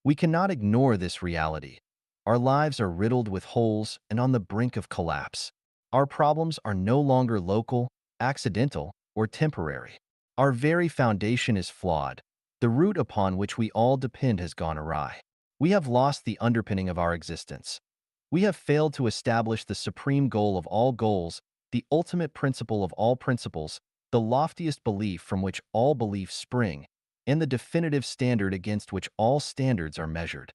We cannot ignore this reality. Our lives are riddled with holes and on the brink of collapse. Our problems are no longer local, accidental, or temporary. Our very foundation is flawed. The root upon which we all depend has gone awry. We have lost the underpinning of our existence. We have failed to establish the supreme goal of all goals, the ultimate principle of all principles, the loftiest belief from which all beliefs spring, and the definitive standard against which all standards are measured.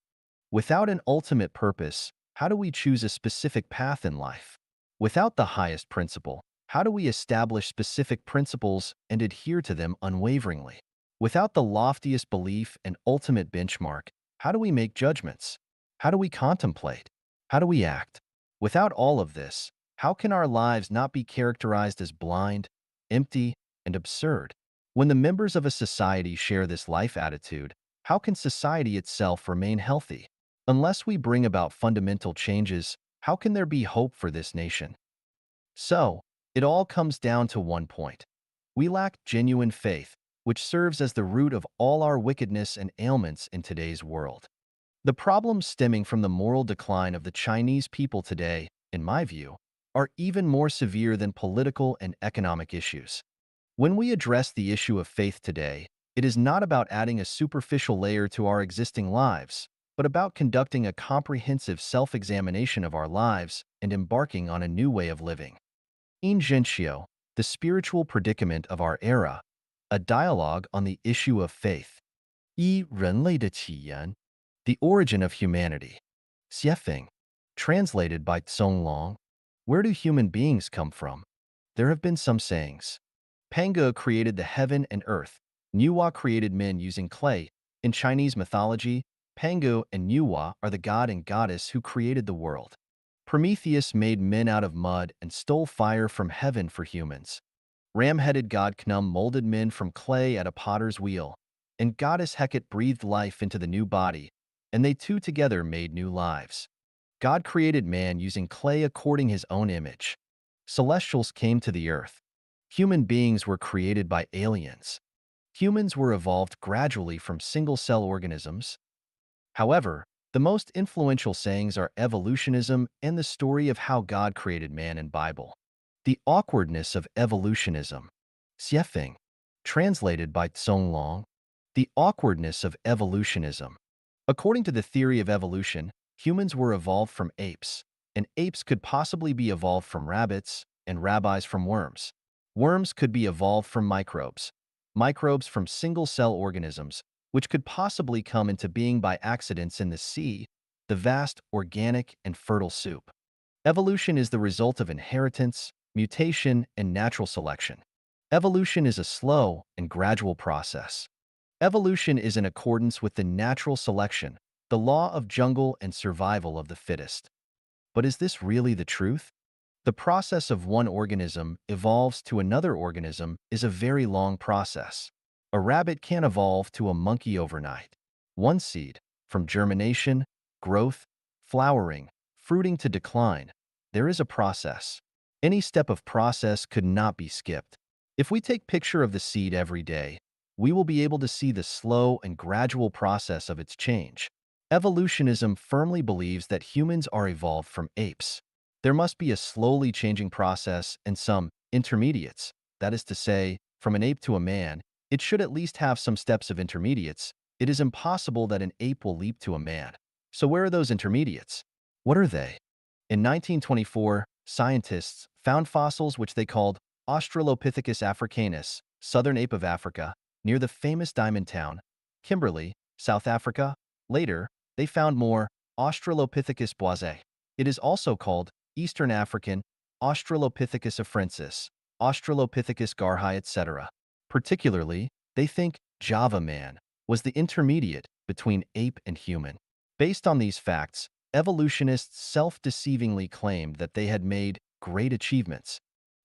Without an ultimate purpose, how do we choose a specific path in life? Without the highest principle, how do we establish specific principles and adhere to them unwaveringly? Without the loftiest belief and ultimate benchmark, how do we make judgments? How do we contemplate? How do we act? Without all of this, how can our lives not be characterized as blind, empty, and absurd? When the members of a society share this life attitude, how can society itself remain healthy? Unless we bring about fundamental changes, how can there be hope for this nation? So, it all comes down to one point. We lack genuine faith, which serves as the root of all our wickedness and ailments in today's world. The problems stemming from the moral decline of the Chinese people today, in my view, are even more severe than political and economic issues. When we address the issue of faith today, it is not about adding a superficial layer to our existing lives, but about conducting a comprehensive self-examination of our lives and embarking on a new way of living. In Gentio, the spiritual predicament of our era, a dialogue on the issue of faith. 一人类的起源, the origin of humanity. Xiefeng, translated by Tsong Long. Where do human beings come from? There have been some sayings. Pange created the heaven and earth. Nuwa created men using clay. In Chinese mythology, Pangu and Nuwa are the god and goddess who created the world. Prometheus made men out of mud and stole fire from heaven for humans. Ram-headed god Khnum molded men from clay at a potter's wheel, and goddess Hecate breathed life into the new body, and they two together made new lives. God created man using clay according his own image. Celestials came to the earth. Human beings were created by aliens. Humans were evolved gradually from single-cell organisms. However, the most influential sayings are evolutionism and the story of how God created man in Bible. The awkwardness of evolutionism. Xiefeng, translated by Tsong Long. The awkwardness of evolutionism. According to the theory of evolution, humans were evolved from apes, and apes could possibly be evolved from rabbits, and rabbis from worms. Worms could be evolved from microbes, microbes from single-cell organisms, which could possibly come into being by accidents in the sea, the vast, organic, and fertile soup. Evolution is the result of inheritance, mutation, and natural selection. Evolution is a slow and gradual process. Evolution is in accordance with the natural selection, the law of jungle and survival of the fittest. But is this really the truth? The process of one organism evolves to another organism is a very long process. A rabbit can't evolve to a monkey overnight. One seed, from germination, growth, flowering, fruiting to decline, there is a process. Any step of process could not be skipped. If we take picture of the seed every day, we will be able to see the slow and gradual process of its change. Evolutionism firmly believes that humans are evolved from apes. There must be a slowly changing process and some intermediates. That is to say, from an ape to a man, it should at least have some steps of intermediates. It is impossible that an ape will leap to a man. So where are those intermediates? What are they? In 1924, scientists found fossils which they called Australopithecus africanus, southern ape of Africa, near the famous diamond town, Kimberley, South Africa. Later, they found more Australopithecus boisé. It is also called Eastern African Australopithecus afrensis, Australopithecus garhi, etc. Particularly, they think Java man was the intermediate between ape and human. Based on these facts, evolutionists self-deceivingly claimed that they had made great achievements.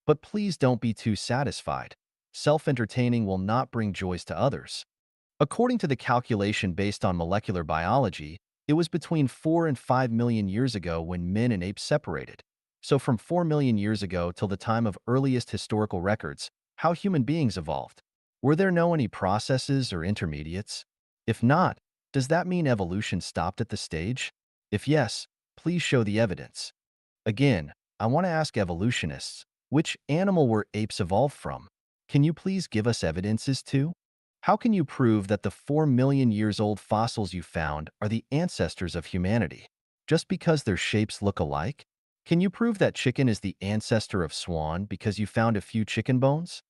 But please don't be too satisfied. Self-entertaining will not bring joys to others. According to the calculation based on molecular biology, it was between 4 and 5 million years ago when men and apes separated. So from 4 million years ago till the time of earliest historical records, how human beings evolved. Were there no any processes or intermediates? If not, Does that mean evolution stopped at the stage? If yes, please show the evidence. Again, I want to ask evolutionists, which animal were apes evolved from? Can you please give us evidences too? How can you prove that the 4 million years old fossils you found are the ancestors of humanity? Just because their shapes look alike? Can you prove that chicken is the ancestor of swan because you found a few chicken bones?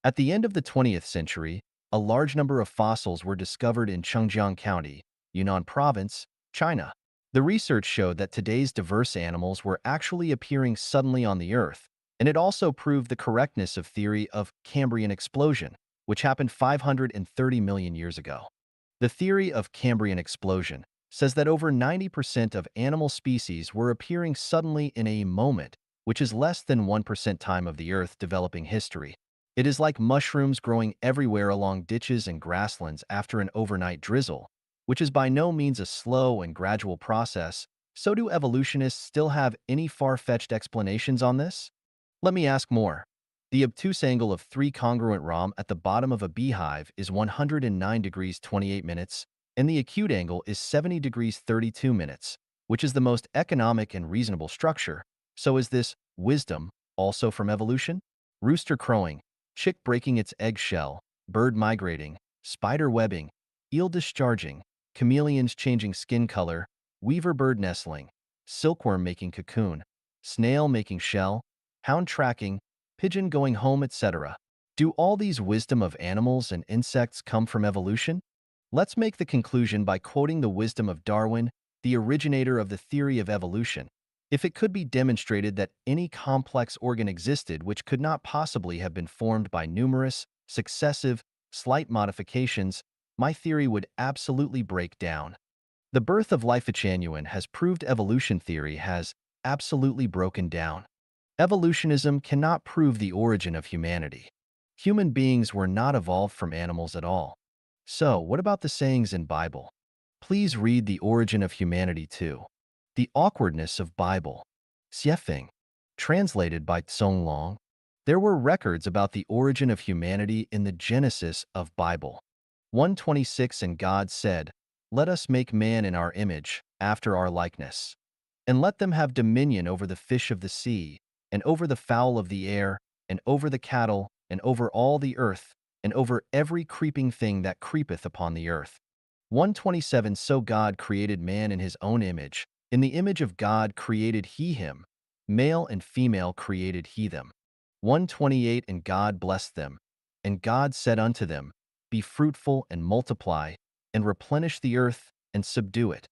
At the end of the 20th century, a large number of fossils were discovered in Chengjiang County, Yunnan Province, China. The research showed that today's diverse animals were actually appearing suddenly on the Earth, and it also proved the correctness of theory of Cambrian explosion, which happened 530 million years ago. The theory of Cambrian explosion says that over 90% of animal species were appearing suddenly in a moment, which is less than 1% time of the Earth developing history. It is like mushrooms growing everywhere along ditches and grasslands after an overnight drizzle, which is by no means a slow and gradual process. So do evolutionists still have any far-fetched explanations on this? Let me ask more. The obtuse angle of 3 congruent ROM at the bottom of a beehive is 109 degrees 28 minutes, and the acute angle is 70 degrees 32 minutes, which is the most economic and reasonable structure. So is this wisdom also from evolution? Rooster crowing, chick breaking its egg shell, bird migrating, spider webbing, eel discharging, chameleons changing skin color, weaver bird nestling, silkworm making cocoon, snail making shell, hound tracking, pigeon going home, etc. Do all these wisdom of animals and insects come from evolution? Let's make the conclusion by quoting the wisdom of Darwin, the originator of the theory of evolution. If it could be demonstrated that any complex organ existed which could not possibly have been formed by numerous, successive, slight modifications, my theory would absolutely break down. The birth of life genuine has proved evolution theory has absolutely broken down. Evolutionism cannot prove the origin of humanity. Human beings were not evolved from animals at all. So, what about the sayings in Bible? Please read The Origin of Humanity too. The Awkwardness of Bible. Xiefeng. Translated by Tsong Long. There were records about the origin of humanity in the Genesis of Bible. 126 And God said, "Let us make man in our image, after our likeness. And let them have dominion over the fish of the sea, and over the fowl of the air, and over the cattle, and over all the earth, and over every creeping thing that creepeth upon the earth." 127 So God created man in his own image. In the image of God created he him. Male and female created he them. 128 And God blessed them. And God said unto them, Be fruitful and multiply, and replenish the earth, and subdue it,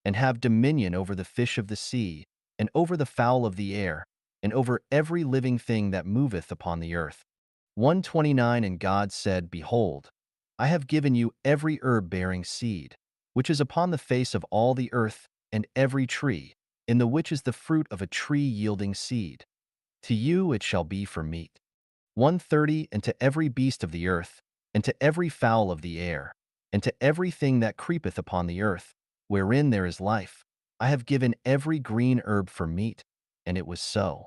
and have dominion over the fish of the sea, and over the fowl of the air, and over every living thing that moveth upon the earth. 129 And God said, Behold, I have given you every herb bearing seed, which is upon the face of all the earth, and every tree, in the which is the fruit of a tree yielding seed. To you it shall be for meat. 130 And to every beast of the earth, and to every fowl of the air, and to everything that creepeth upon the earth, wherein there is life, I have given every green herb for meat. And it was so.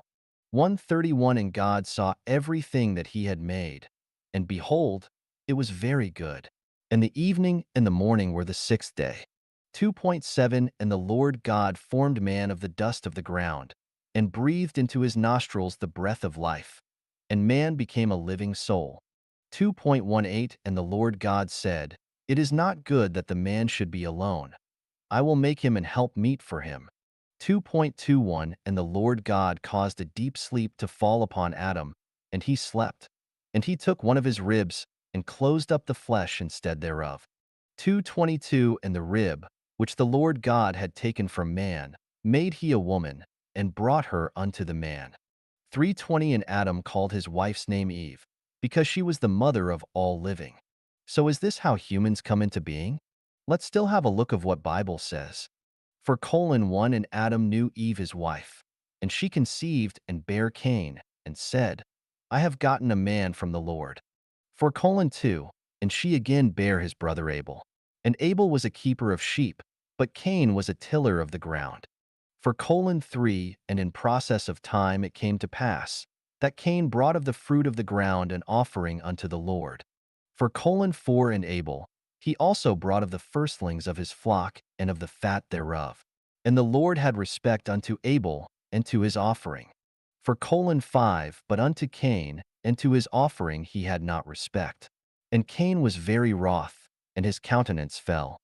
131 And God saw everything that he had made, and behold, it was very good. And the evening and the morning were the sixth day. 2.7 And the Lord God formed man of the dust of the ground, and breathed into his nostrils the breath of life, and man became a living soul. 2.18 And the Lord God said, It is not good that the man should be alone. I will make him an help meet for him. 2.21 And the Lord God caused a deep sleep to fall upon Adam, and he slept. And he took one of his ribs, and closed up the flesh instead thereof. 2.22 And the rib, which the Lord God had taken from man, made he a woman, and brought her unto the man. 3.20 And Adam called his wife's name Eve, because she was the mother of all living. So is this how humans come into being? Let's still have a look of what Bible says. For 1 And Adam knew Eve his wife, and she conceived and bare Cain, and said, I have gotten a man from the Lord. For 2 And she again bare his brother Abel. And Abel was a keeper of sheep, but Cain was a tiller of the ground. For 3 And in process of time it came to pass, that Cain brought of the fruit of the ground an offering unto the Lord. For 4 And Abel, He also brought of the firstlings of his flock and of the fat thereof. And the Lord had respect unto Abel and to his offering. For 5, but unto Cain and to his offering he had not respect. And Cain was very wroth, and his countenance fell.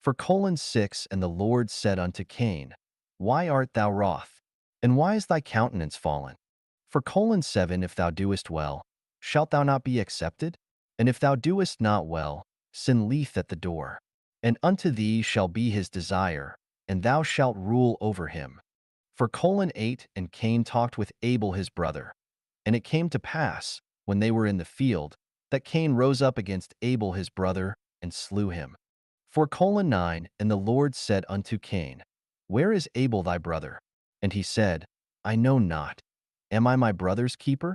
For 6, and the Lord said unto Cain, Why art thou wroth? And why is thy countenance fallen? For 7, if thou doest well, shalt thou not be accepted? And if thou doest not well, sin lieth at the door. And unto thee shall be his desire, and thou shalt rule over him. For 8, and Cain talked with Abel his brother. And it came to pass, when they were in the field, that Cain rose up against Abel his brother, and slew him. For 9, and the Lord said unto Cain, Where is Abel thy brother? And he said, I know not. Am I my brother's keeper?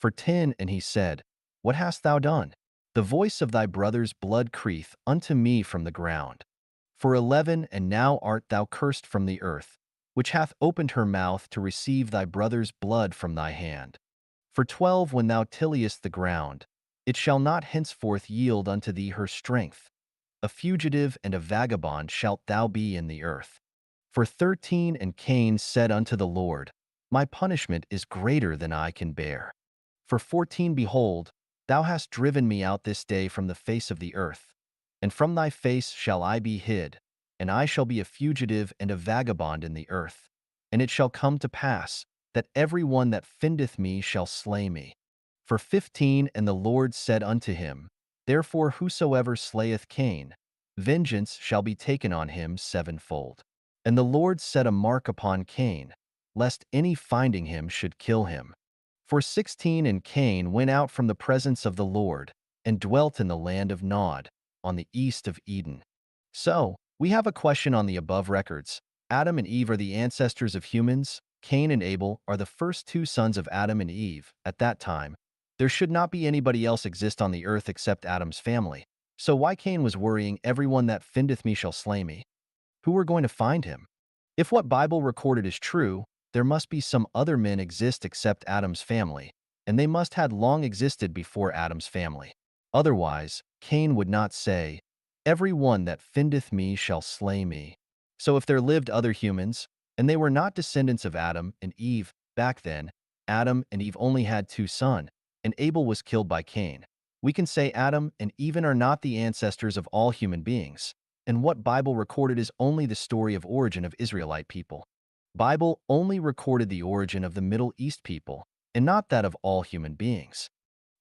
For 10, and he said, What hast thou done? The voice of thy brother's blood crieth unto me from the ground. For 11, and now art thou cursed from the earth, which hath opened her mouth to receive thy brother's blood from thy hand. For 12, when thou tillest the ground, it shall not henceforth yield unto thee her strength. A fugitive and a vagabond shalt thou be in the earth. For 13, and Cain said unto the Lord, My punishment is greater than I can bear. For 14, behold, thou hast driven me out this day from the face of the earth, and from thy face shall I be hid, and I shall be a fugitive and a vagabond in the earth. And it shall come to pass, that every one that findeth me shall slay me. For 15, and the Lord said unto him, Therefore whosoever slayeth Cain, vengeance shall be taken on him sevenfold. And the Lord set a mark upon Cain, lest any finding him should kill him. For 16, and Cain went out from the presence of the Lord, and dwelt in the land of Nod, on the east of Eden. So, we have a question on the above records. Adam and Eve are the ancestors of humans. Cain and Abel are the first two sons of Adam and Eve. At that time, there should not be anybody else exist on the earth except Adam's family. So why Cain was worrying, everyone that findeth me shall slay me? Who were going to find him? If what Bible recorded is true, there must be some other men exist except Adam's family, and they must had long existed before Adam's family. Otherwise, Cain would not say, Every one that findeth me shall slay me. So if there lived other humans, and they were not descendants of Adam and Eve, back then, Adam and Eve only had two sons, and Abel was killed by Cain. We can say Adam and Eve are not the ancestors of all human beings, and what Bible recorded is only the story of origin of Israelite people. Bible only recorded the origin of the Middle East people, and not that of all human beings.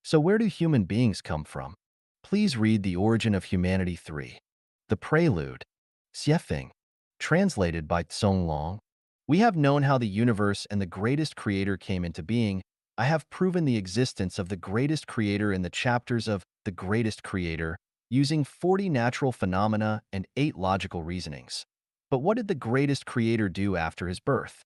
So where do human beings come from? Please read The Origin of Humanity 3. The Prelude. Xiefeng. Translated by Tsong Long. We have known how the universe and the greatest creator came into being. I have proven the existence of the greatest creator in the chapters of The Greatest Creator, using 40 natural phenomena and 8 logical reasonings. But what did the greatest creator do after his birth?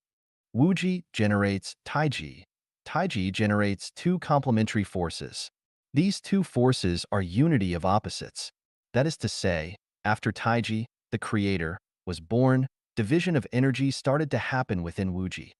Wuji generates Taiji. Taiji generates two complementary forces. These two forces are unity of opposites. That is to say, after Taiji, the creator, was born, division of energy started to happen within Wuji.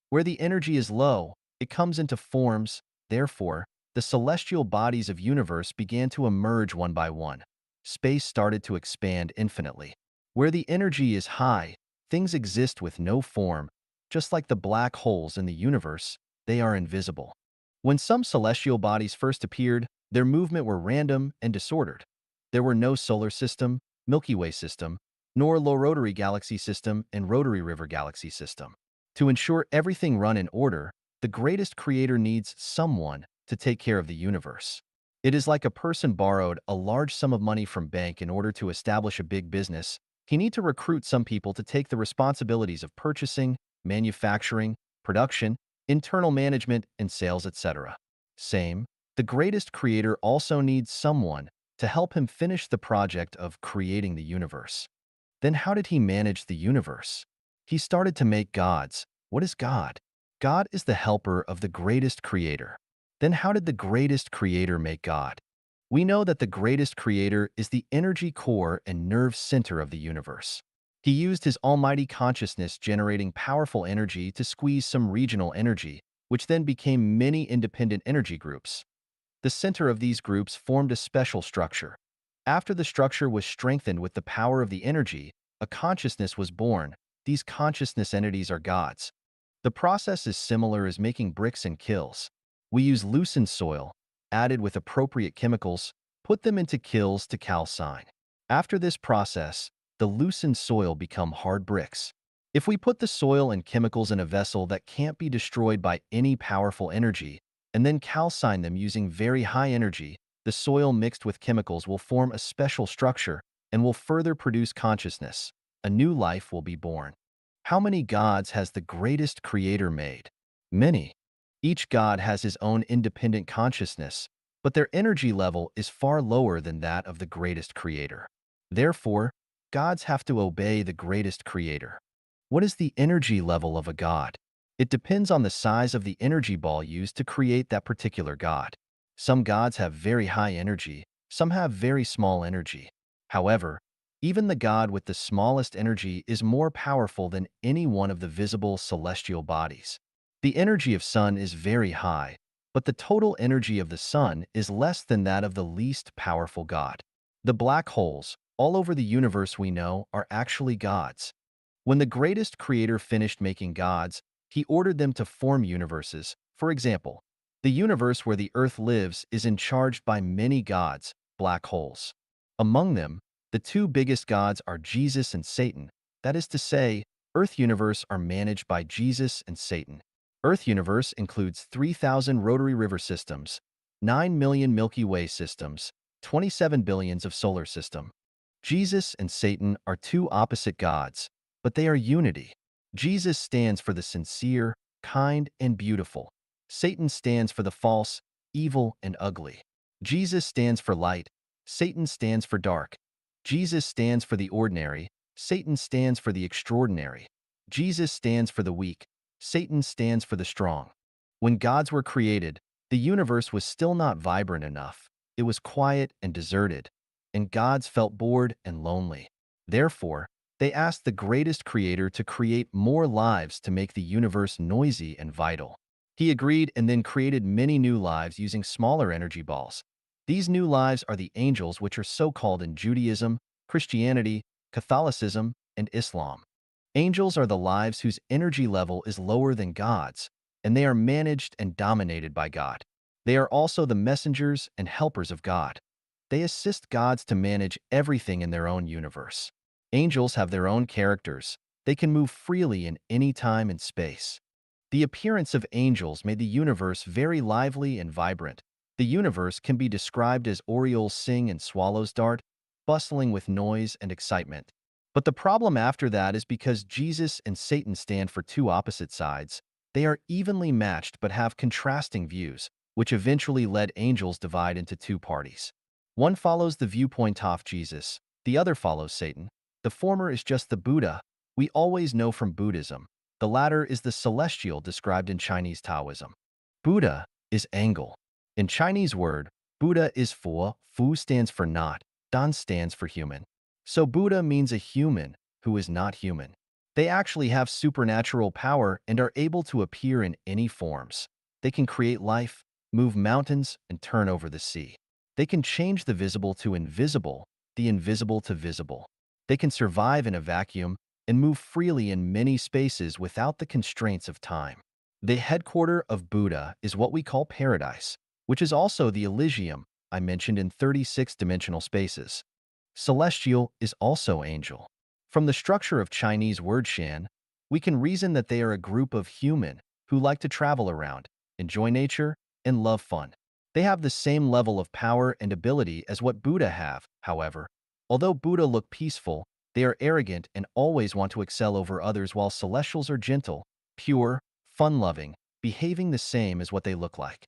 Where the energy is low, it comes into forms. Therefore, the celestial bodies of universe began to emerge one by one. Space started to expand infinitely. Where the energy is high, things exist with no form. Just like the black holes in the universe, they are invisible. When some celestial bodies first appeared, their movement were random and disordered. There were no solar system, Milky Way system, nor low rotary galaxy system and rotary river galaxy system. To ensure everything run in order, the greatest creator needs someone to take care of the universe. It is like a person borrowed a large sum of money from bank in order to establish a big business. He need to recruit some people to take the responsibilities of purchasing, manufacturing, production, internal management, and sales, etc. Same, the greatest creator also needs someone to help him finish the project of creating the universe. Then how did he manage the universe? He started to make gods. What is God? God is the helper of the greatest creator. Then how did the greatest creator make God? We know that the greatest creator is the energy core and nerve center of the universe. He used his almighty consciousness generating powerful energy to squeeze some regional energy, which then became many independent energy groups. The center of these groups formed a special structure. After the structure was strengthened with the power of the energy, a consciousness was born. These consciousness entities are gods. The process is similar as making bricks and kilns. We use loosened soil, added with appropriate chemicals, put them into kilns to calcine. After this process, the loosened soil become hard bricks. If we put the soil and chemicals in a vessel that can't be destroyed by any powerful energy, and then calcine them using very high energy, the soil mixed with chemicals will form a special structure and will further produce consciousness. A new life will be born. How many gods has the greatest creator made? Many. Each god has his own independent consciousness, but their energy level is far lower than that of the greatest creator. Therefore, gods have to obey the greatest creator. What is the energy level of a god? It depends on the size of the energy ball used to create that particular god. Some gods have very high energy, some have very small energy. However, even the god with the smallest energy is more powerful than any one of the visible celestial bodies. The energy of sun is very high, but the total energy of the sun is less than that of the least powerful god. The black holes, all over the universe we know, are actually gods. When the greatest creator finished making gods, he ordered them to form universes. For example, the universe where the earth lives is charged by many gods, black holes. Among them, the two biggest gods are Jesus and Satan. That is to say, Earth universe are managed by Jesus and Satan. Earth universe includes 3,000 rotary river systems, 9 million Milky Way systems, 27 billions of solar system. Jesus and Satan are two opposite gods, but they are unity. Jesus stands for the sincere, kind, and beautiful. Satan stands for the false, evil, and ugly. Jesus stands for light. Satan stands for dark. Jesus stands for the ordinary. Satan stands for the extraordinary. Jesus stands for the weak. Satan stands for the strong. When gods were created, the universe was still not vibrant enough. It was quiet and deserted, and gods felt bored and lonely. Therefore, they asked the greatest creator to create more lives to make the universe noisy and vital. He agreed and then created many new lives using smaller energy balls. These new lives are the angels, which are so called in Judaism, Christianity, Catholicism, and Islam. Angels are the lives whose energy level is lower than God's, and they are managed and dominated by God. They are also the messengers and helpers of God. They assist gods to manage everything in their own universe. Angels have their own characters. They can move freely in any time and space. The appearance of angels made the universe very lively and vibrant. The universe can be described as orioles sing and swallows dart, bustling with noise and excitement. But the problem after that is because Jesus and Satan stand for two opposite sides. They are evenly matched but have contrasting views, which eventually led angels divide into two parties. One follows the viewpoint of Jesus, the other follows Satan. The former is just the Buddha we always know from Buddhism. The latter is the celestial described in Chinese Taoism. Buddha is Angel. In Chinese word, Buddha is Fu stands for not, Dan stands for human. So Buddha means a human who is not human. They actually have supernatural power and are able to appear in any forms. They can create life, move mountains, and turn over the sea. They can change the visible to invisible, the invisible to visible. They can survive in a vacuum and move freely in many spaces without the constraints of time. The headquarter of Buddha is what we call paradise, which is also the Elysium I mentioned in 36-dimensional spaces. Celestial is also angel. From the structure of Chinese word Shan, we can reason that they are a group of human who like to travel around, enjoy nature, and love fun. They have the same level of power and ability as what Buddha have, however. Although Buddha look peaceful, they are arrogant and always want to excel over others, while celestials are gentle, pure, fun-loving, behaving the same as what they look like.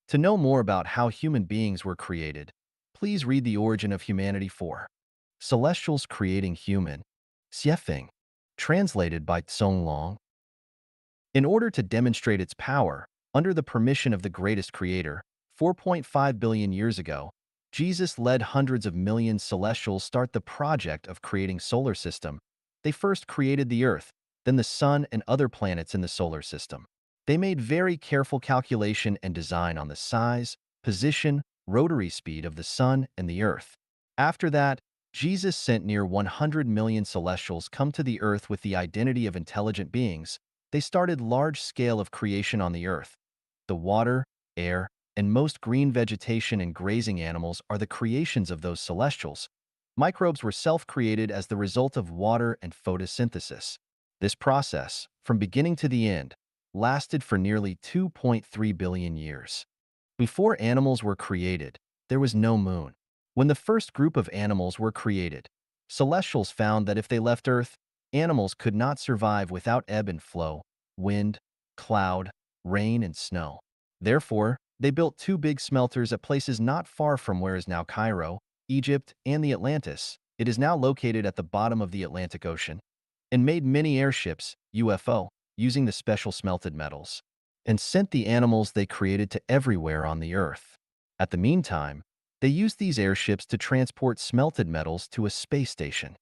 To know more about how human beings were created, please read The Origin of Humanity 4. Celestials Creating Human. Xiefeng. Translated by Tsong Long. In order to demonstrate its power, under the permission of the greatest creator, 4.5 billion years ago, Jesus led hundreds of millions celestials start the project of creating solar system. They first created the Earth, then the Sun and other planets in the solar system. They made very careful calculation and design on the size, position, rotary speed of the Sun and the Earth. After that, Jesus sent near 100 million celestials come to the earth with the identity of intelligent beings. They started large scale of creation on the earth. The water, air, and most green vegetation and grazing animals are the creations of those celestials. Microbes were self-created as the result of water and photosynthesis. This process, from beginning to the end, lasted for nearly 2.3 billion years. Before animals were created, there was no moon. When the first group of animals were created, celestials found that if they left Earth, animals could not survive without ebb and flow, wind, cloud, rain, and snow. Therefore, they built two big smelters at places not far from where is now Cairo, Egypt, and the Atlantis. It is now located at the bottom of the Atlantic Ocean, and made many airships, UFO, using the special smelted metals, and sent the animals they created to everywhere on the Earth. At the meantime, they used these airships to transport smelted metals to a space station.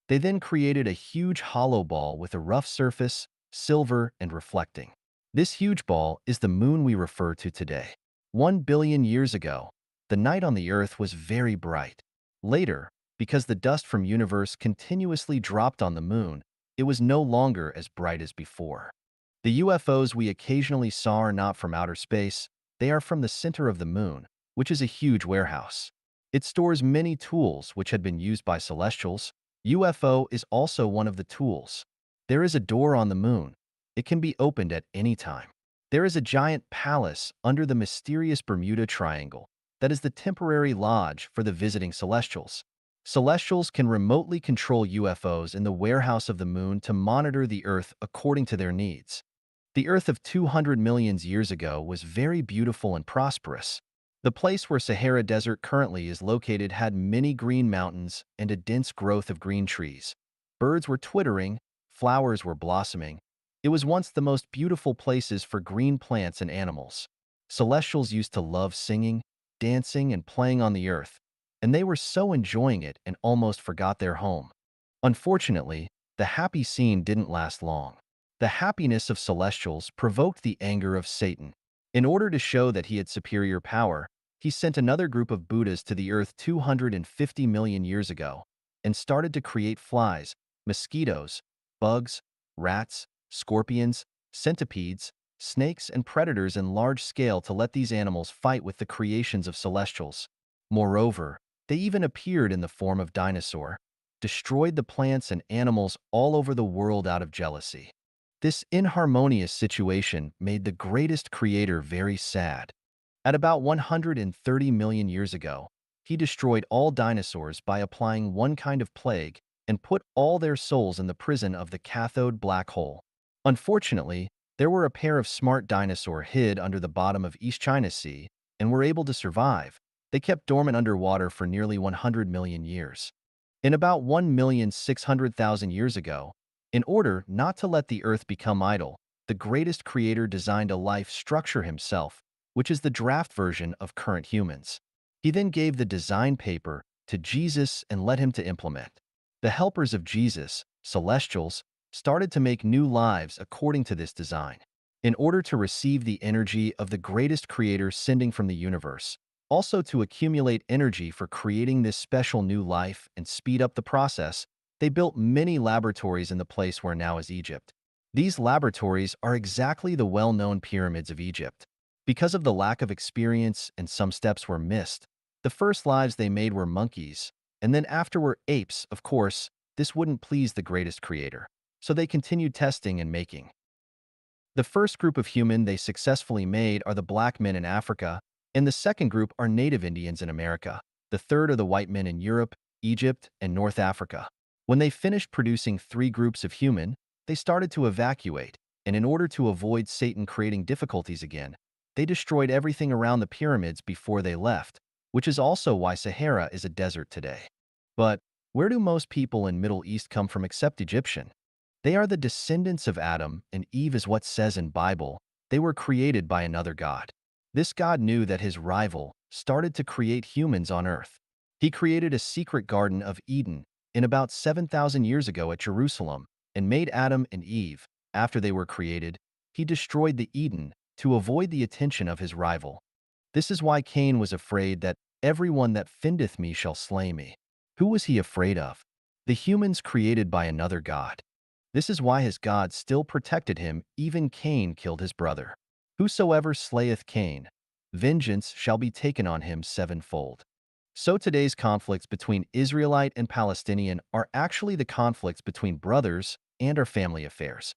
They then created a huge hollow ball with a rough surface, silver, and reflecting. This huge ball is the moon we refer to today. 1 billion years ago, the night on the Earth was very bright. Later, because the dust from universe continuously dropped on the moon, it was no longer as bright as before. The UFOs we occasionally saw are not from outer space, they are from the center of the moon, which is a huge warehouse. It stores many tools which had been used by celestials. UFO is also one of the tools. There is a door on the moon. It can be opened at any time. There is a giant palace under the mysterious Bermuda Triangle that is the temporary lodge for the visiting celestials. Celestials can remotely control UFOs in the warehouse of the moon to monitor the Earth according to their needs. The Earth of 200 million years ago was very beautiful and prosperous. The place where Sahara Desert currently is located had many green mountains and a dense growth of green trees. Birds were twittering, flowers were blossoming. It was once the most beautiful places for green plants and animals. Celestials used to love singing, dancing, and playing on the Earth, and they were so enjoying it and almost forgot their home. Unfortunately, the happy scene didn't last long. The happiness of celestials provoked the anger of Satan. In order to show that he had superior power, he sent another group of Buddhas to the earth 250 million years ago and started to create flies, mosquitoes, bugs, rats, scorpions, centipedes, snakes, and predators in large scale to let these animals fight with the creations of celestials. Moreover, they even appeared in the form of dinosaur, destroyed the plants and animals all over the world out of jealousy. This inharmonious situation made the greatest creator very sad. At about 130 million years ago, he destroyed all dinosaurs by applying one kind of plague and put all their souls in the prison of the cathode black hole. Unfortunately, there were a pair of smart dinosaurs hid under the bottom of East China Sea and were able to survive. They kept dormant underwater for nearly 100 million years. In about 1,600,000 years ago, in order not to let the earth become idle, the greatest creator designed a life structure himself, which is the draft version of current humans. He then gave the design paper to Jesus and led him to implement. The helpers of Jesus, celestials, started to make new lives according to this design. In order to receive the energy of the greatest creator sending from the universe, also to accumulate energy for creating this special new life and speed up the process, they built many laboratories in the place where now is Egypt. These laboratories are exactly the well-known pyramids of Egypt. Because of the lack of experience and some steps were missed, the first lives they made were monkeys, and then after were apes, of course. This wouldn't please the greatest creator, so they continued testing and making. The first group of human they successfully made are the black men in Africa, and the second group are native Indians in America. The third are the white men in Europe, Egypt, and North Africa. When they finished producing three groups of human, they started to evacuate, and in order to avoid Satan creating difficulties again, they destroyed everything around the pyramids before they left, which is also why Sahara is a desert today. But where do most people in Middle East come from except Egyptian? They are the descendants of Adam and Eve is what says in Bible. They were created by another God. This God knew that his rival started to create humans on earth. He created a secret Garden of Eden in about 7,000 years ago at Jerusalem and made Adam and Eve. After they were created, he destroyed the Eden to avoid the attention of his rival. This is why Cain was afraid that everyone that findeth me shall slay me. Who was he afraid of? The humans created by another god. This is why his God still protected him, even Cain killed his brother. Whosoever slayeth Cain, vengeance shall be taken on him sevenfold. So today's conflicts between Israelite and Palestinian are actually the conflicts between brothers and our family affairs.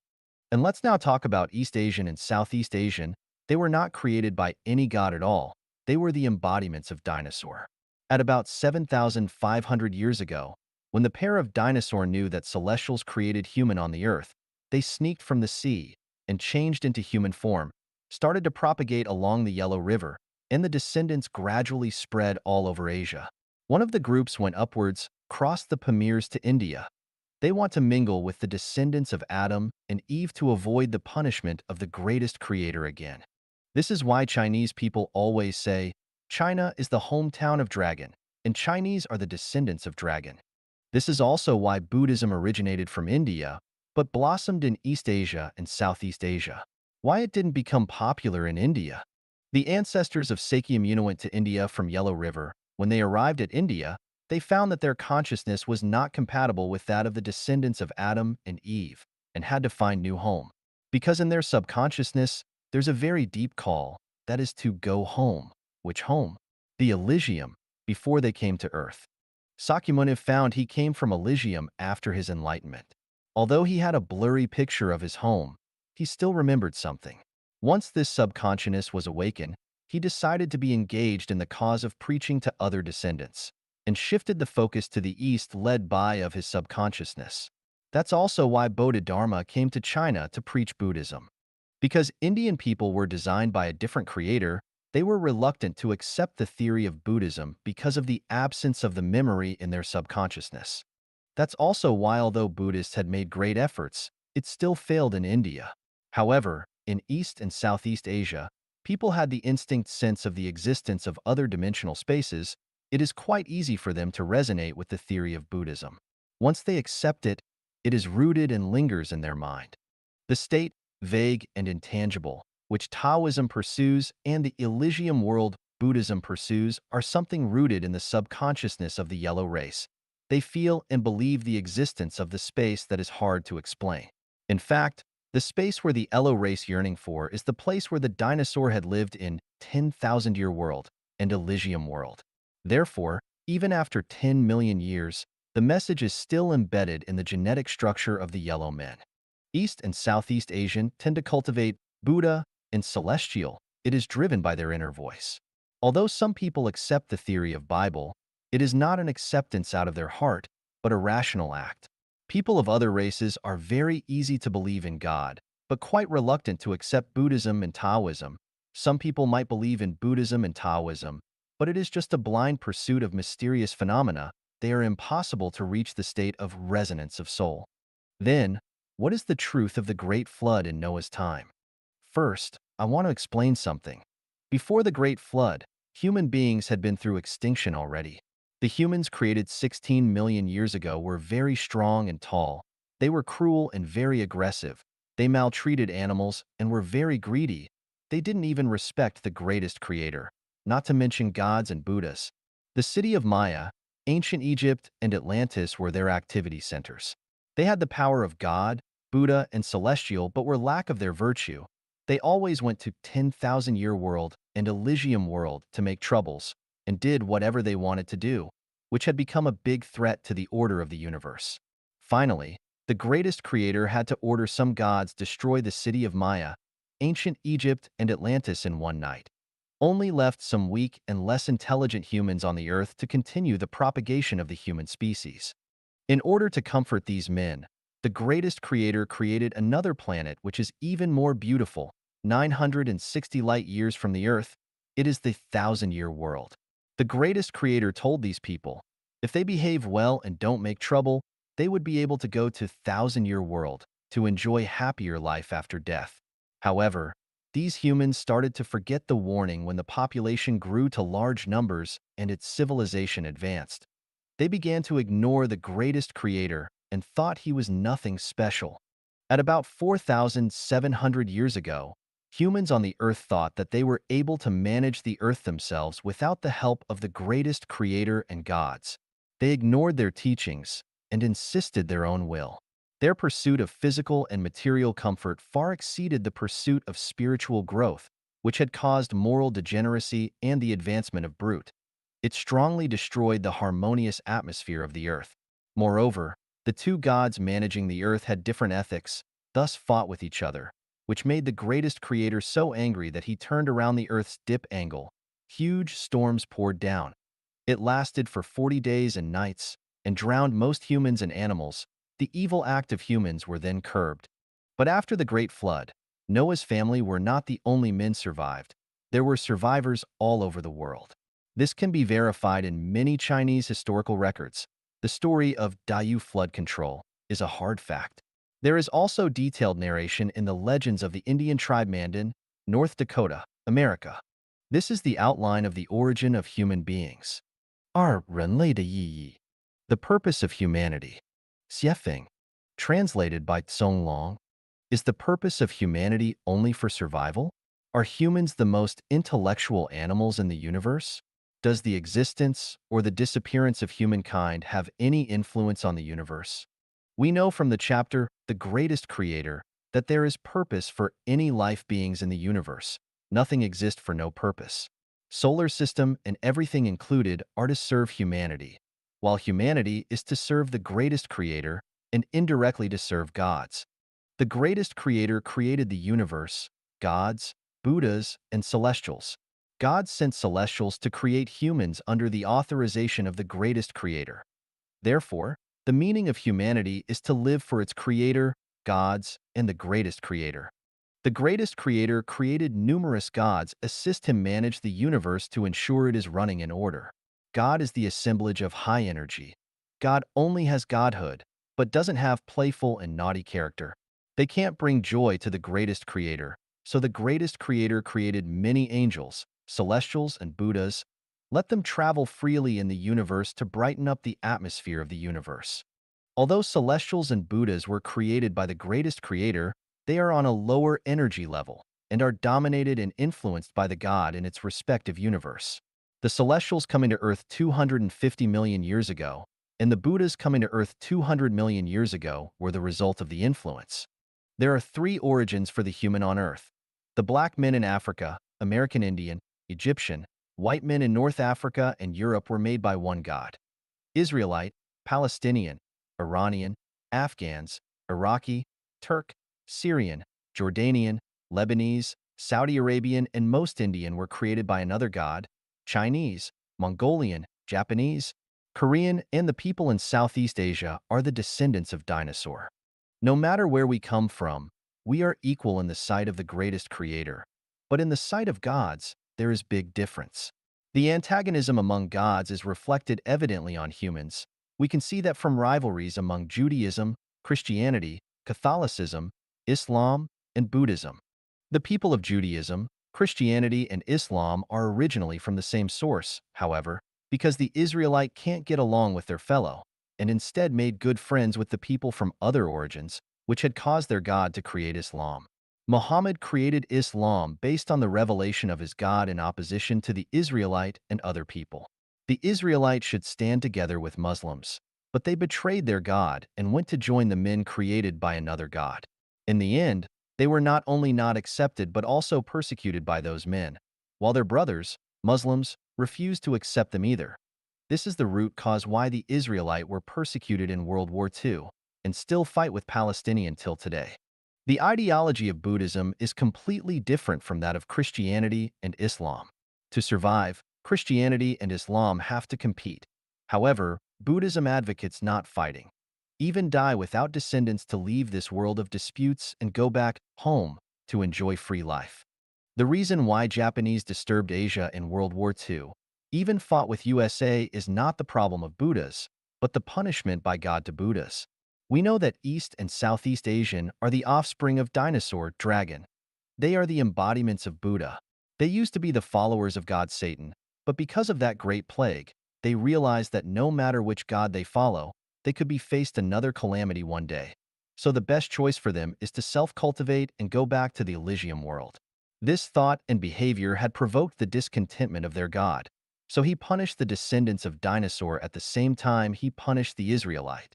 And let's now talk about East Asian and Southeast Asian. They were not created by any god at all. They were the embodiments of dinosaur. At about 7,500 years ago, when the pair of dinosaur knew that celestials created human on the earth, they sneaked from the sea and changed into human form, started to propagate along the Yellow River, and the descendants gradually spread all over Asia. One of the groups went upwards, crossed the Pamirs to India. They want to mingle with the descendants of Adam and Eve to avoid the punishment of the greatest creator again. This is why Chinese people always say, China is the hometown of dragon, and Chinese are the descendants of dragon. This is also why Buddhism originated from India, but blossomed in East Asia and Southeast Asia. Why it didn't become popular in India? The ancestors of Sakyamuni went to India from Yellow River. When they arrived at India, they found that their consciousness was not compatible with that of the descendants of Adam and Eve, and had to find new home. Because in their subconsciousness, there's a very deep call, that is to go home. Which home? The Elysium, before they came to Earth. Sakyamuni found he came from Elysium after his enlightenment. Although he had a blurry picture of his home, he still remembered something. Once this subconsciousness was awakened, he decided to be engaged in the cause of preaching to other descendants, and shifted the focus to the east led by of his subconsciousness. That's also why Bodhidharma came to China to preach Buddhism. Because Indian people were designed by a different creator, they were reluctant to accept the theory of Buddhism because of the absence of the memory in their subconsciousness. That's also why, although Buddhists had made great efforts, it still failed in India. However, in East and Southeast Asia, people had the instinct sense of the existence of other dimensional spaces. It is quite easy for them to resonate with the theory of Buddhism. Once they accept it, it is rooted and lingers in their mind. The state, vague and intangible, which Taoism pursues and the Elysium world Buddhism pursues are something rooted in the subconsciousness of the yellow race. They feel and believe the existence of the space that is hard to explain. In fact, the space where the yellow race yearning for is the place where the dinosaur had lived in 10,000-year world and Elysium world. Therefore, even after 10 million years, the message is still embedded in the genetic structure of the yellow men. East and Southeast Asian tend to cultivate Buddha and celestial. It is driven by their inner voice. Although some people accept the theory of Bible, it is not an acceptance out of their heart, but a rational act. People of other races are very easy to believe in God, but quite reluctant to accept Buddhism and Taoism. Some people might believe in Buddhism and Taoism, but it is just a blind pursuit of mysterious phenomena. They are impossible to reach the state of resonance of soul. Then, what is the truth of the Great Flood in Noah's time? First, I want to explain something. Before the Great Flood, human beings had been through extinction already. The humans created 16 million years ago were very strong and tall. They were cruel and very aggressive. They maltreated animals and were very greedy. They didn't even respect the greatest creator, not to mention gods and Buddhas. The city of Maya, ancient Egypt, and Atlantis were their activity centers. They had the power of God, Buddha, and celestial, but were lack of their virtue. They always went to 10,000-year world and Elysium world to make troubles, and did whatever they wanted to do, which had become a big threat to the order of the universe. Finally, the greatest creator had to order some gods destroy the city of Maya, ancient Egypt, and Atlantis in one night. Only left some weak and less intelligent humans on the earth to continue the propagation of the human species. In order to comfort these men, the greatest creator created another planet which is even more beautiful, 960 light years from the Earth. It is the 1,000-year world. The greatest creator told these people, if they behave well and don't make trouble, they would be able to go to 1,000-year world to enjoy happier life after death. However, these humans started to forget the warning when the population grew to large numbers and its civilization advanced. They began to ignore the greatest creator and thought he was nothing special. At about 4,700 years ago, humans on the earth thought that they were able to manage the earth themselves without the help of the greatest creator and gods. They ignored their teachings and insisted their own will. Their pursuit of physical and material comfort far exceeded the pursuit of spiritual growth, which had caused moral degeneracy and the advancement of brute. It strongly destroyed the harmonious atmosphere of the earth. Moreover, the two gods managing the earth had different ethics, thus fought with each other, which made the greatest creator so angry that he turned around the earth's dip angle. Huge storms poured down. It lasted for 40 days and nights and drowned most humans and animals. The evil act of humans were then curbed. But after the Great Flood, Noah's family were not the only men survived. There were survivors all over the world. This can be verified in many Chinese historical records. The story of Dayu flood control is a hard fact. There is also detailed narration in the legends of the Indian tribe Mandan, North Dakota, America. This is the outline of the origin of human beings. 二、人类的意义 The purpose of humanity. Xiefeng, translated by Tsong Long, is the purpose of humanity only for survival? Are humans the most intellectual animals in the universe? Does the existence or the disappearance of humankind have any influence on the universe? We know from the chapter, The Greatest Creator, that there is purpose for any life beings in the universe. Nothing exists for no purpose. Solar system and everything included are to serve humanity, while humanity is to serve the greatest creator and indirectly to serve gods. The greatest creator created the universe, gods, Buddhas, and celestials. God sent celestials to create humans under the authorization of the greatest creator. Therefore, the meaning of humanity is to live for its creator, gods, and the greatest creator. The greatest creator created numerous gods assist him manage the universe to ensure it is running in order. God is the assemblage of high energy. God only has godhood, but doesn't have playful and naughty character. They can't bring joy to the greatest creator, so the greatest creator created many angels, celestials, and Buddhas. Let them travel freely in the universe to brighten up the atmosphere of the universe. Although celestials and Buddhas were created by the greatest creator, they are on a lower energy level and are dominated and influenced by the god in its respective universe. The celestials coming to Earth 250 million years ago, and the Buddhas coming to Earth 200 million years ago were the result of the influence. There are three origins for the human on Earth. The black men in Africa, American Indian, Egyptian, white men in North Africa and Europe were made by one god. Israelite, Palestinian, Iranian, Afghans, Iraqi, Turk, Syrian, Jordanian, Lebanese, Saudi Arabian, and most Indian were created by another god. Chinese, Mongolian, Japanese, Korean, and the people in Southeast Asia are the descendants of dinosaur. No matter where we come from, we are equal in the sight of the greatest creator. But in the sight of gods, there is big difference. The antagonism among gods is reflected evidently on humans. We can see that from rivalries among Judaism, Christianity, Catholicism, Islam, and Buddhism. The people of Judaism, Christianity, and Islam are originally from the same source, however, because the Israelite can't get along with their fellow, and instead made good friends with the people from other origins, which had caused their God to create Islam. Muhammad created Islam based on the revelation of his God in opposition to the Israelite and other people. The Israelites should stand together with Muslims, but they betrayed their God and went to join the men created by another God. In the end, they were not only not accepted but also persecuted by those men, while their brothers, Muslims, refused to accept them either. This is the root cause why the Israelite were persecuted in World War II and still fight with Palestinian till today. The ideology of Buddhism is completely different from that of Christianity and Islam. To survive, Christianity and Islam have to compete. However, Buddhism advocates not fighting. Even die without descendants to leave this world of disputes and go back home to enjoy free life. The reason why Japanese disturbed Asia in World War II, even fought with USA, is not the problem of Buddhas, but the punishment by God to Buddhas. We know that East and Southeast Asian are the offspring of dinosaur, dragon. They are the embodiments of Buddha. They used to be the followers of God Satan, but because of that great plague, they realized that no matter which god they follow, they could be faced another calamity one day. So the best choice for them is to self-cultivate and go back to the Elysium world. This thought and behavior had provoked the discontentment of their god. So he punished the descendants of dinosaur at the same time he punished the Israelite.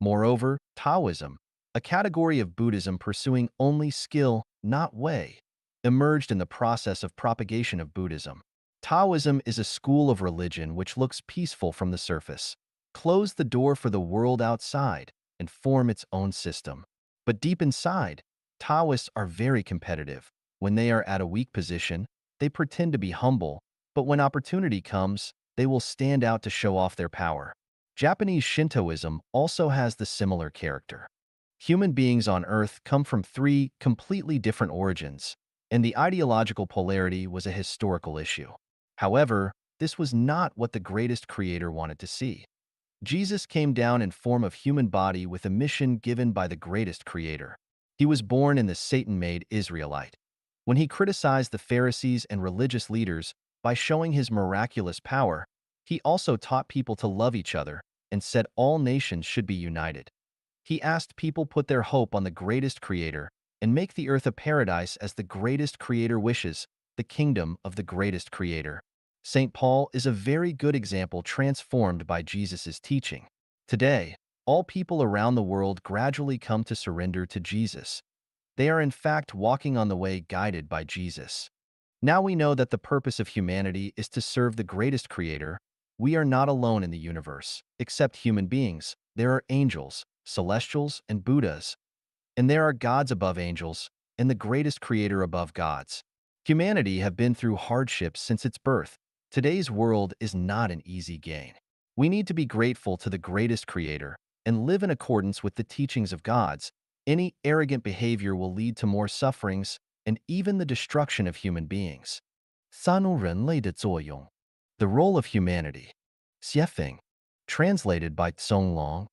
Moreover, Taoism, a category of Buddhism pursuing only skill, not way, emerged in the process of propagation of Buddhism. Taoism is a school of religion which looks peaceful from the surface, close the door for the world outside, and form its own system. But deep inside, Taoists are very competitive. When they are at a weak position, they pretend to be humble, but when opportunity comes, they will stand out to show off their power. Japanese Shintoism also has the similar character. Human beings on Earth come from three completely different origins, and the ideological polarity was a historical issue. However, this was not what the greatest creator wanted to see. Jesus came down in form of human body with a mission given by the greatest creator. He was born in the Satan-made Israelite. When he criticized the Pharisees and religious leaders by showing his miraculous power, he also taught people to love each other and said all nations should be united. He asked people put their hope on the greatest creator and make the earth a paradise as the greatest creator wishes, the kingdom of the greatest creator. St. Paul is a very good example transformed by Jesus' teaching. Today, all people around the world gradually come to surrender to Jesus. They are in fact walking on the way guided by Jesus. Now we know that the purpose of humanity is to serve the greatest creator. We are not alone in the universe. Except human beings, there are angels, celestials, and Buddhas. And there are gods above angels, and the greatest creator above gods. Humanity have been through hardships since its birth. Today's world is not an easy gain. We need to be grateful to the greatest creator and live in accordance with the teachings of gods. Any arrogant behavior will lead to more sufferings and even the destruction of human beings. 三人类的作用 The role of humanity. 写法 Translated by Tsong Long.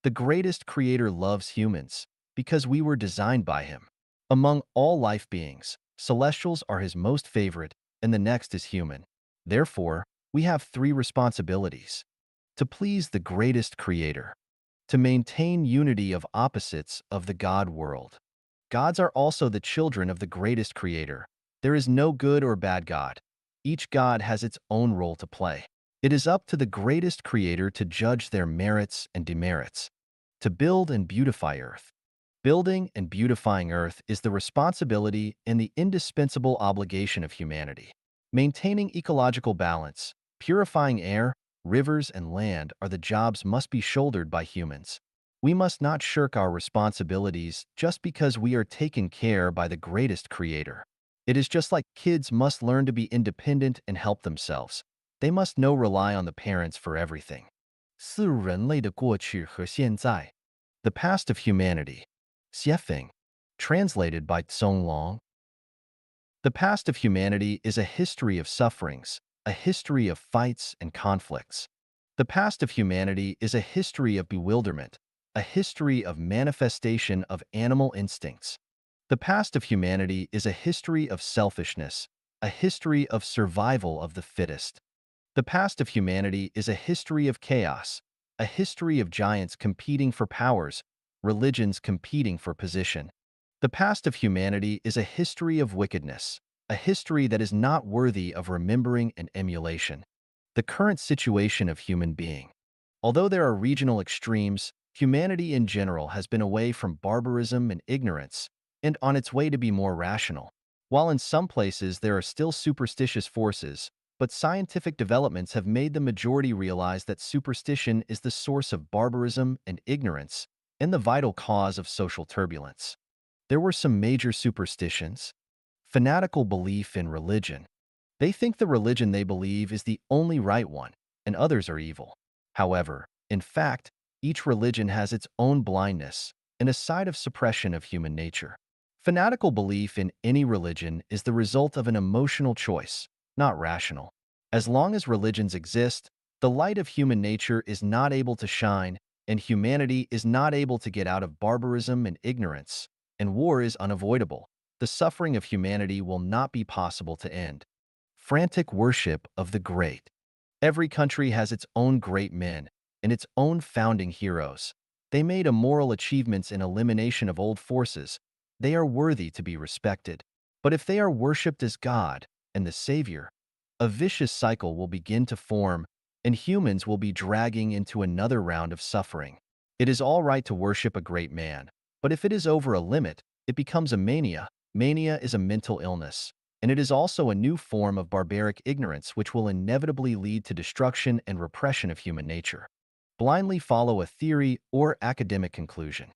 The greatest creator loves humans because we were designed by him. Among all life beings, celestials are his most favorite, and the next is human. Therefore, we have three responsibilities. To please the greatest creator. To maintain unity of opposites of the God world. Gods are also the children of the greatest creator. There is no good or bad God. Each God has its own role to play. It is up to the greatest creator to judge their merits and demerits. To build and beautify earth. Building and beautifying earth is the responsibility and the indispensable obligation of humanity. Maintaining ecological balance, purifying air, rivers, and land are the jobs must be shouldered by humans. We must not shirk our responsibilities just because we are taken care by the greatest creator. It is just like kids must learn to be independent and help themselves. They must know rely on the parents for everything. 四人类的过去和现在 The past of humanity. 写法 Translated by Tsong Long. The past of humanity is a history of sufferings, a history of fights and conflicts. The past of humanity is a history of bewilderment, a history of manifestation of animal instincts. The past of humanity is a history of selfishness, a history of survival of the fittest. The past of humanity is a history of chaos, a history of giants competing for powers, religions competing for position. The past of humanity is a history of wickedness, a history that is not worthy of remembering and emulation. The current situation of human being. Although there are regional extremes, humanity in general has been away from barbarism and ignorance, and on its way to be more rational. While in some places there are still superstitious forces, but scientific developments have made the majority realize that superstition is the source of barbarism and ignorance, and the vital cause of social turbulence. There were some major superstitions. Fanatical belief in religion. They think the religion they believe is the only right one, and others are evil. However, in fact, each religion has its own blindness and a side of suppression of human nature. Fanatical belief in any religion is the result of an emotional choice, not rational. As long as religions exist, the light of human nature is not able to shine, and humanity is not able to get out of barbarism and ignorance, and war is unavoidable. The suffering of humanity will not be possible to end. Frantic worship of the great. Every country has its own great men and its own founding heroes. They made immoral achievements in elimination of old forces. They are worthy to be respected. But if they are worshipped as God and the Savior, A vicious cycle will begin to form, and humans will be dragging into another round of suffering. It is all right to worship a great man, but if it is over a limit, it becomes a mania. Mania is a mental illness, and it is also a new form of barbaric ignorance which will inevitably lead to destruction and repression of human nature. Blindly follow a theory or academic conclusion.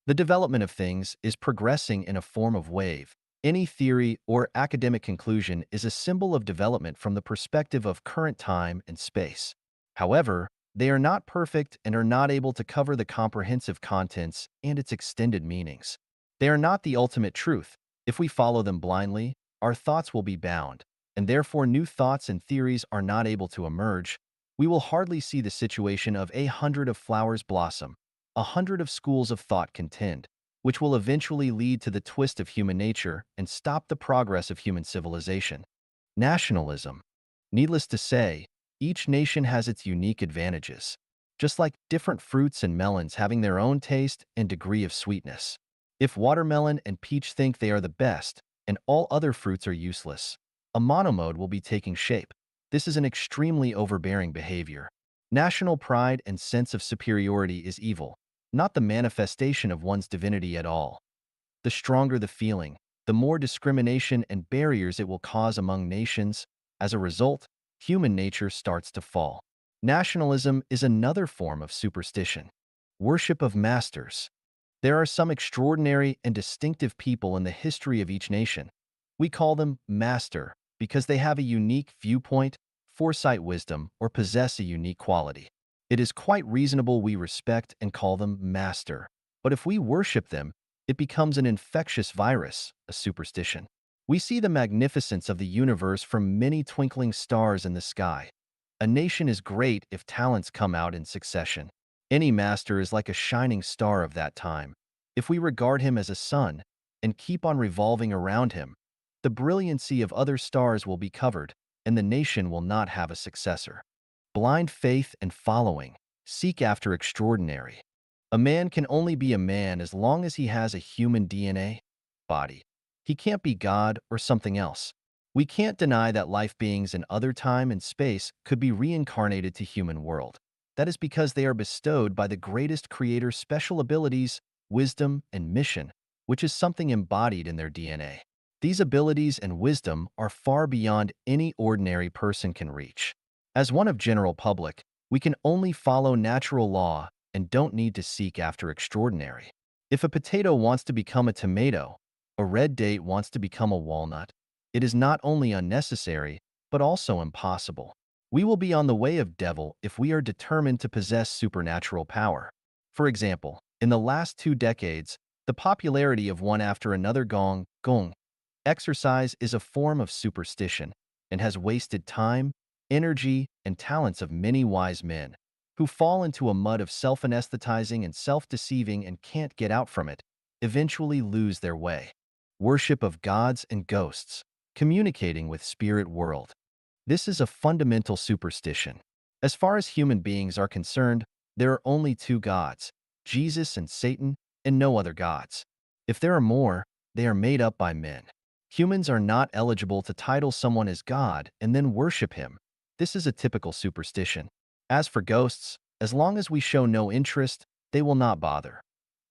The development of things is progressing in a form of wave. Any theory or academic conclusion is a symbol of development from the perspective of current time and space. However, they are not perfect and are not able to cover the comprehensive contents and its extended meanings. They are not the ultimate truth. If we follow them blindly, our thoughts will be bound, and therefore new thoughts and theories are not able to emerge. We will hardly see the situation of 100 of flowers blossom, 100 of schools of thought contend, which will eventually lead to the twist of human nature and stop the progress of human civilization. Nationalism. Needless to say, each nation has its unique advantages, just like different fruits and melons having their own taste and degree of sweetness. If watermelon and peach think they are the best, and all other fruits are useless, a monomode will be taking shape. This is an extremely overbearing behavior. National pride and sense of superiority is evil, not the manifestation of one's divinity at all. The stronger the feeling, the more discrimination and barriers it will cause among nations. As a result, human nature starts to fall. Nationalism is another form of superstition. Worship of masters. There are some extraordinary and distinctive people in the history of each nation. We call them master because they have a unique viewpoint, foresight, wisdom, or possess a unique quality. It is quite reasonable we respect and call them master. But if we worship them, it becomes an infectious virus, a superstition. We see the magnificence of the universe from many twinkling stars in the sky. A nation is great if talents come out in succession. Any master is like a shining star of that time. If we regard him as a sun and keep on revolving around him, the brilliancy of other stars will be covered, and the nation will not have a successor. Blind faith and following. Seek after extraordinary. A man can only be a man as long as he has a human DNA body. He can't be God or something else. We can't deny that life beings in other time and space could be reincarnated to human world. That is because they are bestowed by the greatest creator's special abilities, wisdom, and mission, which is something embodied in their DNA. These abilities and wisdom are far beyond any ordinary person can reach. As one of general public, we can only follow natural law and don't need to seek after extraordinary. If a potato wants to become a tomato, a red date wants to become a walnut, it is not only unnecessary, but also impossible. We will be on the way of devil if we are determined to possess supernatural power. For example, in the last 2 decades, the popularity of one after another gong exercise is a form of superstition and has wasted time, energy, and talents of many wise men who fall into a mud of self-anesthetizing and self-deceiving and can't get out from it, eventually lose their way. Worship of gods and ghosts. Communicating with spirit world. This is a fundamental superstition. As far as human beings are concerned, there are only two gods, Jesus and Satan, and no other gods. If there are more, they are made up by men. Humans are not eligible to title someone as God and then worship him. This is a typical superstition. As for ghosts, as long as we show no interest, they will not bother.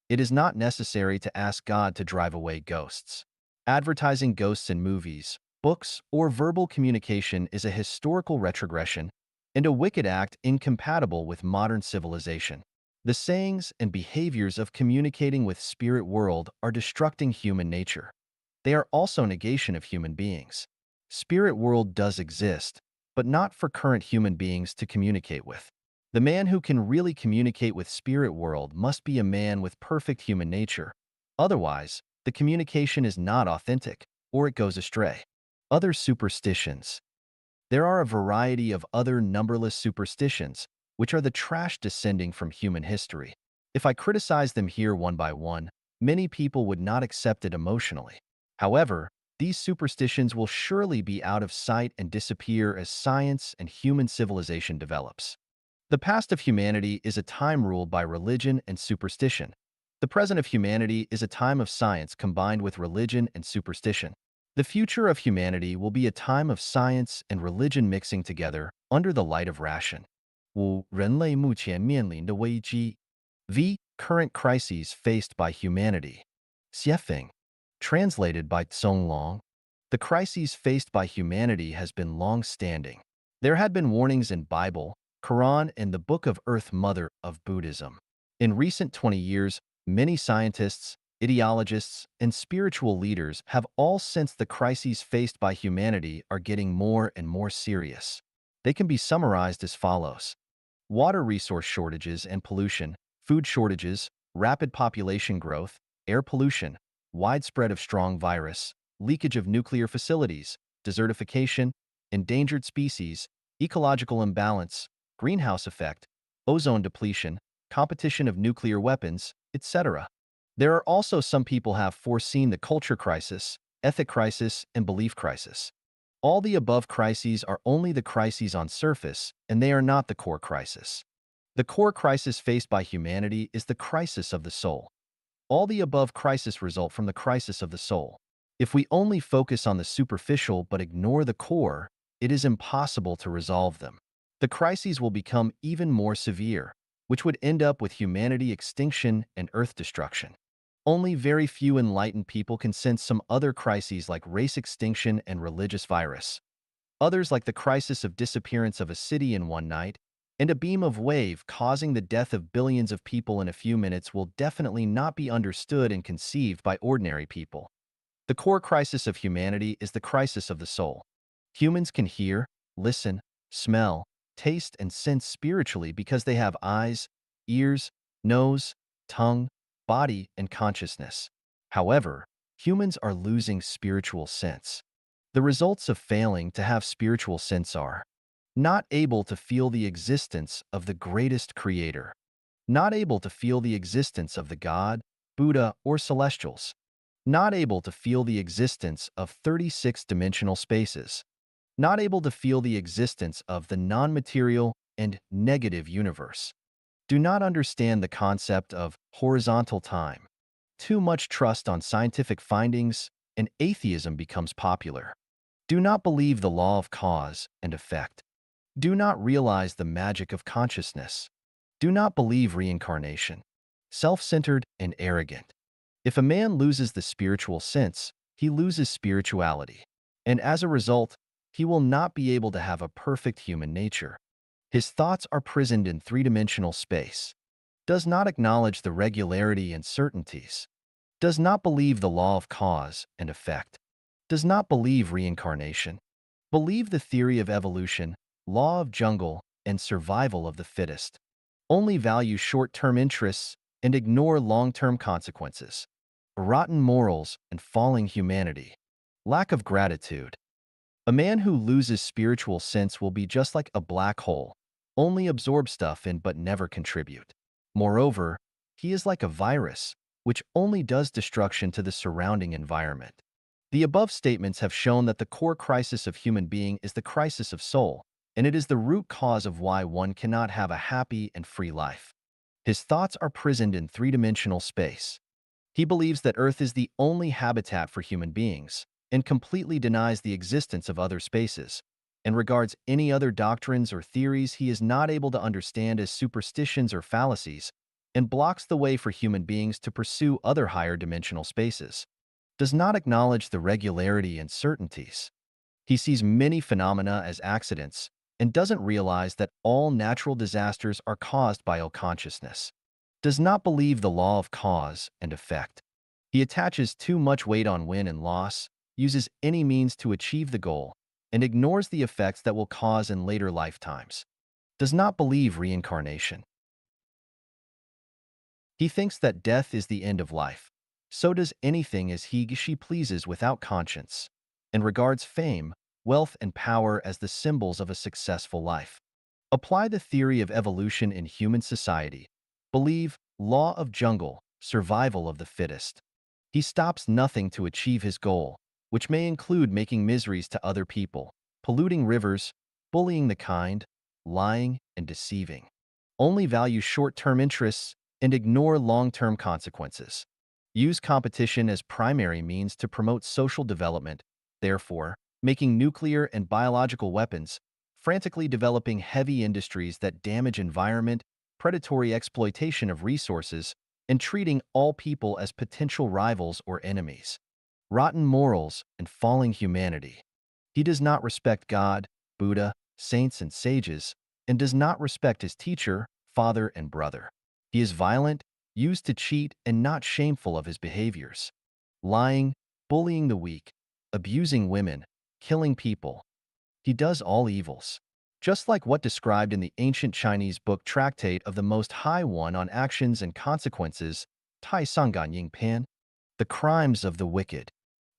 It is not necessary to ask God to drive away ghosts. Advertising ghosts in movies, books, or verbal communication is a historical retrogression and a wicked act incompatible with modern civilization. The sayings and behaviors of communicating with spirit world are destructing human nature. They are also negation of human beings. Spirit world does exist, but not for current human beings to communicate with. The man who can really communicate with spirit world must be a man with perfect human nature. Otherwise, the communication is not authentic, or it goes astray. Other superstitions. There are a variety of other numberless superstitions, which are the trash descending from human history. If I criticize them here one by one, many people would not accept it emotionally. However, these superstitions will surely be out of sight and disappear as science and human civilization develops. The past of humanity is a time ruled by religion and superstition. The present of humanity is a time of science combined with religion and superstition. The future of humanity will be a time of science and religion mixing together under the light of ration. 五、人类目前面临的危机 V. Current crises faced by humanity. Xiefeng. Translated by Tsong Long. The crises faced by humanity has been long-standing. There had been warnings in Bible, Quran, and the Book of Earth Mother of Buddhism. In recent 20 years, many scientists, ideologists, and spiritual leaders have all sensed the crises faced by humanity are getting more and more serious. They can be summarized as follows. Water resource shortages and pollution, food shortages, rapid population growth, air pollution, widespread of strong virus, leakage of nuclear facilities, desertification, endangered species, ecological imbalance, greenhouse effect, ozone depletion, competition of nuclear weapons, etc. There are also some people have foreseen the culture crisis, ethic crisis, and belief crisis. All the above crises are only the crises on surface, and they are not the core crisis. The core crisis faced by humanity is the crisis of the soul. All the above crises result from the crisis of the soul. If we only focus on the superficial but ignore the core, it is impossible to resolve them. The crises will become even more severe, which would end up with humanity extinction and earth destruction. Only very few enlightened people can sense some other crises like race extinction and religious virus. Others like the crisis of disappearance of a city in one night, and a beam of wave causing the death of billions of people in a few minutes will definitely not be understood and conceived by ordinary people. The core crisis of humanity is the crisis of the soul. Humans can hear, listen, smell, taste, and sense spiritually because they have eyes, ears, nose, tongue, body, and consciousness. However, humans are losing spiritual sense. The results of failing to have spiritual sense are not able to feel the existence of the greatest creator, not able to feel the existence of the God, Buddha, or celestials, not able to feel the existence of 36-dimensional spaces, not able to feel the existence of the non-material and negative universe, do not understand the concept of horizontal time, too much trust on scientific findings, and atheism becomes popular. Do not believe the law of cause and effect. Do not realize the magic of consciousness. Do not believe reincarnation. Self-centered and arrogant. If a man loses the spiritual sense, he loses spirituality. And as a result, he will not be able to have a perfect human nature. His thoughts are prisoned in three-dimensional space. Does not acknowledge the regularity and certainties. Does not believe the law of cause and effect. Does not believe reincarnation. Believe the theory of evolution, law of jungle, and survival of the fittest. Only value short-term interests and ignore long-term consequences. Rotten morals and falling humanity. Lack of gratitude. A man who loses spiritual sense will be just like a black hole, only absorb stuff in but never contribute. Moreover, he is like a virus, which only does destruction to the surrounding environment. The above statements have shown that the core crisis of human being is the crisis of soul, and it is the root cause of why one cannot have a happy and free life. His thoughts are prisoned in three-dimensional space. He believes that Earth is the only habitat for human beings, and completely denies the existence of other spaces, and regards any other doctrines or theories he is not able to understand as superstitions or fallacies, and blocks the way for human beings to pursue other higher dimensional spaces. Does not acknowledge the regularity and certainties. He sees many phenomena as accidents, and doesn't realize that all natural disasters are caused by unconsciousness. Does not believe the law of cause and effect. He attaches too much weight on win and loss, uses any means to achieve the goal, and ignores the effects that will cause in later lifetimes. Does not believe reincarnation. He thinks that death is the end of life. So does anything as she pleases without conscience, and regards fame, wealth, and power as the symbols of a successful life. Apply the theory of evolution in human society. Believe law of jungle, survival of the fittest. He stops nothing to achieve his goal, which may include making miseries to other people, polluting rivers, bullying the kind, lying, and deceiving. Only value short-term interests and ignore long-term consequences. Use competition as primary means to promote social development, therefore, making nuclear and biological weapons, frantically developing heavy industries that damage environment, predatory exploitation of resources, and treating all people as potential rivals or enemies. Rotten morals and falling humanity. He does not respect God, Buddha, saints, and sages, and does not respect his teacher, father, and brother. He is violent, used to cheat, and not shameful of his behaviors. Lying, bullying the weak, abusing women, killing people. He does all evils. Just like what described in the ancient Chinese book Tractate of the Most High One on Actions and Consequences, Tai Sangan Ying Pan, the crimes of the wicked.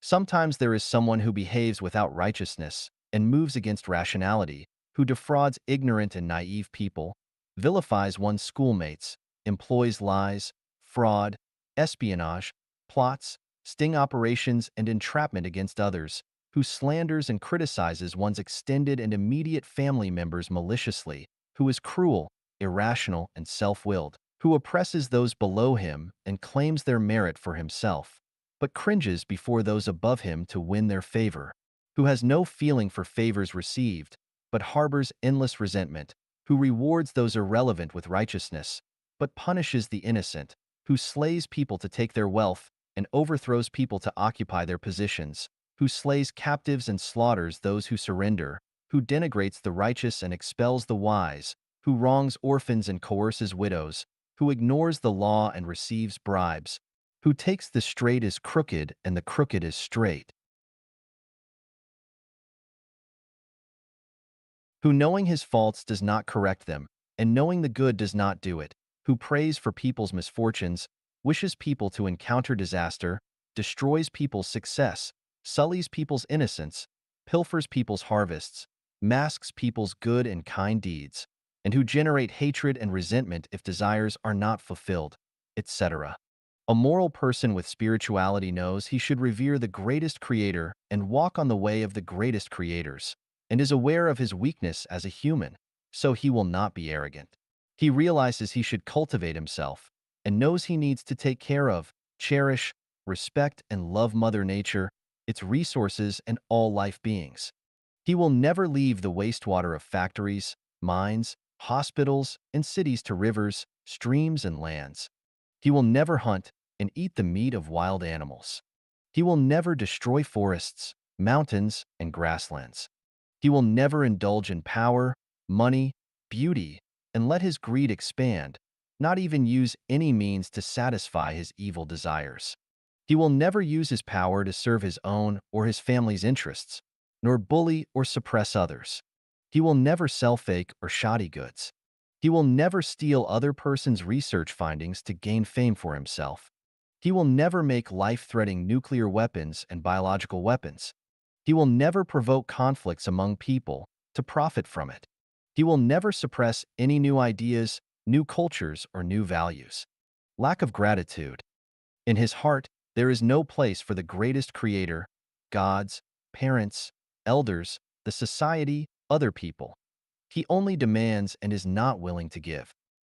Sometimes there is someone who behaves without righteousness and moves against rationality, who defrauds ignorant and naive people, vilifies one's schoolmates, employs lies, fraud, espionage, plots, sting operations, and entrapment against others, who slanders and criticizes one's extended and immediate family members maliciously, who is cruel, irrational, and self-willed, who oppresses those below him and claims their merit for himself, but cringes before those above him to win their favor, who has no feeling for favors received, but harbors endless resentment, who rewards those irrelevant with righteousness, but punishes the innocent, who slays people to take their wealth and overthrows people to occupy their positions, who slays captives and slaughters those who surrender, who denigrates the righteous and expels the wise, who wrongs orphans and coerces widows, who ignores the law and receives bribes, who takes the straight as crooked and the crooked as straight, who knowing his faults does not correct them, and knowing the good does not do it, who prays for people's misfortunes, wishes people to encounter disaster, destroys people's success, sullies people's innocence, pilfers people's harvests, masks people's good and kind deeds, and who generate hatred and resentment if desires are not fulfilled, etc. A moral person with spirituality knows he should revere the greatest creator and walk on the way of the greatest creators, and is aware of his weakness as a human, so he will not be arrogant. He realizes he should cultivate himself and knows he needs to take care of, cherish, respect, and love Mother Nature, its resources, and all life beings. He will never leave the wastewater of factories, mines, hospitals, and cities to rivers, streams, and lands. He will never hunt and eat the meat of wild animals. He will never destroy forests, mountains, and grasslands. He will never indulge in power, money, beauty, and let his greed expand, not even use any means to satisfy his evil desires. He will never use his power to serve his own or his family's interests, nor bully or suppress others. He will never sell fake or shoddy goods. He will never steal other person's research findings to gain fame for himself. He will never make life-threatening nuclear weapons and biological weapons. He will never provoke conflicts among people to profit from it. He will never suppress any new ideas, new cultures, or new values. Lack of gratitude. In his heart, there is no place for the greatest creator, gods, parents, elders, the society, other people. He only demands and is not willing to give.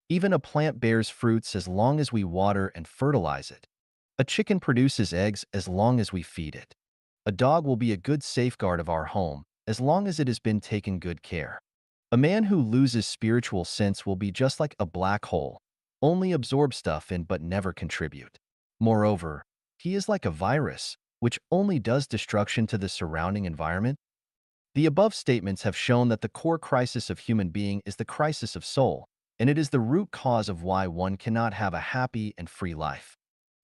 Even a plant bears fruits as long as we water and fertilize it. A chicken produces eggs as long as we feed it. A dog will be a good safeguard of our home as long as it has been taken good care. A man who loses spiritual sense will be just like a black hole, only absorb stuff in but never contribute. Moreover, he is like a virus, which only does destruction to the surrounding environment. The above statements have shown that the core crisis of human being is the crisis of soul, and it is the root cause of why one cannot have a happy and free life.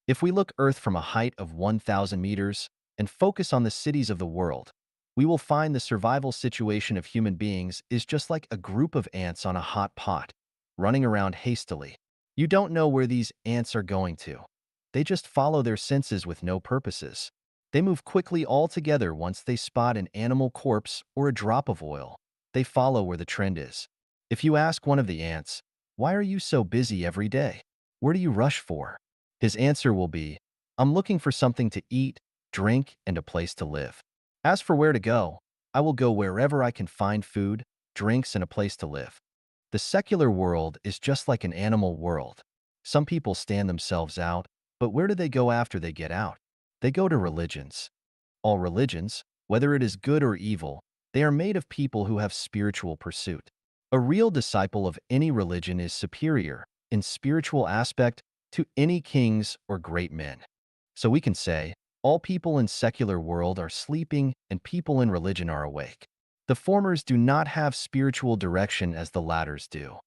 If we look Earth from a height of 1,000 meters and focus on the cities of the world, we will find the survival situation of human beings is just like a group of ants on a hot pot, running around hastily. You don't know where these ants are going to. They just follow their senses with no purposes. They move quickly all together once they spot an animal corpse or a drop of oil. They follow where the trend is. If you ask one of the ants, "Why are you so busy every day? Where do you rush for?" His answer will be, "I'm looking for something to eat, drink, and a place to live. As for where to go, I will go wherever I can find food, drinks, and a place to live." The secular world is just like an animal world. Some people stand themselves out, but where do they go after they get out? They go to religions. All religions, Whether it is good or evil, they are made of people who have spiritual pursuit. A real disciple of any religion is superior, in spiritual aspect, to any kings or great men. So we can say, all people in secular world are sleeping and people in religion are awake. The formers do not have spiritual direction as the latters do.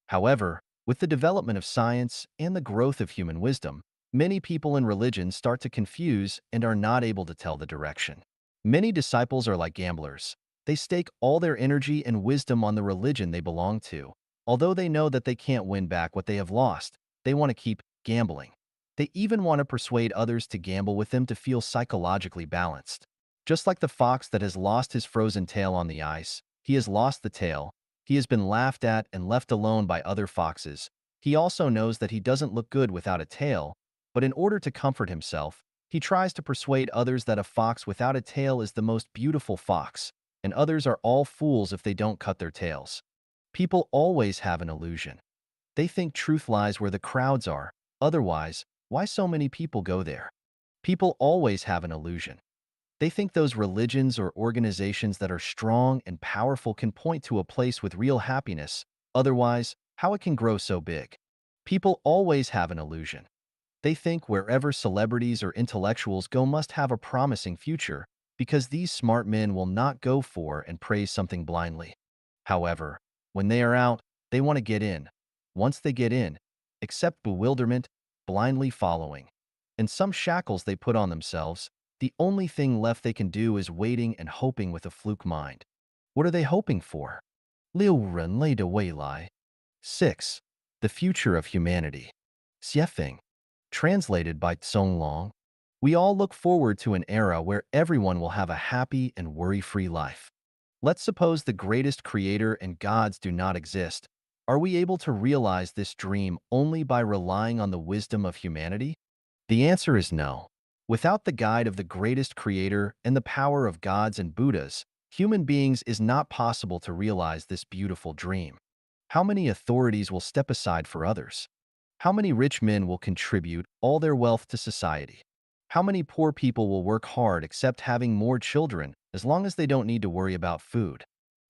However, with the development of science and the growth of human wisdom, many people in religion start to confuse and are not able to tell the direction. Many disciples are like gamblers. They stake all their energy and wisdom on the religion they belong to. Although they know that they can't win back what they have lost, they want to keep gambling. They even want to persuade others to gamble with them to feel psychologically balanced. Just like the fox that has lost his frozen tail on the ice, he has lost the tail. He has been laughed at and left alone by other foxes. He also knows that he doesn't look good without a tail, but in order to comfort himself, he tries to persuade others that a fox without a tail is the most beautiful fox, and others are all fools if they don't cut their tails. People always have an illusion. They think truth lies where the crowds are. Otherwise, why so many people go there? People always have an illusion. They think those religions or organizations that are strong and powerful can point to a place with real happiness. Otherwise, how it can grow so big? People always have an illusion. They think wherever celebrities or intellectuals go must have a promising future, because these smart men will not go for and praise something blindly. However, when they are out, they want to get in. Once they get in, accept bewilderment, blindly following. And some shackles they put on themselves, the only thing left they can do is waiting and hoping with a fluke mind. What are they hoping for? 6. The future of humanity. Xiefeng. Translated by Tsong Long. We all look forward to an era where everyone will have a happy and worry-free life. Let's suppose the greatest creator and gods do not exist. Are we able to realize this dream only by relying on the wisdom of humanity? The answer is no. Without the guide of the greatest creator and the power of gods and Buddhas, human beings is not possible to realize this beautiful dream. How many authorities will step aside for others? How many rich men will contribute all their wealth to society? How many poor people will work hard except having more children as long as they don't need to worry about food?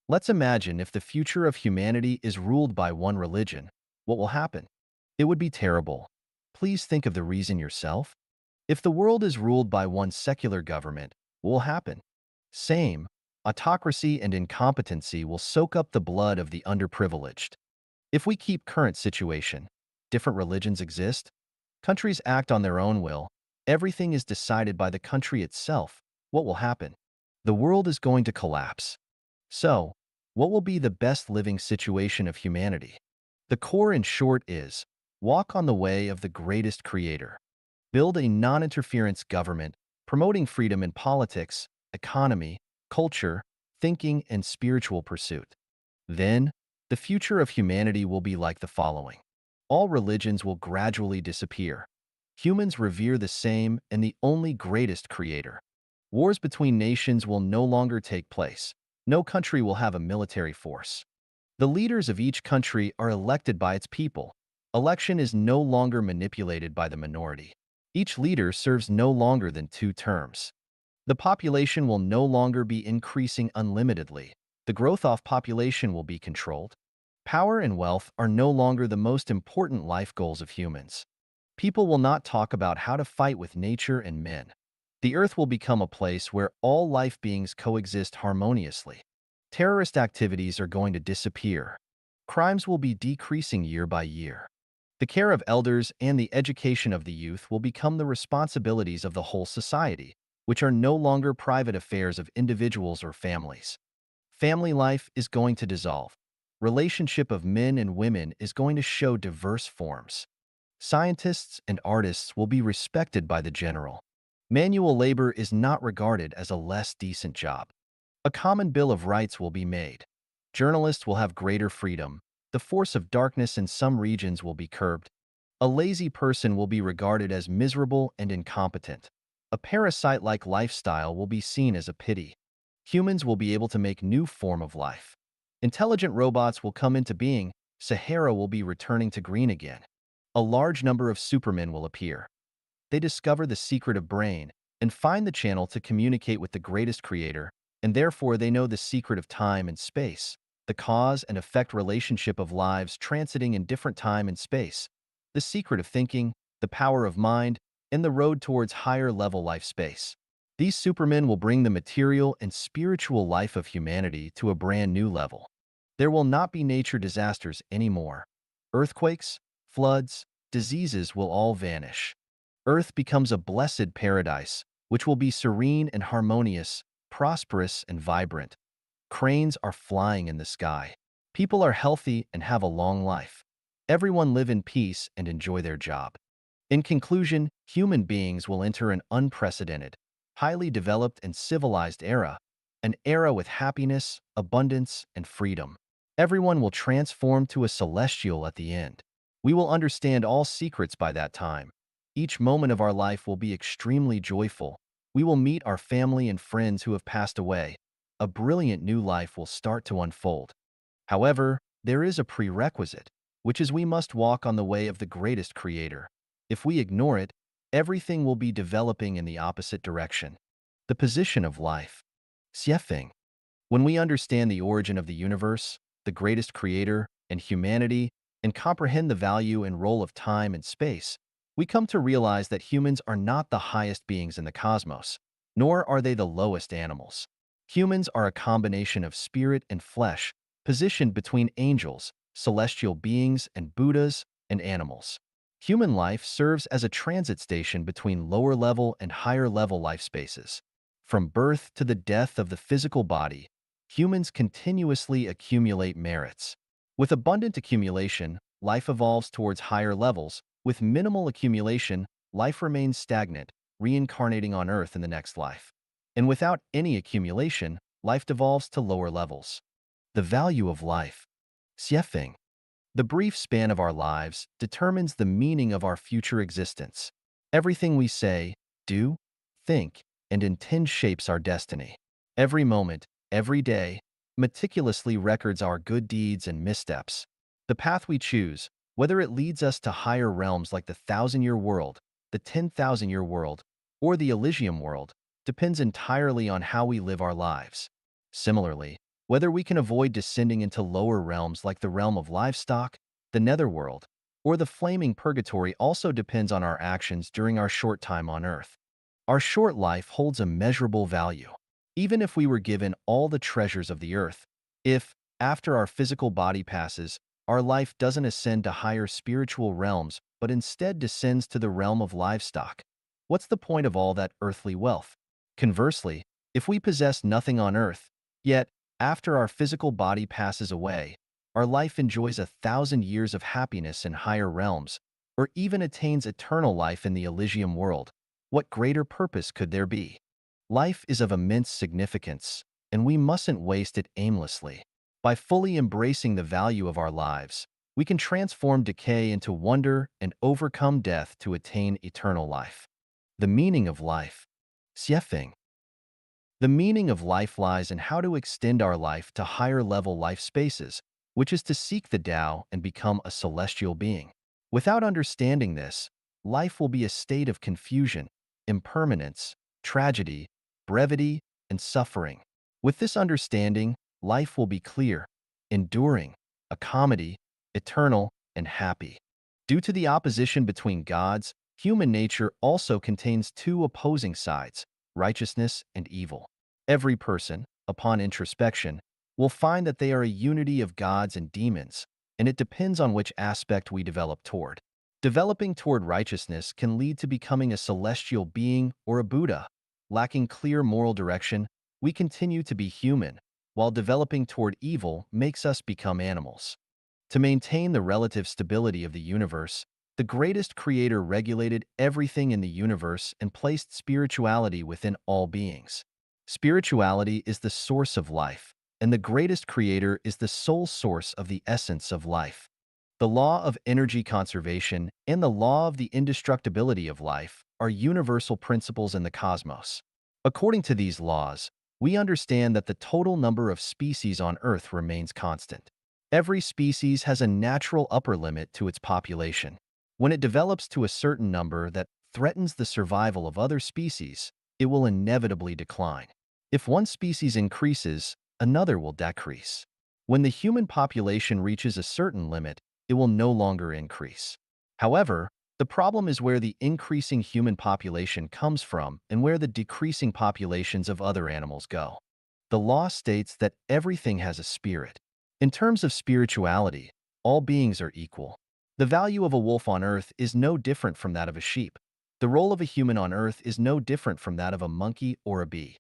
Let's imagine if the future of humanity is ruled by one religion. What will happen? It would be terrible. Please think of the reason yourself. If the world is ruled by one secular government, what will happen? Same. Autocracy and incompetency will soak up the blood of the underprivileged. If we keep current situation, different religions exist, countries act on their own will, everything is decided by the country itself, what will happen? The world is going to collapse. So, what will be the best living situation of humanity? The core in short is, walk on the way of the greatest creator. Build a non-interference government, promoting freedom in politics, economy, culture, thinking, and spiritual pursuit. Then, the future of humanity will be like the following. All religions will gradually disappear. Humans revere the same and the only greatest creator. Wars between nations will no longer take place. No country will have a military force. The leaders of each country are elected by its people. Election is no longer manipulated by the minority. Each leader serves no longer than 2 terms. The population will no longer be increasing unlimitedly. The growth of population will be controlled. Power and wealth are no longer the most important life goals of humans. People will not talk about how to fight with nature and men. The earth will become a place where all life beings coexist harmoniously. Terrorist activities are going to disappear. Crimes will be decreasing year by year. The care of elders and the education of the youth will become the responsibilities of the whole society, which are no longer private affairs of individuals or families. Family life is going to dissolve. Relationship of men and women is going to show diverse forms. Scientists and artists will be respected by the general. Manual labor is not regarded as a less decent job. A common bill of rights will be made. Journalists will have greater freedom. The force of darkness in some regions will be curbed. A lazy person will be regarded as miserable and incompetent. A parasite-like lifestyle will be seen as a pity. Humans will be able to make new form of life. Intelligent robots will come into being. Sahara will be returning to green again. A large number of supermen will appear. They discover the secret of brain, and find the channel to communicate with the greatest creator, and therefore they know the secret of time and space, the cause and effect relationship of lives transiting in different time and space, the secret of thinking, the power of mind, and the road towards higher level life space. These supermen will bring the material and spiritual life of humanity to a brand new level. There will not be nature disasters anymore. Earthquakes, floods, diseases will all vanish. Earth becomes a blessed paradise, which will be serene and harmonious, prosperous and vibrant. Cranes are flying in the sky. People are healthy and have a long life. Everyone live in peace and enjoy their job. In conclusion, human beings will enter an unprecedented, highly developed and civilized era, an era with happiness, abundance, and freedom. Everyone will transform to a celestial at the end. We will understand all secrets by that time. Each moment of our life will be extremely joyful. We will meet our family and friends who have passed away. A brilliant new life will start to unfold. However, there is a prerequisite, which is we must walk on the way of the greatest creator. If we ignore it, everything will be developing in the opposite direction. The position of life. Xiefeng. When we understand the origin of the universe, the greatest creator, and humanity, and comprehend the value and role of time and space, we come to realize that humans are not the highest beings in the cosmos, nor are they the lowest animals. Humans are a combination of spirit and flesh, positioned between angels, celestial beings, and Buddhas, and animals. Human life serves as a transit station between lower-level and higher-level life spaces. From birth to the death of the physical body, humans continuously accumulate merits. With abundant accumulation, life evolves towards higher levels. With minimal accumulation, life remains stagnant, reincarnating on Earth in the next life. And without any accumulation, life devolves to lower levels. The value of life. Xiefeng. The brief span of our lives determines the meaning of our future existence. Everything we say, do, think, and intend shapes our destiny. Every moment, every day, meticulously records our good deeds and missteps. The path we choose, whether it leads us to higher realms like the 1,000-year world, the 10,000-year world, or the Elysium world, depends entirely on how we live our lives. Similarly, whether we can avoid descending into lower realms like the realm of livestock, the netherworld, or the flaming purgatory also depends on our actions during our short time on Earth. Our short life holds a measurable value. Even if we were given all the treasures of the earth, if, after our physical body passes, our life doesn't ascend to higher spiritual realms but instead descends to the realm of livestock, what's the point of all that earthly wealth? Conversely, if we possess nothing on earth, yet, after our physical body passes away, our life enjoys 1,000 years of happiness in higher realms, or even attains eternal life in the Elysium world, what greater purpose could there be? Life is of immense significance, and we mustn't waste it aimlessly. By fully embracing the value of our lives, we can transform decay into wonder and overcome death to attain eternal life. The meaning of life. Xiefeng. The meaning of life lies in how to extend our life to higher-level life spaces, which is to seek the Tao and become a celestial being. Without understanding this, life will be a state of confusion, impermanence, tragedy, brevity, and suffering. With this understanding, life will be clear, enduring, a comedy, eternal, and happy. Due to the opposition between gods, human nature also contains two opposing sides, righteousness and evil. Every person, upon introspection, will find that they are a unity of gods and demons, and it depends on which aspect we develop toward. Developing toward righteousness can lead to becoming a celestial being or a Buddha. Lacking clear moral direction, we continue to be human, while developing toward evil makes us become animals. To maintain the relative stability of the universe, the greatest creator regulated everything in the universe and placed spirituality within all beings. Spirituality is the source of life, and the greatest creator is the sole source of the essence of life. The law of energy conservation and the law of the indestructibility of life are universal principles in the cosmos. According to these laws, we understand that the total number of species on Earth remains constant. Every species has a natural upper limit to its population. When it develops to a certain number that threatens the survival of other species, it will inevitably decline. If one species increases, another will decrease. When the human population reaches a certain limit, it will no longer increase. However, the problem is where the increasing human population comes from and where the decreasing populations of other animals go. The law states that everything has a spirit. In terms of spirituality, all beings are equal. The value of a wolf on earth is no different from that of a sheep. The role of a human on earth is no different from that of a monkey or a bee.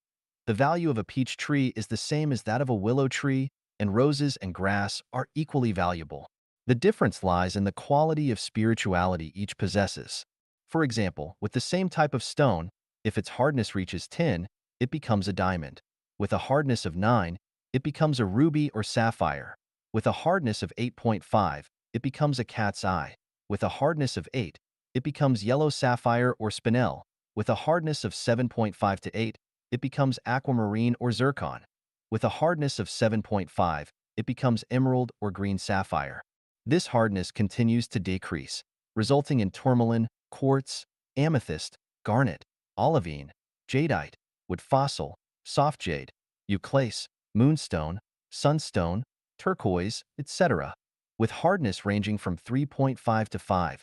The value of a peach tree is the same as that of a willow tree, and roses and grass are equally valuable. The difference lies in the quality of spirituality each possesses. For example, with the same type of stone, if its hardness reaches 10, it becomes a diamond. With a hardness of 9, it becomes a ruby or sapphire. With a hardness of 8.5, it becomes a cat's eye. With a hardness of 8, it becomes yellow sapphire or spinel. With a hardness of 7.5 to 8, it becomes aquamarine or zircon. With a hardness of 7.5, it becomes emerald or green sapphire. This hardness continues to decrease, resulting in tourmaline, quartz, amethyst, garnet, olivine, jadeite, wood fossil, soft jade, euclase, moonstone, sunstone, turquoise, etc., with hardness ranging from 3.5 to 5.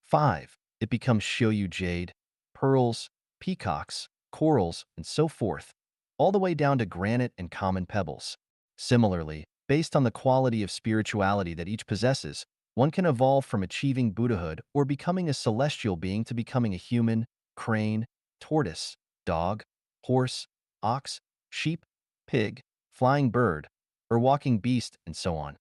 5. It becomes shoyu jade, pearls, peacocks, corals, and so forth, all the way down to granite and common pebbles. Similarly, based on the quality of spirituality that each possesses, one can evolve from achieving Buddhahood or becoming a celestial being to becoming a human, crane, tortoise, dog, horse, ox, sheep, pig, flying bird, or walking beast, and so on.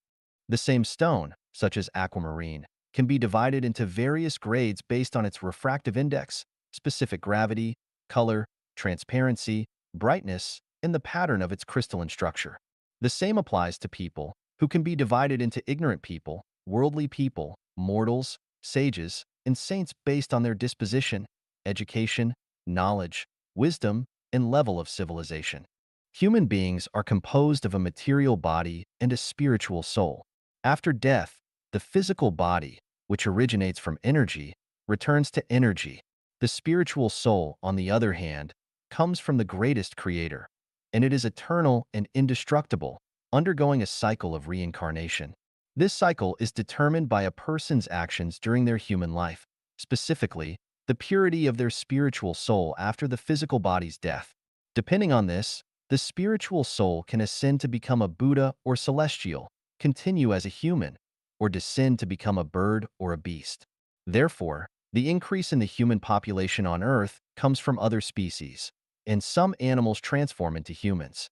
The same stone, such as aquamarine, can be divided into various grades based on its refractive index, specific gravity, color, transparency, brightness, and the pattern of its crystalline structure. The same applies to people, who can be divided into ignorant people, worldly people, mortals, sages, and saints based on their disposition, education, knowledge, wisdom, and level of civilization. Human beings are composed of a material body and a spiritual soul. After death, the physical body, which originates from energy, returns to energy. The spiritual soul, on the other hand, comes from the greatest creator, and it is eternal and indestructible, undergoing a cycle of reincarnation. This cycle is determined by a person's actions during their human life, specifically, the purity of their spiritual soul after the physical body's death. Depending on this, the spiritual soul can ascend to become a Buddha or celestial, continue as a human, or descend to become a bird or a beast. Therefore, the increase in the human population on Earth comes from other species, and some animals transform into humans.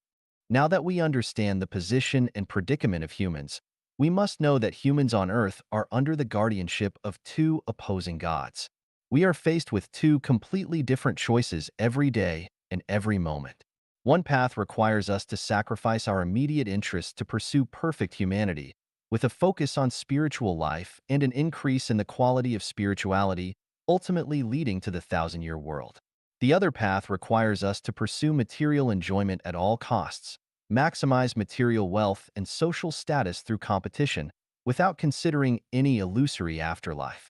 Now that we understand the position and predicament of humans, we must know that humans on Earth are under the guardianship of two opposing gods. We are faced with two completely different choices every day and every moment. One path requires us to sacrifice our immediate interests to pursue perfect humanity, with a focus on spiritual life and an increase in the quality of spirituality, ultimately leading to the thousand-year world. The other path requires us to pursue material enjoyment at all costs, maximize material wealth and social status through competition, without considering any illusory afterlife.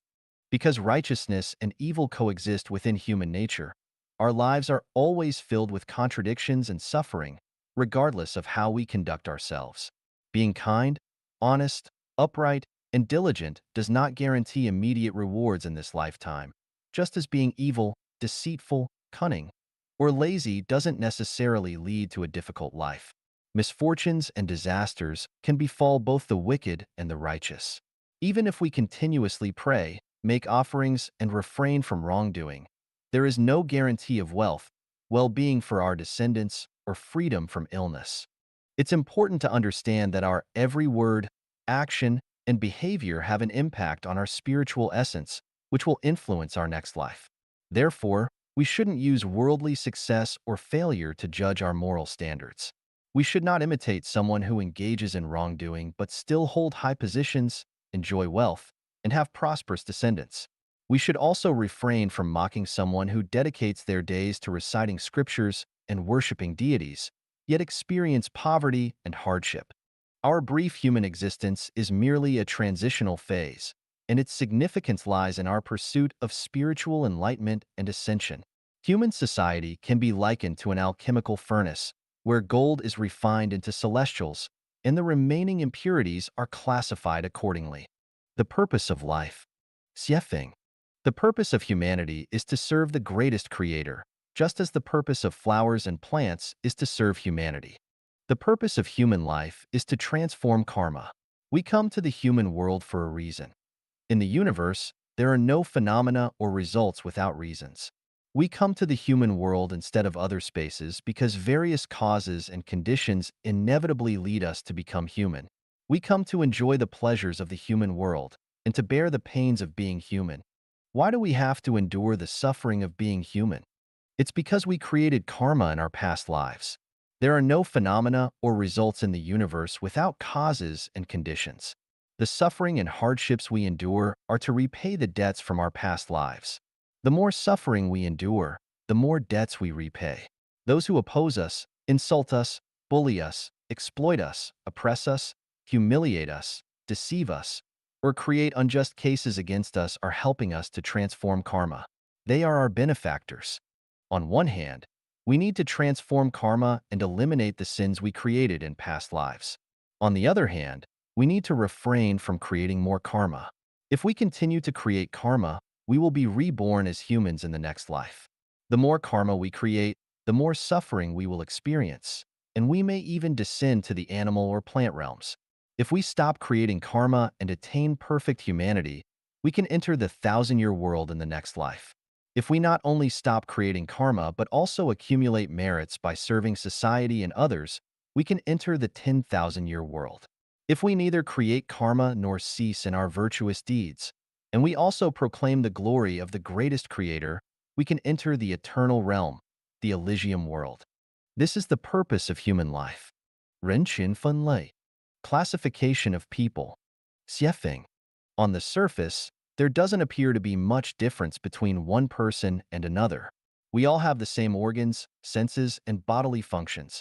Because righteousness and evil coexist within human nature, our lives are always filled with contradictions and suffering, regardless of how we conduct ourselves. Being kind, honest, upright, and diligent does not guarantee immediate rewards in this lifetime, just as being evil, deceitful, cunning, or lazy doesn't necessarily lead to a difficult life. Misfortunes and disasters can befall both the wicked and the righteous. Even if we continuously pray, make offerings, and refrain from wrongdoing, there is no guarantee of wealth, well-being for our descendants, or freedom from illness. It's important to understand that our every word, action, and behavior have an impact on our spiritual essence, which will influence our next life. Therefore, we shouldn't use worldly success or failure to judge our moral standards. We should not imitate someone who engages in wrongdoing but still hold high positions, enjoy wealth, and have prosperous descendants. We should also refrain from mocking someone who dedicates their days to reciting scriptures and worshiping deities, yet experience poverty and hardship. Our brief human existence is merely a transitional phase, and its significance lies in our pursuit of spiritual enlightenment and ascension. Human society can be likened to an alchemical furnace, where gold is refined into celestials, and the remaining impurities are classified accordingly. The purpose of life. Xiefeng. The purpose of humanity is to serve the greatest creator, just as the purpose of flowers and plants is to serve humanity. The purpose of human life is to transform karma. We come to the human world for a reason. In the universe, there are no phenomena or results without reasons. We come to the human world instead of other spaces because various causes and conditions inevitably lead us to become human. We come to enjoy the pleasures of the human world and to bear the pains of being human. Why do we have to endure the suffering of being human? It's because we created karma in our past lives. There are no phenomena or results in the universe without causes and conditions. The suffering and hardships we endure are to repay the debts from our past lives. The more suffering we endure, the more debts we repay. Those who oppose us, insult us, bully us, exploit us, oppress us, humiliate us, deceive us, or create unjust cases against us are helping us to transform karma. They are our benefactors. On one hand, we need to transform karma and eliminate the sins we created in past lives. On the other hand, we need to refrain from creating more karma. If we continue to create karma, we will be reborn as humans in the next life. The more karma we create, the more suffering we will experience, and we may even descend to the animal or plant realms. If we stop creating karma and attain perfect humanity, we can enter the thousand-year world in the next life. If we not only stop creating karma but also accumulate merits by serving society and others, we can enter the 10,000-year world. If we neither create karma nor cease in our virtuous deeds, and we also proclaim the glory of the greatest creator, we can enter the eternal realm, the Elysium world. This is the purpose of human life. Renqin Fenlei. Classification of people. Xiefeng. On the surface, there doesn't appear to be much difference between one person and another. We all have the same organs, senses, and bodily functions.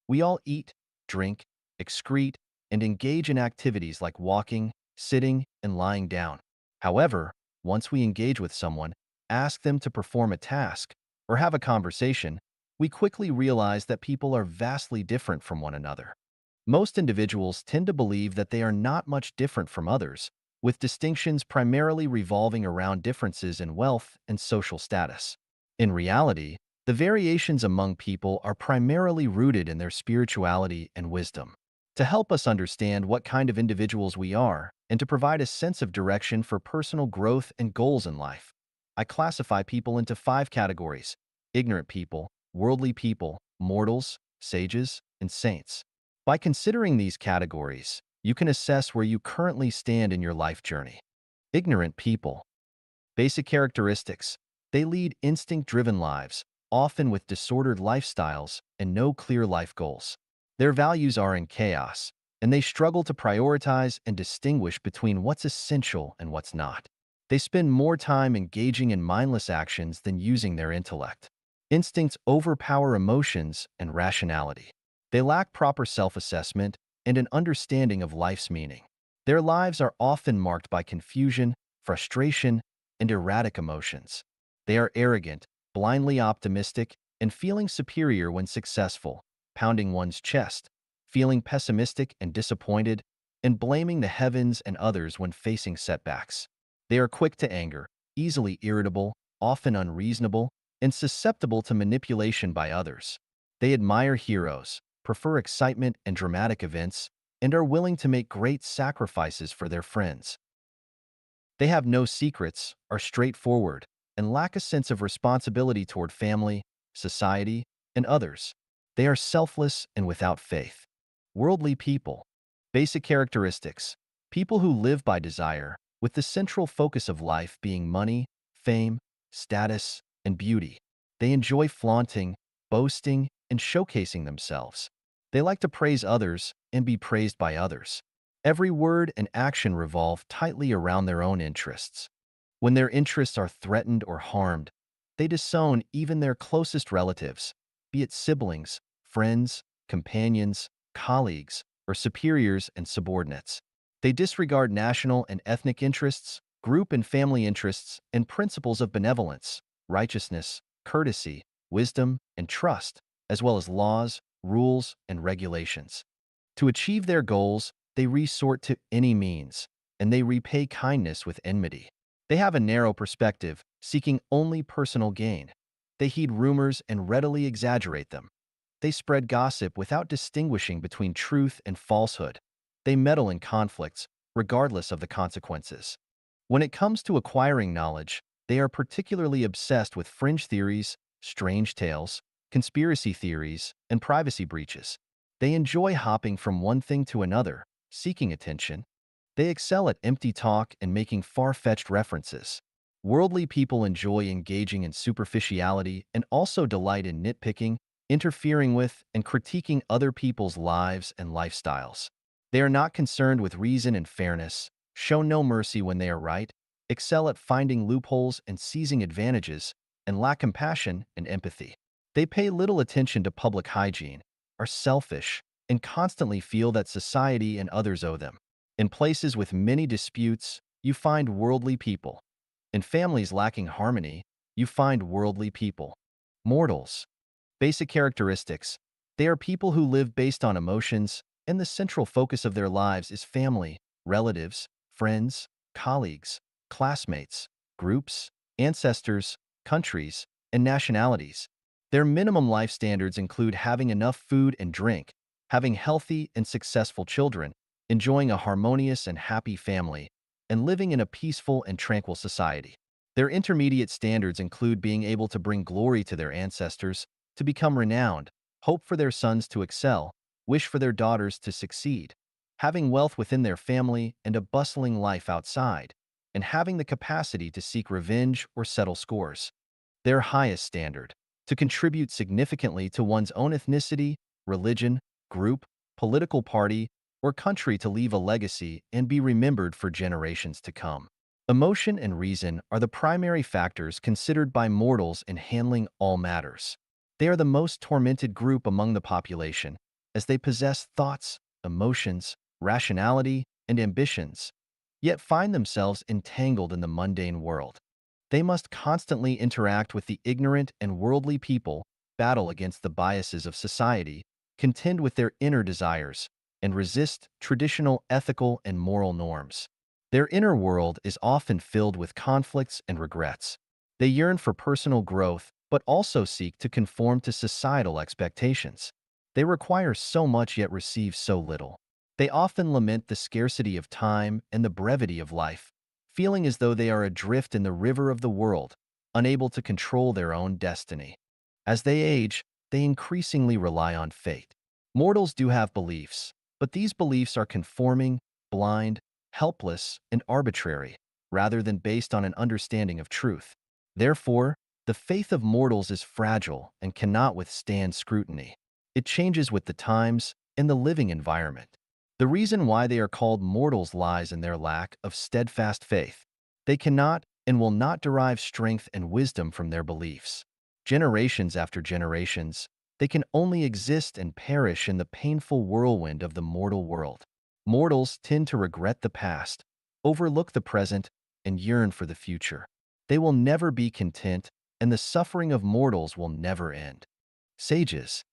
We all eat, drink, excrete, and engage in activities like walking, sitting, and lying down. However, once we engage with someone, ask them to perform a task, or have a conversation, we quickly realize that people are vastly different from one another. Most individuals tend to believe that they are not much different from others, with distinctions primarily revolving around differences in wealth and social status. In reality, the variations among people are primarily rooted in their spirituality and wisdom. To help us understand what kind of individuals we are and to provide a sense of direction for personal growth and goals in life, I classify people into 5 categories: ignorant people, worldly people, mortals, sages, and saints. By considering these categories, you can assess where you currently stand in your life journey. Ignorant people. Basic characteristics. They lead instinct-driven lives, often with disordered lifestyles and no clear life goals. Their values are in chaos, and they struggle to prioritize and distinguish between what's essential and what's not. They spend more time engaging in mindless actions than using their intellect. Instincts overpower emotions and rationality. They lack proper self-assessment and an understanding of life's meaning. Their lives are often marked by confusion, frustration, and erratic emotions. They are arrogant, blindly optimistic, and feeling superior when successful, pounding one's chest, feeling pessimistic and disappointed, and blaming the heavens and others when facing setbacks. They are quick to anger, easily irritable, often unreasonable, and susceptible to manipulation by others. They admire heroes, prefer excitement and dramatic events, and are willing to make great sacrifices for their friends. They have no secrets, are straightforward, and lack a sense of responsibility toward family, society, and others. They are selfless and without faith. Worldly people. Basic characteristics. People who live by desire, with the central focus of life being money, fame, status, and beauty. They enjoy flaunting, boasting, and showcasing themselves. They like to praise others and be praised by others. Every word and action revolve tightly around their own interests. When their interests are threatened or harmed, they disown even their closest relatives, be it siblings, friends, companions, colleagues, or superiors and subordinates. They disregard national and ethnic interests, group and family interests, and principles of benevolence, righteousness, courtesy, wisdom, and trust, as well as laws, rules, and regulations. To achieve their goals, they resort to any means, and they repay kindness with enmity. They have a narrow perspective, seeking only personal gain. They heed rumors and readily exaggerate them. They spread gossip without distinguishing between truth and falsehood. They meddle in conflicts, regardless of the consequences. When it comes to acquiring knowledge, they are particularly obsessed with fringe theories, strange tales, conspiracy theories, and privacy breaches. They enjoy hopping from one thing to another, seeking attention. They excel at empty talk and making far-fetched references. Worldly people enjoy engaging in superficiality and also delight in nitpicking, interfering with, and critiquing other people's lives and lifestyles. They are not concerned with reason and fairness, show no mercy when they are right, excel at finding loopholes and seizing advantages, and lack compassion and empathy. They pay little attention to public hygiene, are selfish, and constantly feel that society and others owe them. In places with many disputes, you find worldly people. In families lacking harmony, you find worldly people. Mortals. Basic characteristics. They are people who live based on emotions, and the central focus of their lives is family, relatives, friends, colleagues, classmates, groups, ancestors, countries, and nationalities. Their minimum life standards include having enough food and drink, having healthy and successful children, enjoying a harmonious and happy family, and living in a peaceful and tranquil society. Their intermediate standards include being able to bring glory to their ancestors, to become renowned, hope for their sons to excel, wish for their daughters to succeed, having wealth within their family and a bustling life outside, and having the capacity to seek revenge or settle scores. Their highest standard, to contribute significantly to one's own ethnicity, religion, group, political party, or country to leave a legacy and be remembered for generations to come. Emotion and reason are the primary factors considered by mortals in handling all matters. They are the most tormented group among the population, as they possess thoughts, emotions, rationality, and ambitions, yet find themselves entangled in the mundane world. They must constantly interact with the ignorant and worldly people, battle against the biases of society, contend with their inner desires, and resist traditional ethical and moral norms. Their inner world is often filled with conflicts and regrets. They yearn for personal growth, but also seek to conform to societal expectations. They require so much yet receive so little. They often lament the scarcity of time and the brevity of life, feeling as though they are adrift in the river of the world, unable to control their own destiny. As they age, they increasingly rely on fate. Mortals do have beliefs, but these beliefs are conforming, blind, helpless, and arbitrary, rather than based on an understanding of truth. Therefore, the faith of mortals is fragile and cannot withstand scrutiny. It changes with the times and the living environment. The reason why they are called mortals lies in their lack of steadfast faith. They cannot and will not derive strength and wisdom from their beliefs. Generations after generations, they can only exist and perish in the painful whirlwind of the mortal world. Mortals tend to regret the past, overlook the present, and yearn for the future. They will never be content, and the suffering of mortals will never end. Sages.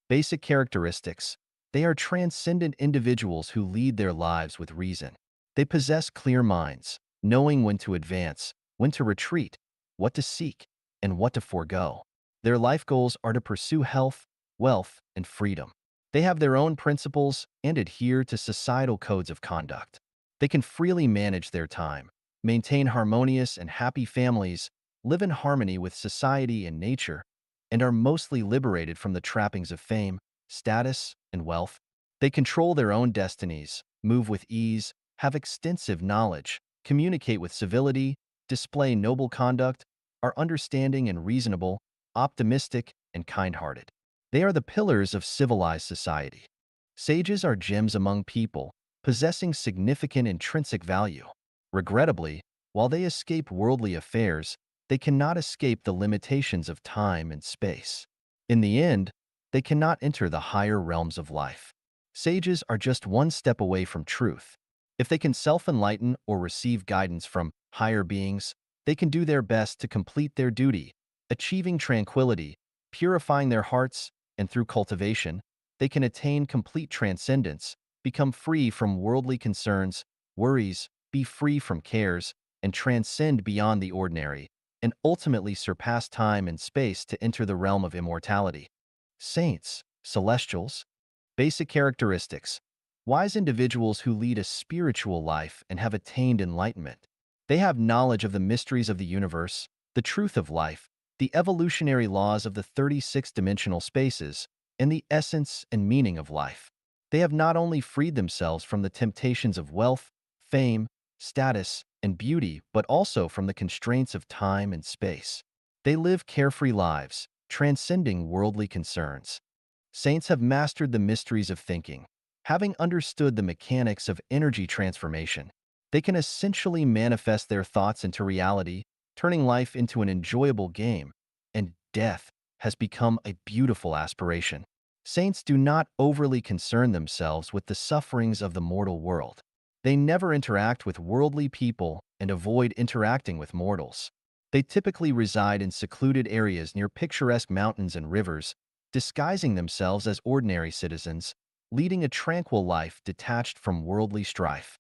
Basic characteristics. They are transcendent individuals who lead their lives with reason. They possess clear minds, knowing when to advance, when to retreat, what to seek, and what to forego. Their life goals are to pursue health, wealth, and freedom. They have their own principles and adhere to societal codes of conduct. They can freely manage their time, maintain harmonious and happy families, live in harmony with society and nature, and are mostly liberated from the trappings of fame, status, and wealth. They control their own destinies, move with ease, have extensive knowledge, communicate with civility, display noble conduct, are understanding and reasonable, optimistic, and kind-hearted. They are the pillars of civilized society. Sages are gems among people, possessing significant intrinsic value. Regrettably, while they escape worldly affairs, they cannot escape the limitations of time and space. In the end, they cannot enter the higher realms of life. Sages are just one step away from truth. If they can self-enlighten or receive guidance from higher beings, they can do their best to complete their duty, achieving tranquility, purifying their hearts, and through cultivation, they can attain complete transcendence, become free from worldly concerns, worries, be free from cares, and transcend beyond the ordinary, and ultimately surpass time and space to enter the realm of immortality. Saints, celestials, basic characteristics. Wise individuals who lead a spiritual life and have attained enlightenment. They have knowledge of the mysteries of the universe, the truth of life, the evolutionary laws of the 36-dimensional spaces, and the essence and meaning of life. They have not only freed themselves from the temptations of wealth, fame, status, and beauty, but also from the constraints of time and space. They live carefree lives, transcending worldly concerns. Saints have mastered the mysteries of thinking. Having understood the mechanics of energy transformation, they can essentially manifest their thoughts into reality, turning life into an enjoyable game, and death has become a beautiful aspiration. Saints do not overly concern themselves with the sufferings of the mortal world. They never interact with worldly people and avoid interacting with mortals. They typically reside in secluded areas near picturesque mountains and rivers, disguising themselves as ordinary citizens, leading a tranquil life detached from worldly strife.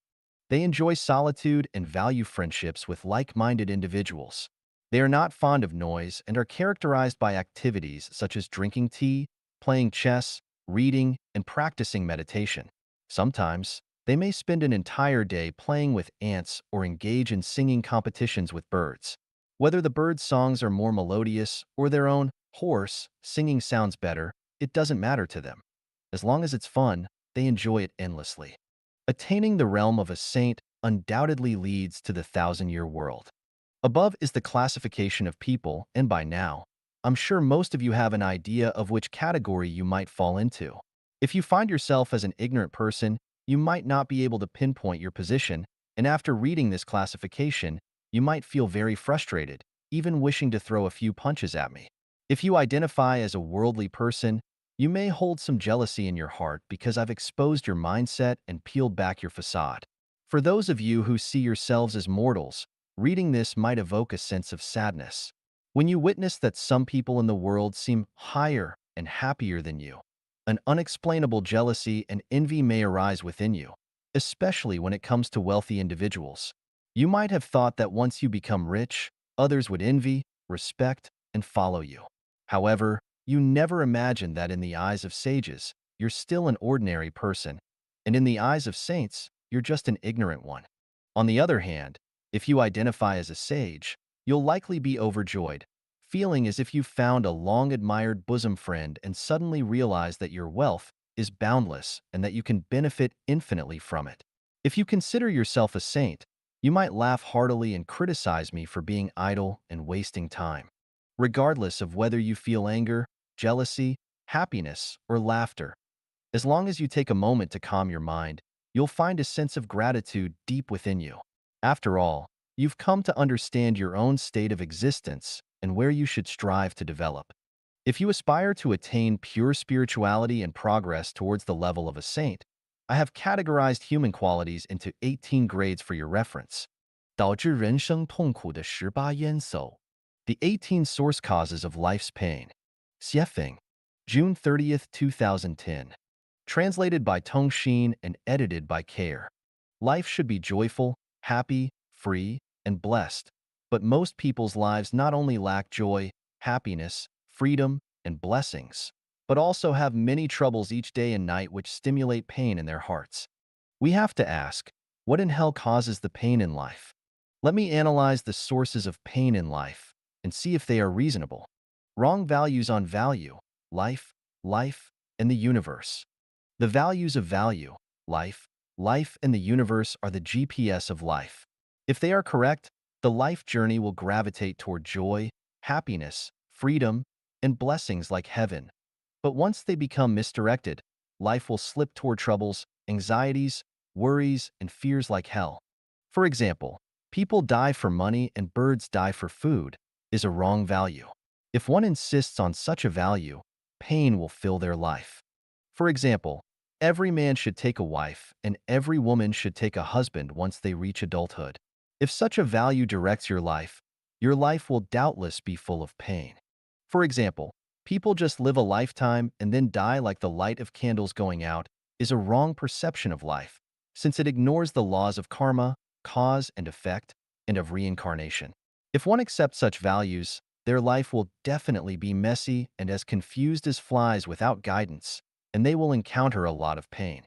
They enjoy solitude and value friendships with like-minded individuals. They are not fond of noise and are characterized by activities such as drinking tea, playing chess, reading, and practicing meditation. Sometimes, they may spend an entire day playing with ants or engage in singing competitions with birds. Whether the birds' songs are more melodious or their own hoarse singing sounds better, it doesn't matter to them. As long as it's fun, they enjoy it endlessly. Attaining the realm of a saint undoubtedly leads to the thousand-year world. Above is the classification of people, and by now, I'm sure most of you have an idea of which category you might fall into. If you find yourself as an ignorant person, you might not be able to pinpoint your position, and after reading this classification, you might feel very frustrated, even wishing to throw a few punches at me. If you identify as a worldly person, you may hold some jealousy in your heart because I've exposed your mindset and peeled back your facade. For those of you who see yourselves as mortals, reading this might evoke a sense of sadness. When you witness that some people in the world seem higher and happier than you, an unexplainable jealousy and envy may arise within you, especially when it comes to wealthy individuals. You might have thought that once you become rich, others would envy, respect, and follow you. However, you never imagined that in the eyes of sages, you're still an ordinary person, and in the eyes of saints, you're just an ignorant one. On the other hand, if you identify as a sage, you'll likely be overjoyed, feeling as if you found a long-admired bosom friend and suddenly realize that your wealth is boundless and that you can benefit infinitely from it. If you consider yourself a saint, you might laugh heartily and criticize me for being idle and wasting time. Regardless of whether you feel anger, jealousy, happiness, or laughter, as long as you take a moment to calm your mind, you'll find a sense of gratitude deep within you. After all, you've come to understand your own state of existence and where you should strive to develop. If you aspire to attain pure spirituality and progress towards the level of a saint, I have categorized human qualities into 18 grades for your reference. 导致人生痛苦的18烟叟. The 18 source causes of life's pain. Xiefeng, June 30th, 2010. Translated by Tong Xin and edited by Care. Life should be joyful, happy, free, and blessed. But most people's lives not only lack joy, happiness, freedom, and blessings, but also have many troubles each day and night which stimulate pain in their hearts. We have to ask, what in hell causes the pain in life? Let me analyze the sources of pain in life and see if they are reasonable. Wrong values on value, life, and the universe. The values of value, life, and the universe are the GPS of life. If they are correct, the life journey will gravitate toward joy, happiness, freedom, and blessings like heaven. But once they become misdirected, life will slip toward troubles, anxieties, worries, and fears like hell. For example, people die for money and birds die for food is a wrong value. If one insists on such a value, pain will fill their life. For example, every man should take a wife and every woman should take a husband once they reach adulthood. If such a value directs your life will doubtless be full of pain. For example, people just live a lifetime and then die like the light of candles going out is a wrong perception of life, since it ignores the laws of karma, cause and effect, and of reincarnation. If one accepts such values, their life will definitely be messy and as confused as flies without guidance, and they will encounter a lot of pain.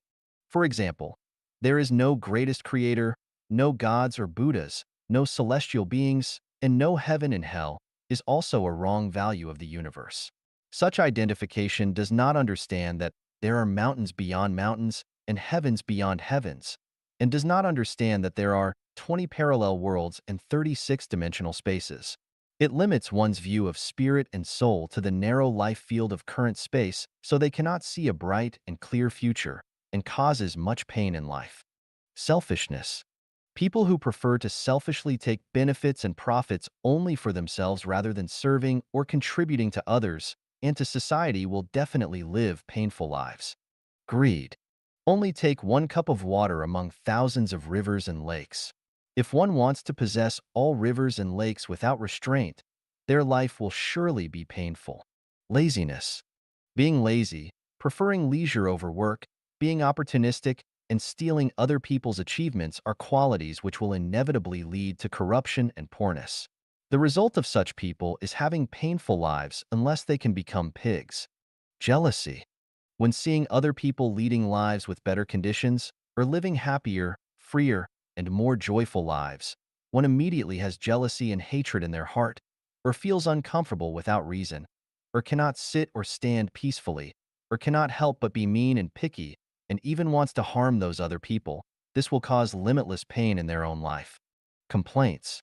For example, there is no greatest creator, no gods or Buddhas, no celestial beings, and no heaven and hell is also a wrong value of the universe. Such identification does not understand that there are mountains beyond mountains and heavens beyond heavens, and does not understand that there are 20 parallel worlds and 36-dimensional spaces. It limits one's view of spirit and soul to the narrow life field of current space so they cannot see a bright and clear future, and causes much pain in life. Selfishness. People who prefer to selfishly take benefits and profits only for themselves rather than serving or contributing to others and to society will definitely live painful lives. Greed. Only take one cup of water among thousands of rivers and lakes. If one wants to possess all rivers and lakes without restraint, their life will surely be painful. Laziness. Being lazy, preferring leisure over work, being opportunistic, and stealing other people's achievements are qualities which will inevitably lead to corruption and poorness. The result of such people is having painful lives unless they can become pigs. Jealousy. When seeing other people leading lives with better conditions or living happier, freer, and more joyful lives, one immediately has jealousy and hatred in their heart, or feels uncomfortable without reason, or cannot sit or stand peacefully, or cannot help but be mean and picky, and even wants to harm those other people. This will cause limitless pain in their own life. Complaints.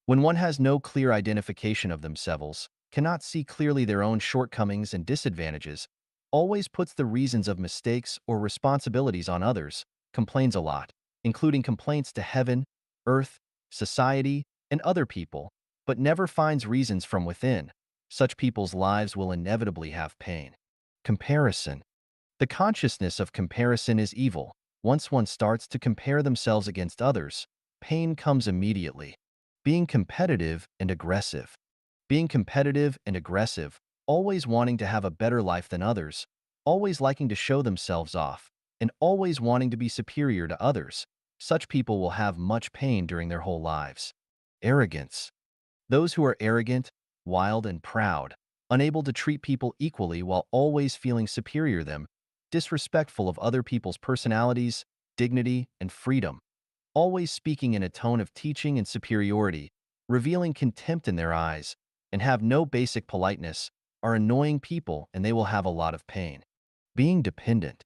When one has no clear identification of themselves, cannot see clearly their own shortcomings and disadvantages, always puts the reasons of mistakes or responsibilities on others, complains a lot, including complaints to heaven, earth, society, and other people, but never finds reasons from within, such people's lives will inevitably have pain. Comparison. The consciousness of comparison is evil. Once one starts to compare themselves against others, pain comes immediately. Being competitive and aggressive. Being competitive and aggressive, always wanting to have a better life than others, always liking to show themselves off, and always wanting to be superior to others. Such people will have much pain during their whole lives. Arrogance. Those who are arrogant, wild, and proud, unable to treat people equally while always feeling superior to them, disrespectful of other people's personalities, dignity, and freedom, always speaking in a tone of teaching and superiority, revealing contempt in their eyes, and have no basic politeness, are annoying people and they will have a lot of pain. Being dependent.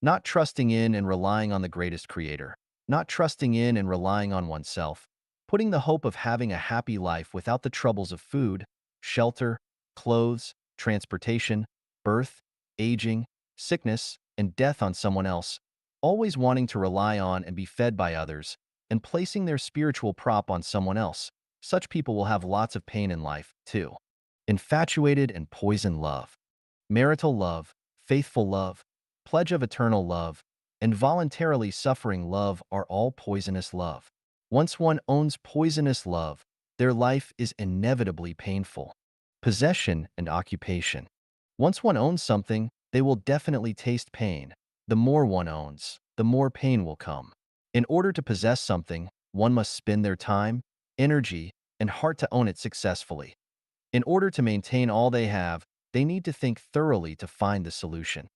Not trusting in and relying on the greatest creator. Not trusting in and relying on oneself. Putting the hope of having a happy life without the troubles of food, shelter, clothes, transportation, birth, aging, sickness, and death on someone else, always wanting to rely on and be fed by others, and placing their spiritual prop on someone else. Such people will have lots of pain in life, too. Infatuated and poisoned love. Marital love, faithful love, pledge of eternal love, and voluntarily suffering love are all poisonous love. Once one owns poisonous love, their life is inevitably painful. Possession and occupation. Once one owns something, they will definitely taste pain. The more one owns, the more pain will come. In order to possess something, one must spend their time, energy, and heart to own it successfully. In order to maintain all they have, they need to think thoroughly to find the solution.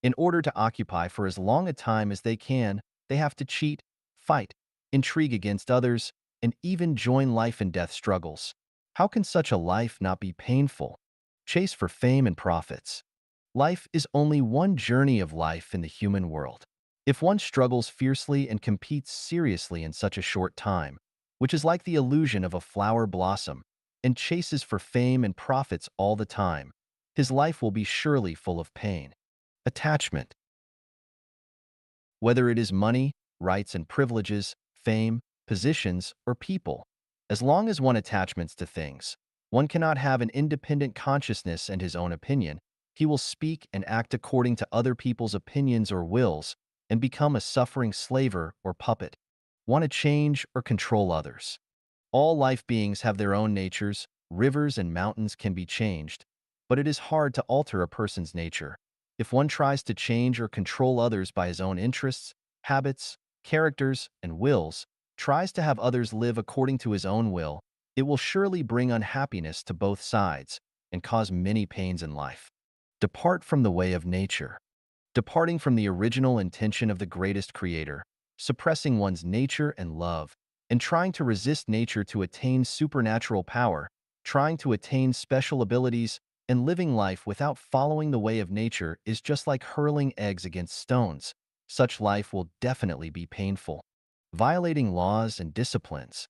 In order to occupy for as long a time as they can, they have to cheat, fight, intrigue against others, and even join life and death struggles. How can such a life not be painful? Chase for fame and profits. Life is only one journey of life in the human world. If one struggles fiercely and competes seriously in such a short time, which is like the illusion of a flower blossom, and chases for fame and profits all the time, his life will be surely full of pain. Attachment. Whether it is money, rights and privileges, fame, positions, or people, as long as one attachments to things, one cannot have an independent consciousness and his own opinion. He will speak and act according to other people's opinions or wills and become a suffering slaver or puppet. Want to change or control others. All life beings have their own natures. Rivers and mountains can be changed. but it is hard to alter a person's nature. If one tries to change or control others by his own interests, habits, characters, and wills, tries to have others live according to his own will, it will surely bring unhappiness to both sides and cause many pains in life. Depart from the way of nature. Departing from the original intention of the greatest creator, suppressing one's nature and love, and trying to resist nature to attain supernatural power, trying to attain special abilities, and living life without following the way of nature is just like hurling eggs against stones. Such life will definitely be painful. Violating laws and disciplines.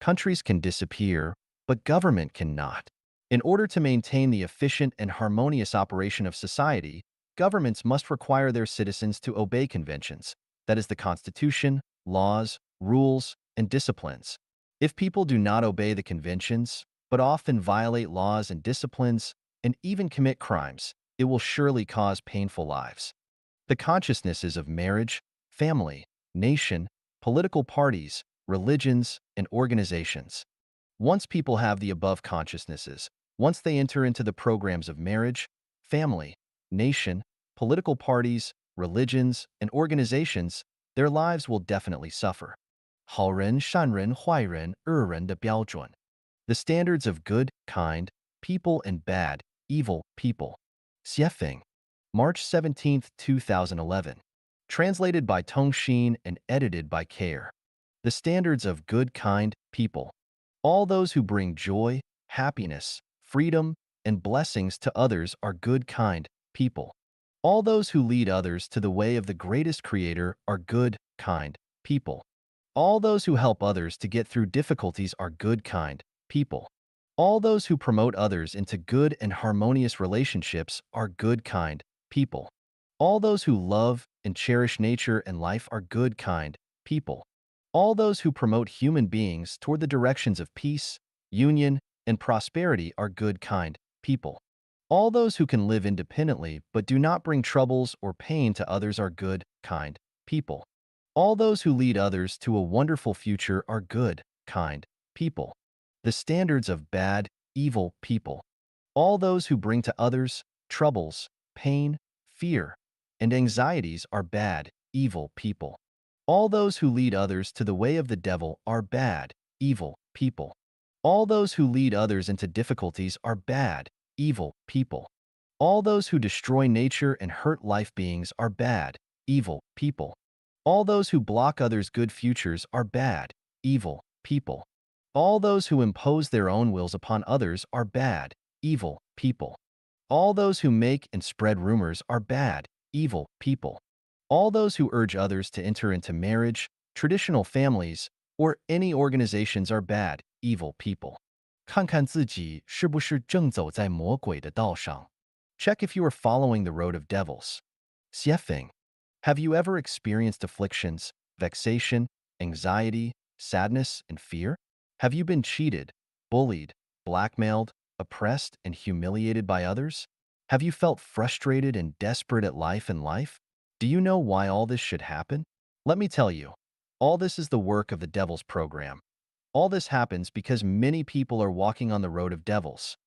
Countries can disappear, but government cannot. In order to maintain the efficient and harmonious operation of society, governments must require their citizens to obey conventions, that is the Constitution, laws, rules, and disciplines. If people do not obey the conventions, but often violate laws and disciplines, and even commit crimes, it will surely cause painful lives. The consciousnesses of marriage, family, nation, political parties, religions, and organizations. Once people have the above consciousnesses, once they enter into the programs of marriage, family, nation, political parties, religions, and organizations, their lives will definitely suffer. 好人、善人、坏人、恶人的标准. The standards of good, kind, people and bad, evil people. Xiefeng. March 17, 2011. Translated by Tong Xin and edited by Care. The standards of good, kind people. All those who bring joy, happiness, freedom, and blessings to others are good, kind people. All those who lead others to the way of the greatest creator are good, kind people. All those who help others to get through difficulties are good, kind people. All those who promote others into good and harmonious relationships are good, kind people. All those who love and cherish nature and life are good, kind people. All those who promote human beings toward the directions of peace, union, and prosperity are good, kind people. All those who can live independently but do not bring troubles or pain to others are good, kind people. All those who lead others to a wonderful future are good, kind people. The standards of bad, evil people. All those who bring to others troubles, pain, fear, and anxieties are bad, evil people. All those who lead others to the way of the devil are bad, evil people. All those who lead others into difficulties are bad, evil people. All those who destroy nature and hurt life beings are bad, evil people. All those who block others' good futures are bad, evil people. All those who impose their own wills upon others are bad, evil people. All those who make and spread rumors are bad, evil people. All those who urge others to enter into marriage, traditional families, or any organizations are bad, evil people. 看看自己是不是正走在魔鬼的道上. Check if you are following the road of devils. Xiefeng. Have you ever experienced afflictions, vexation, anxiety, sadness, and fear? Have you been cheated, bullied, blackmailed, oppressed, and humiliated by others? Have you felt frustrated and desperate at life and life? Do you know why all this should happen? Let me tell you, all this is the work of the devil's program. All this happens because many people are walking on the road of devils.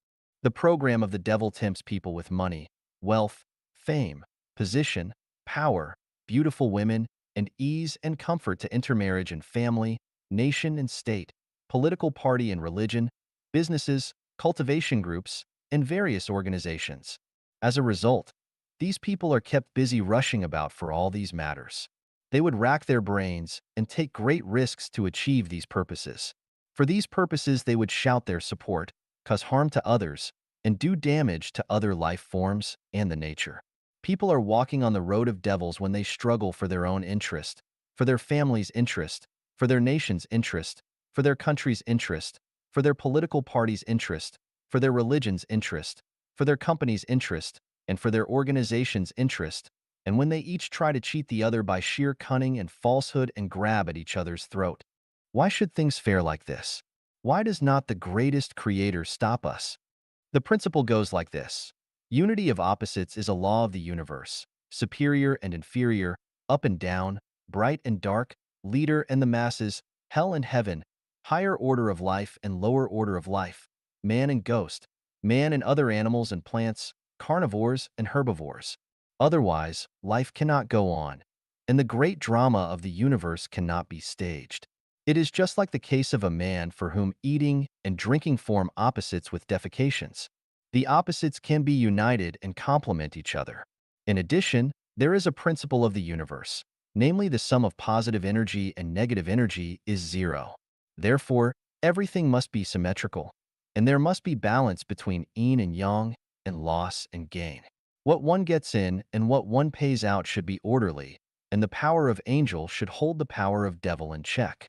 The program of the devil tempts people with money, wealth, fame, position, power, beautiful women, and ease and comfort to intermarriage and family, nation and state, political party and religion, businesses, cultivation groups, and various organizations. As a result, these people are kept busy rushing about for all these matters. They would rack their brains and take great risks to achieve these purposes. For these purposes, they would shout their support, cause harm to others, and do damage to other life forms and the nature. People are walking on the road of devils when they struggle for their own interest, for their family's interest, for their nation's interest, for their country's interest, for their political party's interest, for their religion's interest, for their company's interest, and for their organization's interest, and when they each try to cheat the other by sheer cunning and falsehood and grab at each other's throat. Why should things fare like this? Why does not the greatest creator stop us? The principle goes like this. Unity of opposites is a law of the universe. Superior and inferior, up and down, bright and dark, leader and the masses, hell and heaven, higher order of life and lower order of life, man and ghost, man and other animals and plants, carnivores and herbivores. Otherwise, life cannot go on, and the great drama of the universe cannot be staged. It is just like the case of a man for whom eating and drinking form opposites with defecations. The opposites can be united and complement each other. In addition, there is a principle of the universe, namely the sum of positive energy and negative energy is zero. Therefore, everything must be symmetrical, and there must be balance between yin and yang and loss and gain. What one gets in and what one pays out should be orderly, and the power of angel should hold the power of devil in check.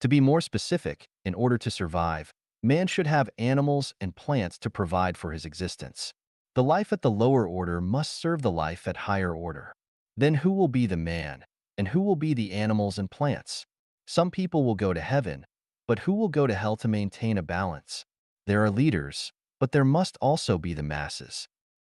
To be more specific, in order to survive, man should have animals and plants to provide for his existence. The life at the lower order must serve the life at higher order. Then who will be the man, and who will be the animals and plants? Some people will go to heaven, but who will go to hell to maintain a balance? There are leaders, but there must also be the masses.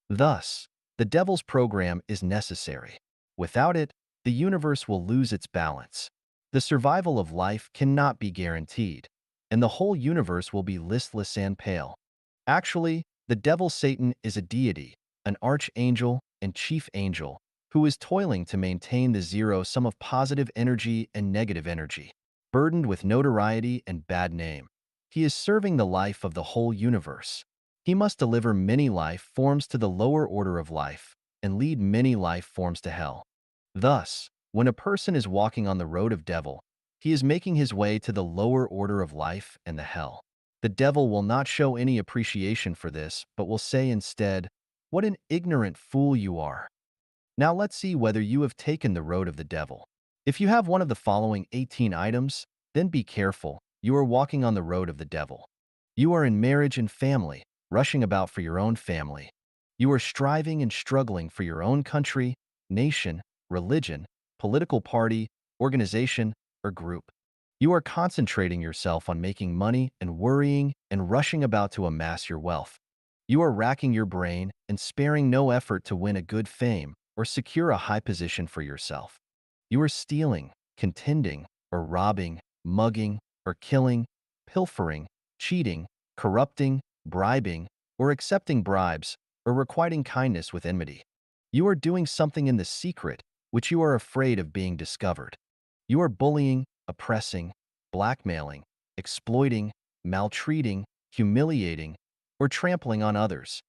Thus, the devil's program is necessary. Without it, the universe will lose its balance. The survival of life cannot be guaranteed, and the whole universe will be listless and pale. Actually, the devil Satan is a deity, an archangel and chief angel, who is toiling to maintain the zero sum of positive energy and negative energy. Burdened with notoriety and bad name, he is serving the life of the whole universe. He must deliver many life forms to the lower order of life and lead many life forms to hell. Thus, when a person is walking on the road of devil, he is making his way to the lower order of life and the hell. The devil will not show any appreciation for this, but will say instead, "What an ignorant fool you are." Now let's see whether you have taken the road of the devil. If you have one of the following 18 items, then be careful, you are walking on the road of the devil. You are in marriage and family, rushing about for your own family. You are striving and struggling for your own country, nation, religion, political party, organization, or group. You are concentrating yourself on making money and worrying and rushing about to amass your wealth. You are racking your brain and sparing no effort to win a good fame or secure a high position for yourself. You are stealing, contending, or robbing, mugging, or killing, pilfering, cheating, corrupting, bribing, or accepting bribes, or requiting kindness with enmity. You are doing something in the secret which you are afraid of being discovered. You are bullying, oppressing, blackmailing, exploiting, maltreating, humiliating, or trampling on others.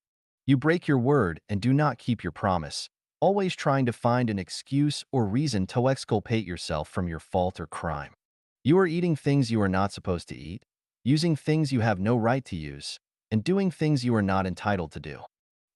You break your word and do not keep your promise, always trying to find an excuse or reason to exculpate yourself from your fault or crime. You are eating things you are not supposed to eat, using things you have no right to use, and doing things you are not entitled to do.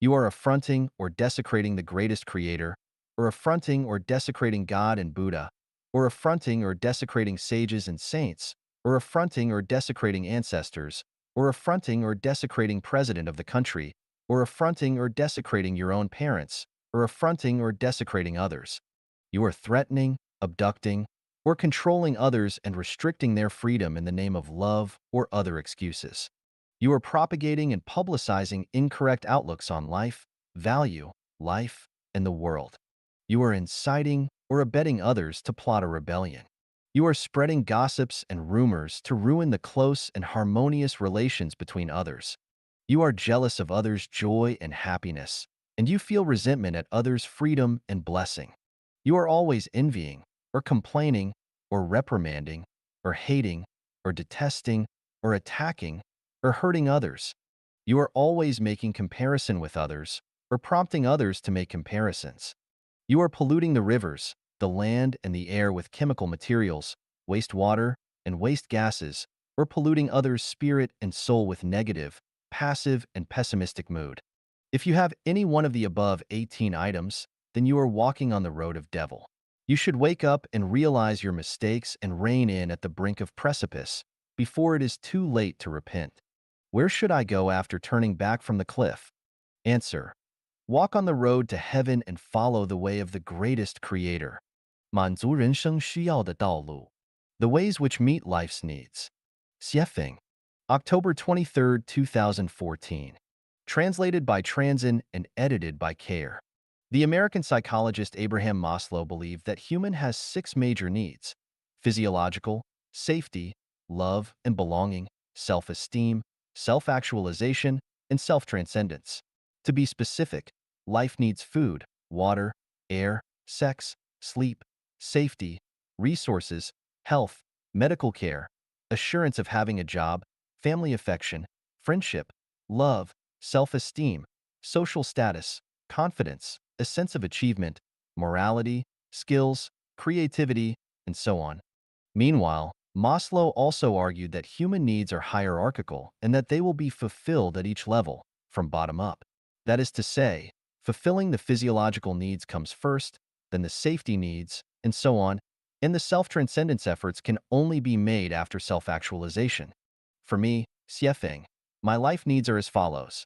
You are affronting or desecrating the greatest creator, or affronting or desecrating God and Buddha, or affronting or desecrating sages and saints, or affronting or desecrating ancestors, or affronting or desecrating president of the country, or affronting or desecrating your own parents, or affronting or desecrating others. You are threatening, abducting, or controlling others and restricting their freedom in the name of love or other excuses. You are propagating and publicizing incorrect outlooks on life, and the world. You are inciting or abetting others to plot a rebellion. You are spreading gossips and rumors to ruin the close and harmonious relations between others. You are jealous of others' joy and happiness, and you feel resentment at others' freedom and blessing. You are always envying, or complaining, or reprimanding, or hating, or detesting, or attacking, or hurting others. You are always making comparison with others, or prompting others to make comparisons. You are polluting the rivers, the land, and the air with chemical materials, wastewater, and waste gases, or polluting others' spirit and soul with negative, passive, and pessimistic mood. If you have any one of the above 18 items, then you are walking on the road of devil. You should wake up and realize your mistakes and rein in at the brink of precipice before it is too late to repent. Where should I go after turning back from the cliff? Answer: walk on the road to heaven and follow the way of the greatest creator. 满足人生需要的道路. The ways which meet life's needs. Xiefeng. October 23, 2014. Translated by Transin and edited by Care. The American psychologist Abraham Maslow believed that human has 6 major needs: physiological, safety, love and belonging, self-esteem, self-actualization, and self-transcendence. To be specific, life needs food, water, air, sex, sleep, safety, resources, health, medical care, assurance of having a job, family affection, friendship, love, self-esteem, social status, confidence, a sense of achievement, morality, skills, creativity, and so on. Meanwhile, Maslow also argued that human needs are hierarchical and that they will be fulfilled at each level, from bottom up. That is to say, fulfilling the physiological needs comes first, then the safety needs, and so on, and the self-transcendence efforts can only be made after self-actualization. For me, Xiefeng, my life needs are as follows: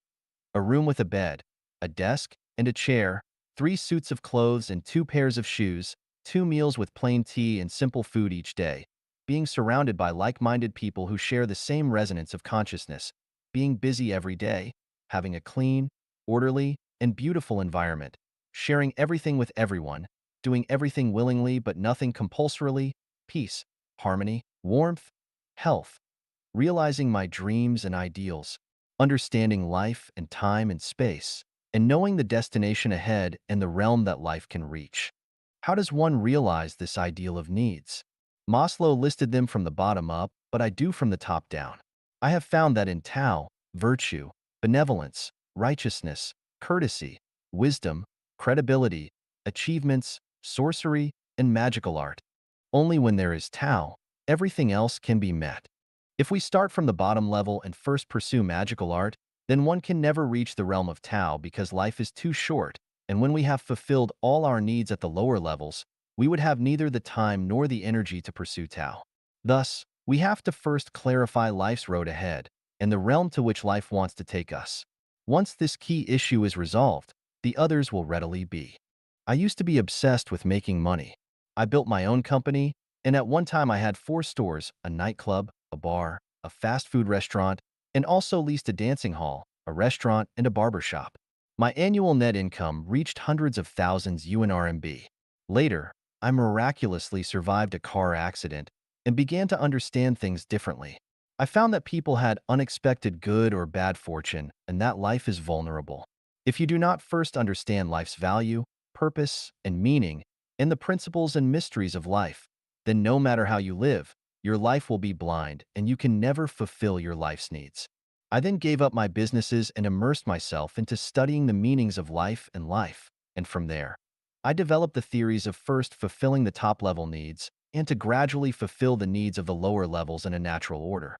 a room with a bed, a desk and a chair, 3 suits of clothes and 2 pairs of shoes, 2 meals with plain tea and simple food each day, being surrounded by like-minded people who share the same resonance of consciousness, being busy every day, having a clean, orderly, and beautiful environment, sharing everything with everyone, doing everything willingly but nothing compulsorily, peace, harmony, warmth, health, realizing my dreams and ideals, understanding life and time and space, and knowing the destination ahead and the realm that life can reach. How does one realize this ideal of needs? Maslow listed them from the bottom up, but I do from the top down. I have found that in Tao, virtue, benevolence, righteousness, courtesy, wisdom, credibility, achievements, sorcery, and magical art. Only when there is Tao, everything else can be met. If we start from the bottom level and first pursue magical art, then one can never reach the realm of Tao because life is too short, and when we have fulfilled all our needs at the lower levels, we would have neither the time nor the energy to pursue Tao. Thus, we have to first clarify life's road ahead and the realm to which life wants to take us. Once this key issue is resolved, the others will readily be. I used to be obsessed with making money. I built my own company, and at one time I had 4 stores, a nightclub, a bar, a fast food restaurant, and also leased a dancing hall, a restaurant, and a barber shop. My annual net income reached hundreds of thousands UNRMB. Later, I miraculously survived a car accident and began to understand things differently. I found that people had unexpected good or bad fortune and that life is vulnerable. If you do not first understand life's value, purpose, and meaning, and the principles and mysteries of life, then no matter how you live, your life will be blind and you can never fulfill your life's needs. I then gave up my businesses and immersed myself into studying the meanings of life, and from there, I developed the theories of first fulfilling the top-level needs and to gradually fulfill the needs of the lower levels in a natural order.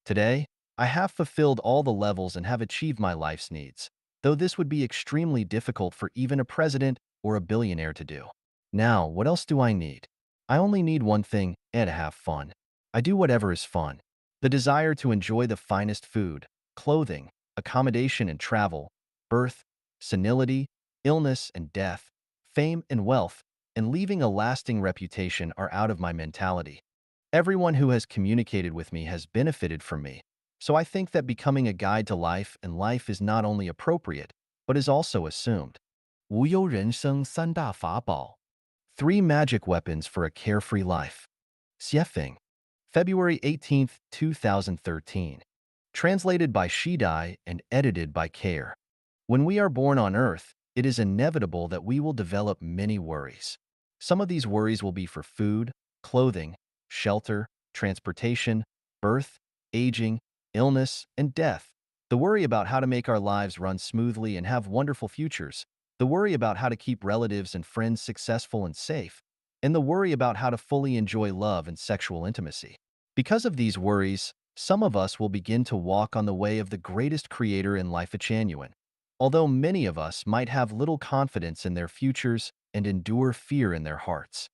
Today, I have fulfilled all the levels and have achieved my life's needs, though this would be extremely difficult for even a president or a billionaire to do. Now, what else do I need? I only need one thing, and to have fun. I do whatever is fun. The desire to enjoy the finest food, clothing, accommodation and travel, birth, senility, illness and death, fame and wealth, and leaving a lasting reputation are out of my mentality. Everyone who has communicated with me has benefited from me, so I think that becoming a guide to life and life is not only appropriate, but is also assumed. 无忧人生3大法宝 Three magic weapons for a carefree life. Xiefeng, February 18, 2013. Translated by Shidai and edited by Care. When we are born on Earth, it is inevitable that we will develop many worries. Some of these worries will be for food, clothing, shelter, transportation, birth, aging, illness, and death. The worry about how to make our lives run smoothly and have wonderful futures. The worry about how to keep relatives and friends successful and safe. And the worry about how to fully enjoy love and sexual intimacy. Because of these worries, some of us will begin to walk on the way of the greatest creator in life, Echanuan. Although many of us might have little confidence in their futures and endure fear in their hearts.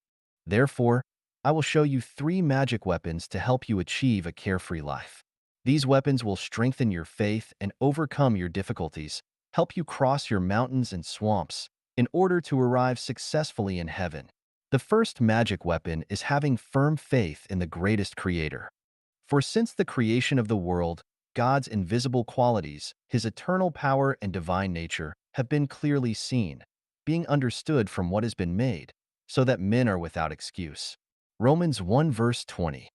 Therefore, I will show you 3 magic weapons to help you achieve a carefree life. These weapons will strengthen your faith and overcome your difficulties, help you cross your mountains and swamps, in order to arrive successfully in heaven. The first magic weapon is having firm faith in the greatest creator. For since the creation of the world, God's invisible qualities, his eternal power and divine nature, have been clearly seen, being understood from what has been made, so that men are without excuse. Romans 1 verse 20.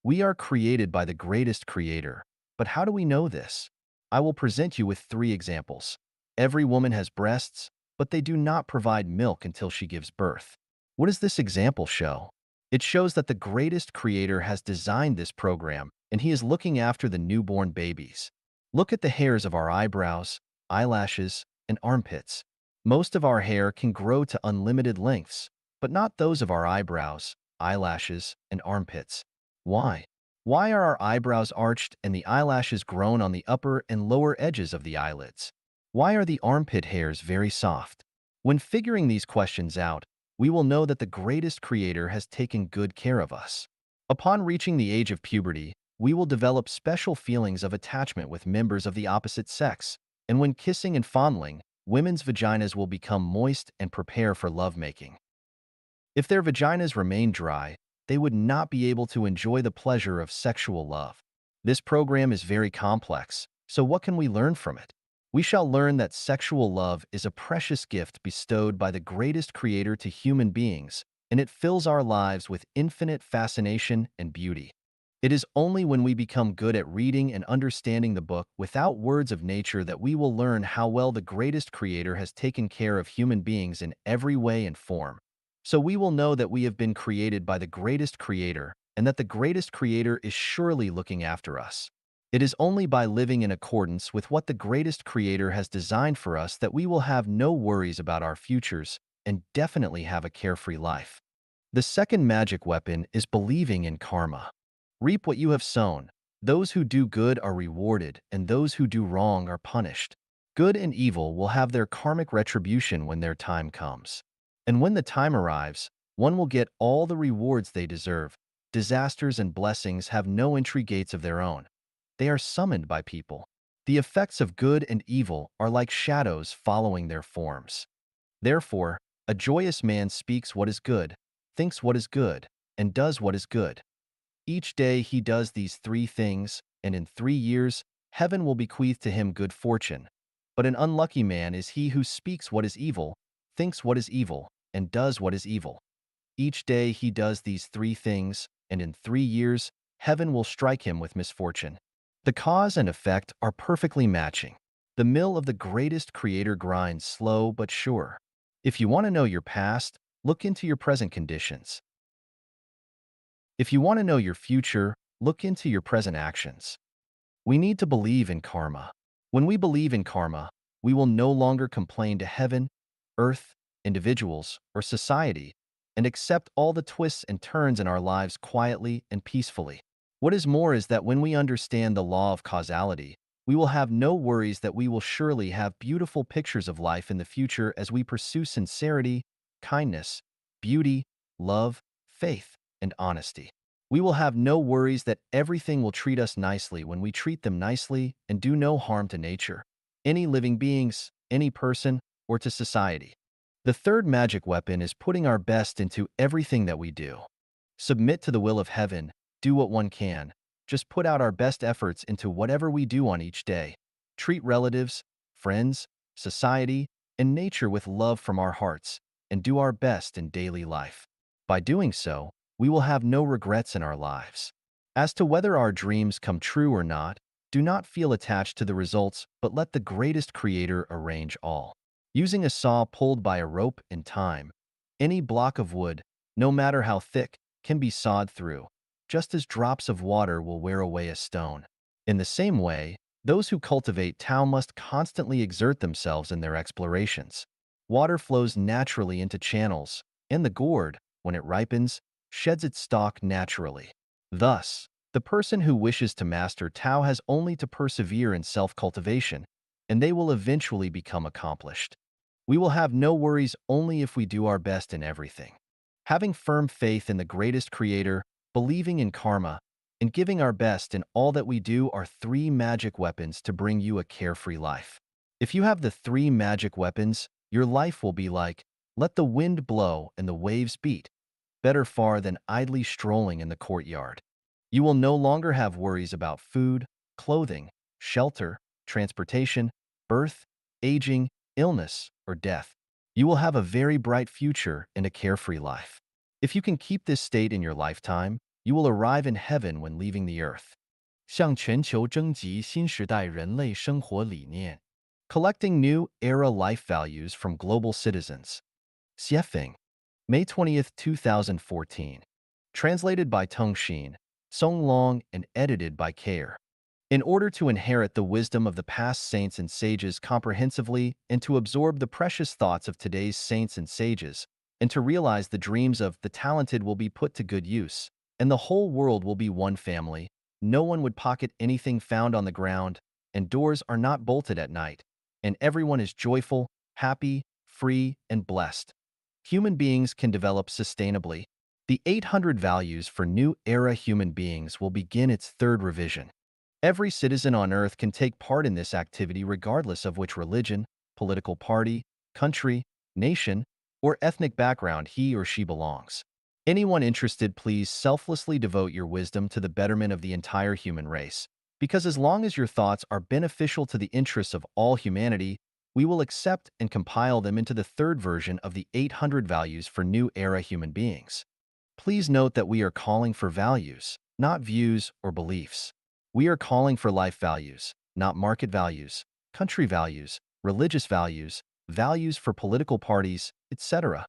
We are created by the greatest creator. But how do we know this? I will present you with three examples. Every woman has breasts, but they do not provide milk until she gives birth. What does this example show? It shows that the greatest creator has designed this program, and he is looking after the newborn babies. Look at the hairs of our eyebrows, eyelashes, and armpits. Most of our hair can grow to unlimited lengths, but not those of our eyebrows, eyelashes, and armpits. Why? Why are our eyebrows arched and the eyelashes grown on the upper and lower edges of the eyelids? Why are the armpit hairs very soft? When figuring these questions out, we will know that the greatest creator has taken good care of us. Upon reaching the age of puberty, we will develop special feelings of attachment with members of the opposite sex, and when kissing and fondling, women's vaginas will become moist and prepare for lovemaking. If their vaginas remain dry, they would not be able to enjoy the pleasure of sexual love. This program is very complex, so what can we learn from it? We shall learn that sexual love is a precious gift bestowed by the greatest creator to human beings, and it fills our lives with infinite fascination and beauty. It is only when we become good at reading and understanding the book without words of nature that we will learn how well the greatest creator has taken care of human beings in every way and form. So we will know that we have been created by the greatest creator and that the greatest creator is surely looking after us. It is only by living in accordance with what the greatest creator has designed for us that we will have no worries about our futures and definitely have a carefree life. The second magic weapon is believing in karma. Reap what you have sown. Those who do good are rewarded, and those who do wrong are punished. Good and evil will have their karmic retribution when their time comes. And when the time arrives, one will get all the rewards they deserve. Disasters and blessings have no entry gates of their own. They are summoned by people. The effects of good and evil are like shadows following their forms. Therefore, a joyous man speaks what is good, thinks what is good, and does what is good. Each day he does these three things, and in 3 years, heaven will bequeath to him good fortune. But an unlucky man is he who speaks what is evil, thinks what is evil, and does what is evil. Each day he does these three things, and in 3 years, heaven will strike him with misfortune. The cause and effect are perfectly matching. The mill of the greatest creator grinds slow but sure. If you want to know your past, look into your present conditions. If you want to know your future, look into your present actions. We need to believe in karma. When we believe in karma, we will no longer complain to heaven, earth, individuals, or society, and accept all the twists and turns in our lives quietly and peacefully. What is more is that when we understand the law of causality, we will have no worries that we will surely have beautiful pictures of life in the future as we pursue sincerity, kindness, beauty, love, faith, and honesty. We will have no worries that everything will treat us nicely when we treat them nicely and do no harm to nature, any living beings, any person, or to society. The third magic weapon is putting our best into everything that we do. Submit to the will of heaven, do what one can. Just put out our best efforts into whatever we do on each day. Treat relatives, friends, society, and nature with love from our hearts, and do our best in daily life. By doing so, we will have no regrets in our lives. As to whether our dreams come true or not, do not feel attached to the results, but let the greatest creator arrange all. Using a saw pulled by a rope in time, any block of wood, no matter how thick, can be sawed through, just as drops of water will wear away a stone. In the same way, those who cultivate Tao must constantly exert themselves in their explorations. Water flows naturally into channels, and the gourd, when it ripens, sheds its stalk naturally. Thus, the person who wishes to master Tao has only to persevere in self-cultivation, and they will eventually become accomplished. We will have no worries only if we do our best in everything. Having firm faith in the greatest creator, believing in karma, and giving our best in all that we do are three magic weapons to bring you a carefree life. If you have the three magic weapons, your life will be like, let the wind blow and the waves beat, better far than idly strolling in the courtyard. You will no longer have worries about food, clothing, shelter, transportation, birth, aging, illness, or death. You will have a very bright future and a carefree life. If you can keep this state in your lifetime, you will arrive in heaven when leaving the earth. 向全球征集新时代人类生活理念, collecting new era life values from global citizens. Xiefeng, May 20th, 2014. Translated by Tong Xin, Song Long, and edited by Care. In order to inherit the wisdom of the past saints and sages comprehensively and to absorb the precious thoughts of today's saints and sages, and to realize the dreams of the talented will be put to good use, and the whole world will be one family, no one would pocket anything found on the ground, and doors are not bolted at night, and everyone is joyful, happy, free, and blessed. Human beings can develop sustainably. The 800 Values for New Era Human Beings will begin its third revision. Every citizen on Earth can take part in this activity regardless of which religion, political party, country, nation, or ethnic background he or she belongs. Anyone interested, please selflessly devote your wisdom to the betterment of the entire human race, because as long as your thoughts are beneficial to the interests of all humanity, we will accept and compile them into the third version of the 800 Values for New Era Human Beings. Please note that we are calling for values, not views or beliefs. We are calling for life values, not market values, country values, religious values, values for political parties, etc.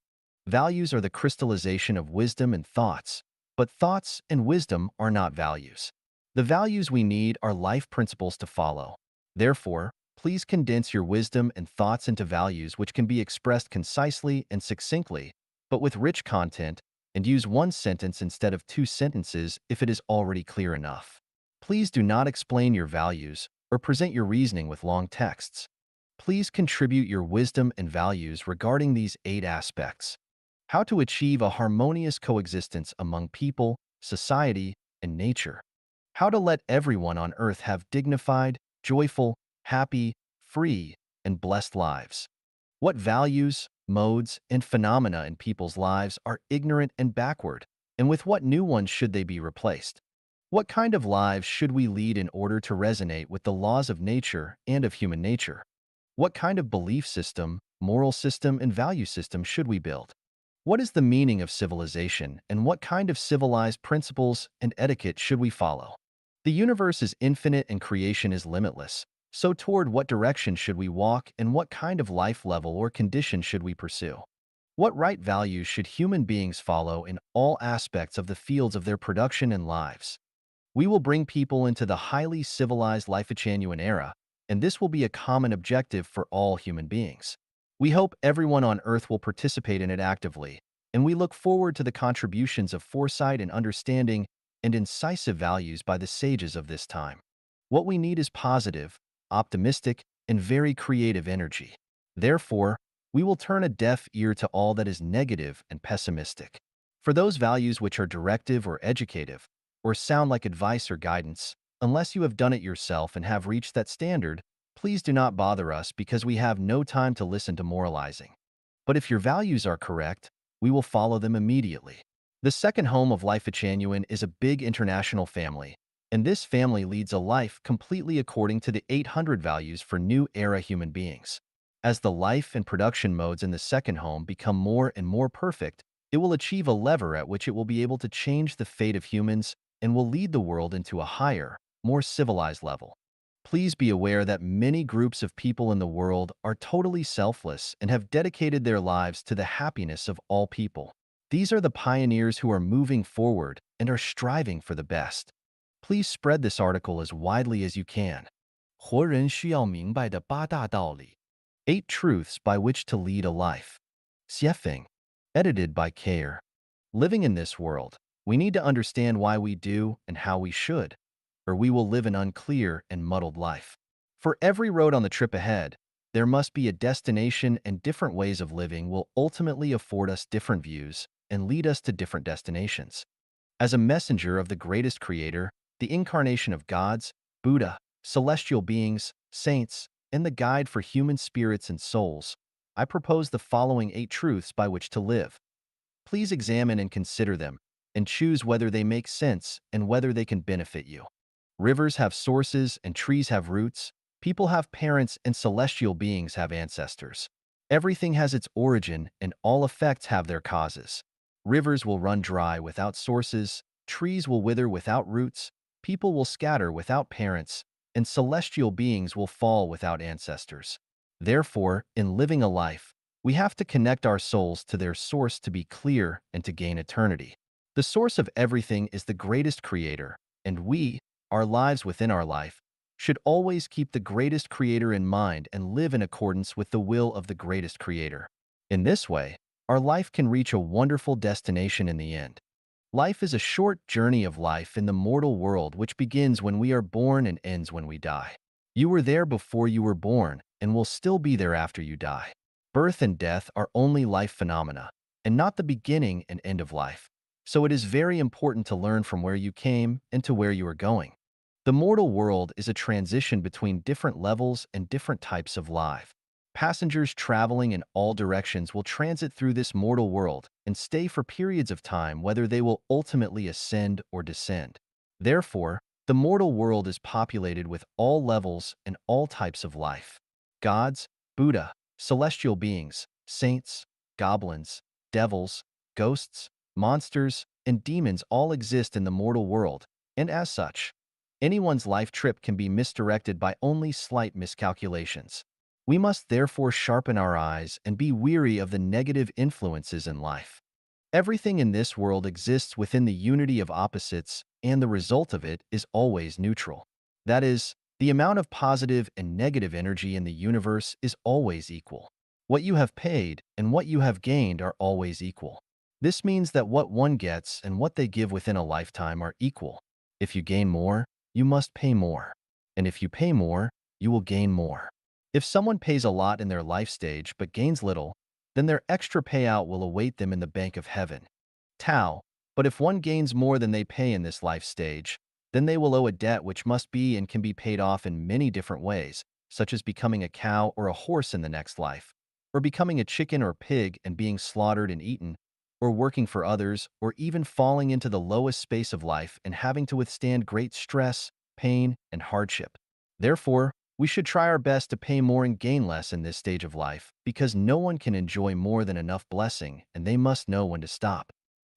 Values are the crystallization of wisdom and thoughts, but thoughts and wisdom are not values. The values we need are life principles to follow. Therefore, please condense your wisdom and thoughts into values which can be expressed concisely and succinctly, but with rich content, and use one sentence instead of two sentences if it is already clear enough. Please do not explain your values or present your reasoning with long texts. Please contribute your wisdom and values regarding these 8 aspects. How to achieve a harmonious coexistence among people, society, and nature. How to let everyone on earth have dignified, joyful, happy, free, and blessed lives. What values, modes, and phenomena in people's lives are ignorant and backward, and with what new ones should they be replaced? What kind of lives should we lead in order to resonate with the laws of nature and of human nature? What kind of belief system, moral system, and value system should we build? What is the meaning of civilization, and what kind of civilized principles and etiquette should we follow? The universe is infinite and creation is limitless. So toward what direction should we walk and what kind of life level or condition should we pursue? What right values should human beings follow in all aspects of the fields of their production and lives? We will bring people into the highly civilized Life-Genuine era, and this will be a common objective for all human beings. We hope everyone on Earth will participate in it actively, and we look forward to the contributions of foresight and understanding and incisive values by the sages of this time. What we need is positive, optimistic, and very creative energy. Therefore, we will turn a deaf ear to all that is negative and pessimistic. For those values which are directive or educative, or sound like advice or guidance, unless you have done it yourself and have reached that standard, please do not bother us because we have no time to listen to moralizing. But if your values are correct, we will follow them immediately. The second home of Life-Genuine is a big international family, and this family leads a life completely according to the 800 values for new era human beings. As the life and production modes in the second home become more and more perfect, it will achieve a lever at which it will be able to change the fate of humans and will lead the world into a higher, more civilized level. Please be aware that many groups of people in the world are totally selfless and have dedicated their lives to the happiness of all people. These are the pioneers who are moving forward and are striving for the best. Please spread this article as widely as you can. 活人需要明白的八大道理 8 Truths by which to lead a life. Xiefeng, edited by Care. Living in this world, we need to understand why we do and how we should, or we will live an unclear and muddled life. For every road on the trip ahead, there must be a destination, and different ways of living will ultimately afford us different views and lead us to different destinations. As a messenger of the greatest creator, the incarnation of gods, Buddha, celestial beings, saints, and the guide for human spirits and souls, I propose the following 8 truths by which to live. Please examine and consider them, and choose whether they make sense and whether they can benefit you. Rivers have sources and trees have roots, people have parents and celestial beings have ancestors. Everything has its origin and all effects have their causes. Rivers will run dry without sources, trees will wither without roots, people will scatter without parents, and celestial beings will fall without ancestors. Therefore, in living a life, we have to connect our souls to their source to be clear and to gain eternity. The source of everything is the greatest creator, and we, our lives within our life, should always keep the greatest creator in mind and live in accordance with the will of the greatest creator. In this way, our life can reach a wonderful destination in the end. Life is a short journey of life in the mortal world which begins when we are born and ends when we die. You were there before you were born and will still be there after you die. Birth and death are only life phenomena, and not the beginning and end of life. So it is very important to learn from where you came and to where you are going. The mortal world is a transition between different levels and different types of life. Passengers traveling in all directions will transit through this mortal world and stay for periods of time whether they will ultimately ascend or descend. Therefore, the mortal world is populated with all levels and all types of life. Gods, Buddha, celestial beings, saints, goblins, devils, ghosts, monsters, and demons all exist in the mortal world, and as such, anyone's life trip can be misdirected by only slight miscalculations. We must therefore sharpen our eyes and be weary of the negative influences in life. Everything in this world exists within the unity of opposites, and the result of it is always neutral. That is, the amount of positive and negative energy in the universe is always equal. What you have paid and what you have gained are always equal. This means that what one gets and what they give within a lifetime are equal. If you gain more, you must pay more. And if you pay more, you will gain more. If someone pays a lot in their life stage but gains little, then their extra payout will await them in the bank of heaven. Tao. But if one gains more than they pay in this life stage, then they will owe a debt which must be and can be paid off in many different ways, such as becoming a cow or a horse in the next life, or becoming a chicken or pig and being slaughtered and eaten, or working for others, or even falling into the lowest space of life and having to withstand great stress, pain, and hardship. Therefore, we should try our best to pay more and gain less in this stage of life, because no one can enjoy more than enough blessing, and they must know when to stop.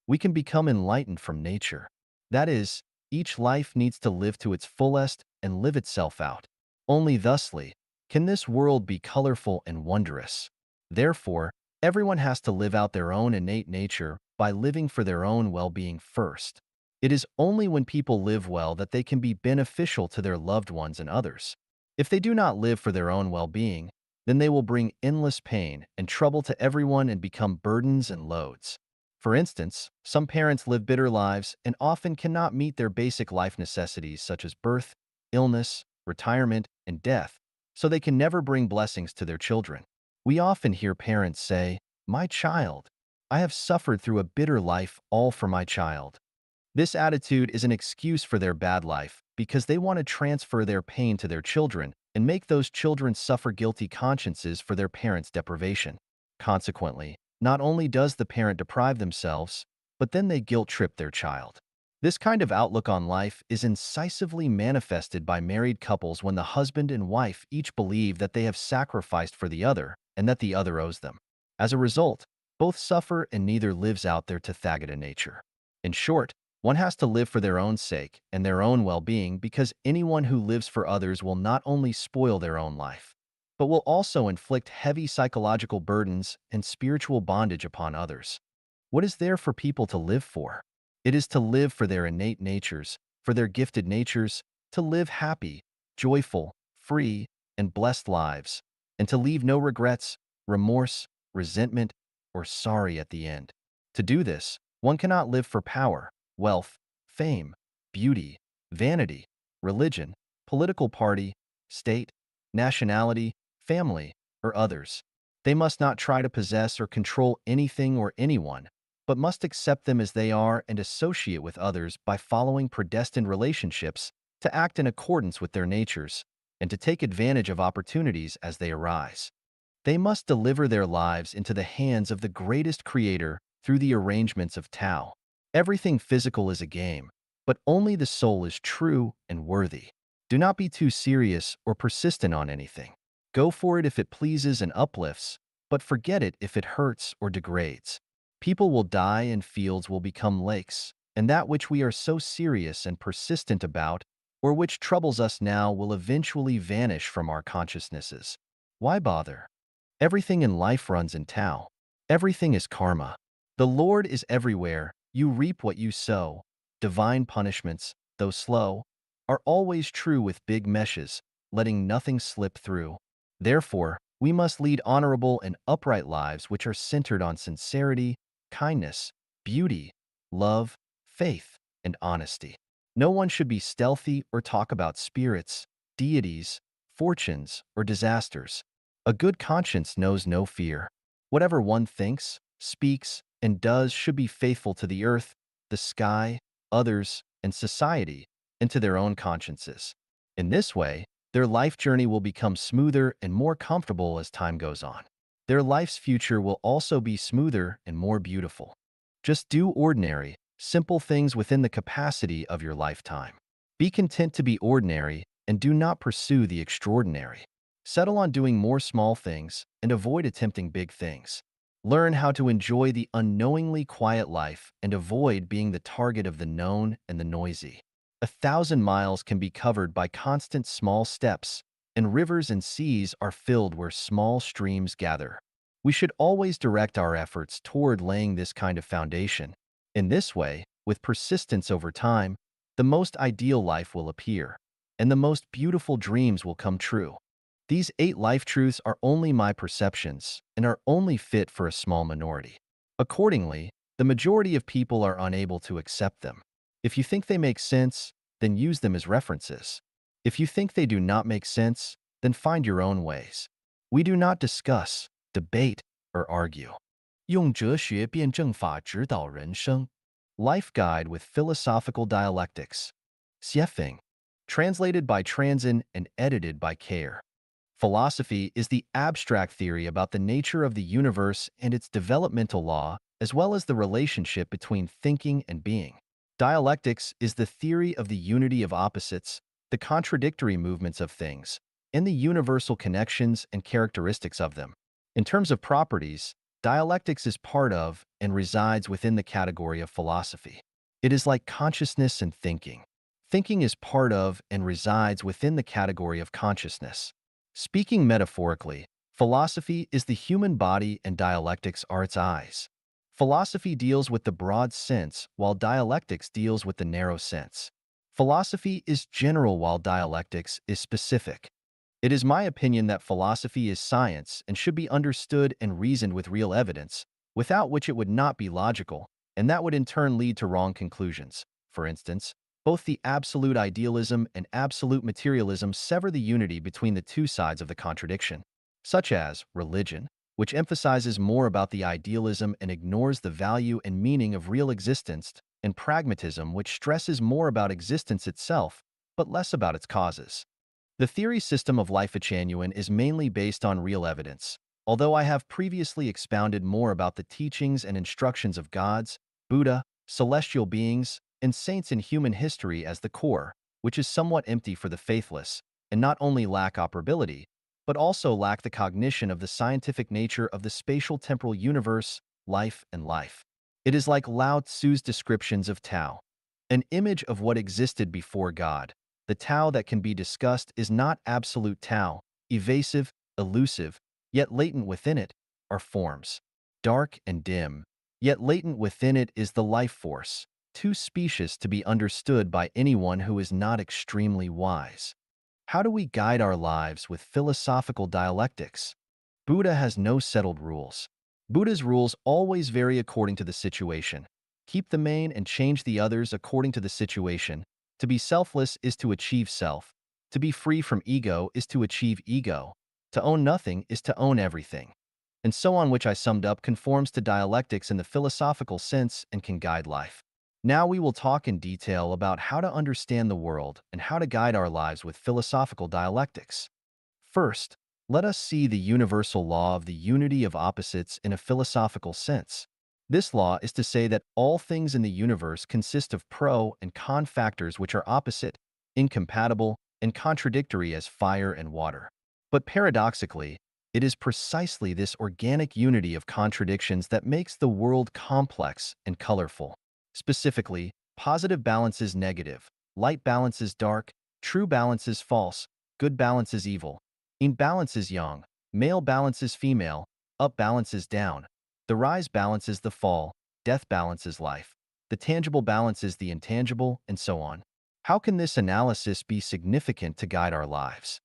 We can become enlightened from nature. That is, each life needs to live to its fullest and live itself out. Only thusly can this world be colorful and wondrous. Therefore, everyone has to live out their own innate nature by living for their own well-being first. It is only when people live well that they can be beneficial to their loved ones and others. If they do not live for their own well-being, then they will bring endless pain and trouble to everyone and become burdens and loads. For instance, some parents live bitter lives and often cannot meet their basic life necessities such as birth, illness, retirement, and death, so they can never bring blessings to their children. We often hear parents say, "My child, I have suffered through a bitter life all for my child." This attitude is an excuse for their bad life because they want to transfer their pain to their children and make those children suffer guilty consciences for their parents' deprivation. Consequently, not only does the parent deprive themselves, but then they guilt-trip their child. This kind of outlook on life is incisively manifested by married couples when the husband and wife each believe that they have sacrificed for the other and that the other owes them. As a result, both suffer and neither lives out their Tathagata nature. In short, one has to live for their own sake and their own well-being because anyone who lives for others will not only spoil their own life, but will also inflict heavy psychological burdens and spiritual bondage upon others. What is there for people to live for? It is to live for their innate natures, for their gifted natures, to live happy, joyful, free, and blessed lives, and to leave no regrets, remorse, resentment, or sorry at the end. To do this, one cannot live for power, wealth, fame, beauty, vanity, religion, political party, state, nationality, family, or others. They must not try to possess or control anything or anyone, but must accept them as they are and associate with others by following predestined relationships to act in accordance with their natures and to take advantage of opportunities as they arise. They must deliver their lives into the hands of the greatest creator through the arrangements of Tao. Everything physical is a game, but only the soul is true and worthy. Do not be too serious or persistent on anything. Go for it if it pleases and uplifts, but forget it if it hurts or degrades. People will die and fields will become lakes, and that which we are so serious and persistent about, or which troubles us now, will eventually vanish from our consciousnesses. Why bother? Everything in life runs in Tao. Everything is karma. The Lord is everywhere. You reap what you sow. Divine punishments, though slow, are always true with big meshes, letting nothing slip through. Therefore, we must lead honorable and upright lives which are centered on sincerity, kindness, beauty, love, faith, and honesty. No one should be stealthy or talk about spirits, deities, fortunes, or disasters. A good conscience knows no fear. Whatever one thinks, speaks, and does should be faithful to the earth, the sky, others, and society, and to their own consciences. In this way, their life journey will become smoother and more comfortable as time goes on. Their life's future will also be smoother and more beautiful. Just do ordinary, simple things within the capacity of your lifetime. Be content to be ordinary and do not pursue the extraordinary. Settle on doing more small things and avoid attempting big things. Learn how to enjoy the unknowingly quiet life and avoid being the target of the known and the noisy. 1,000 miles can be covered by constant small steps, and rivers and seas are filled where small streams gather. We should always direct our efforts toward laying this kind of foundation. In this way, with persistence over time, the most ideal life will appear, and the most beautiful dreams will come true. These 8 life truths are only my perceptions and are only fit for a small minority. Accordingly, the majority of people are unable to accept them. If you think they make sense, then use them as references. If you think they do not make sense, then find your own ways. We do not discuss, debate, or argue. 用哲学辩证法指导人生. Life Guide with Philosophical Dialectics. Xiefeng. Translated by Transin and edited by Care. Philosophy is the abstract theory about the nature of the universe and its developmental law, as well as the relationship between thinking and being. Dialectics is the theory of the unity of opposites, the contradictory movements of things, and the universal connections and characteristics of them. In terms of properties, dialectics is part of and resides within the category of philosophy. It is like consciousness and thinking. Thinking is part of and resides within the category of consciousness. Speaking metaphorically, philosophy is the human body and dialectics are its eyes. Philosophy deals with the broad sense, while dialectics deals with the narrow sense. Philosophy is general, while dialectics is specific. It is my opinion that philosophy is science and should be understood and reasoned with real evidence, without which it would not be logical, and that would in turn lead to wrong conclusions. For instance, both the absolute idealism and absolute materialism sever the unity between the two sides of the contradiction, such as religion, which emphasizes more about the idealism and ignores the value and meaning of real existence, and pragmatism, which stresses more about existence itself, but less about its causes. The theory system of Life-Genuine is mainly based on real evidence, although I have previously expounded more about the teachings and instructions of gods, Buddha, celestial beings, and saints in human history as the core, which is somewhat empty for the faithless, and not only lack operability, but also lack the cognition of the scientific nature of the spatial-temporal universe, life, and life. It is like Lao Tzu's descriptions of Tao, an image of what existed before God. The Tao that can be discussed is not absolute Tao, evasive, elusive, yet latent within it are forms. Dark and dim, yet latent within it is the life force, too specious to be understood by anyone who is not extremely wise. How do we guide our lives with philosophical dialectics? Buddha has no settled rules. Buddha's rules always vary according to the situation. Keep the main and change the others according to the situation. To be selfless is to achieve self. To be free from ego is to achieve ego. To own nothing is to own everything. And so on, which I summed up conforms to dialectics in the philosophical sense and can guide life. Now we will talk in detail about how to understand the world and how to guide our lives with philosophical dialectics. First, let us see the universal law of the unity of opposites in a philosophical sense. This law is to say that all things in the universe consist of pro and con factors which are opposite, incompatible, and contradictory as fire and water. But paradoxically, it is precisely this organic unity of contradictions that makes the world complex and colorful. Specifically, Positive balances negative, light balances dark, true balances false, good balances evil. Yin balances yang, male balances female, up balances down. The rise balances the fall, death balances life. The tangible balances the intangible, and so on. How can this analysis be significant to guide our lives?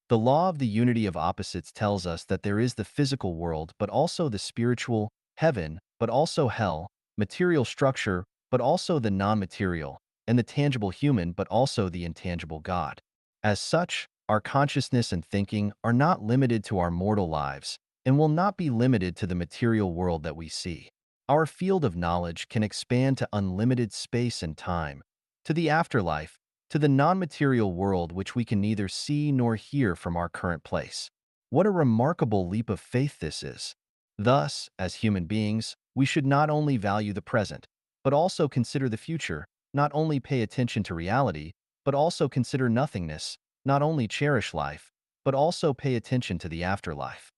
The law of the unity of opposites tells us that there is the physical world, but also the spiritual, heaven, but also hell, material structure, but also the non-material, and the tangible human, but also the intangible God. As such, our consciousness and thinking are not limited to our mortal lives and will not be limited to the material world that we see. Our field of knowledge can expand to unlimited space and time, to the afterlife, to the non-material world which we can neither see nor hear from our current place. What a remarkable leap of faith this is. Thus, as human beings, we should not only value the present, but also consider the future, not only pay attention to reality, but also consider nothingness, not only cherish life, but also pay attention to the afterlife.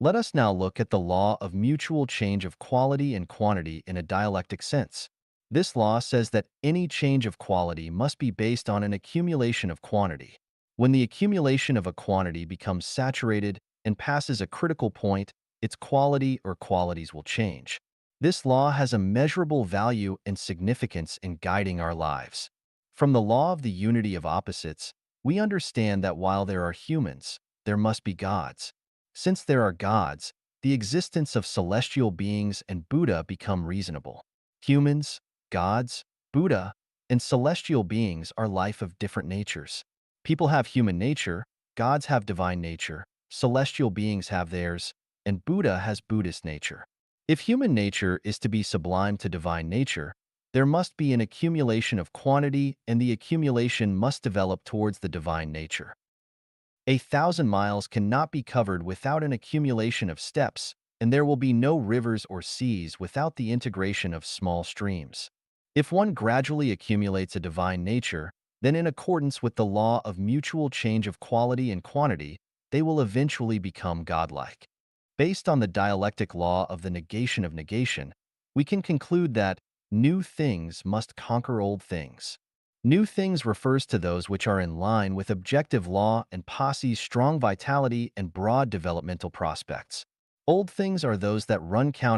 Let us now look at the law of mutual change of quality and quantity in a dialectic sense. This law says that any change of quality must be based on an accumulation of quantity. When the accumulation of a quantity becomes saturated and passes a critical point, its quality or qualities will change. This law has a measurable value and significance in guiding our lives. From the law of the unity of opposites, we understand that while there are humans, there must be gods. Since there are gods, the existence of celestial beings and Buddha become reasonable. Humans, gods, Buddha, and celestial beings are life of different natures. People have human nature, gods have divine nature, celestial beings have theirs, and Buddha has Buddhist nature. If human nature is to be sublime to divine nature, there must be an accumulation of quantity, and the accumulation must develop towards the divine nature. 1,000 miles cannot be covered without an accumulation of steps, and there will be no rivers or seas without the integration of small streams. If one gradually accumulates a divine nature, then in accordance with the law of mutual change of quality and quantity, they will eventually become godlike. Based on the dialectic law of the negation of negation, we can conclude that new things must conquer old things. New things refers to those which are in line with objective law and posse's strong vitality and broad developmental prospects. Old things are those that run counter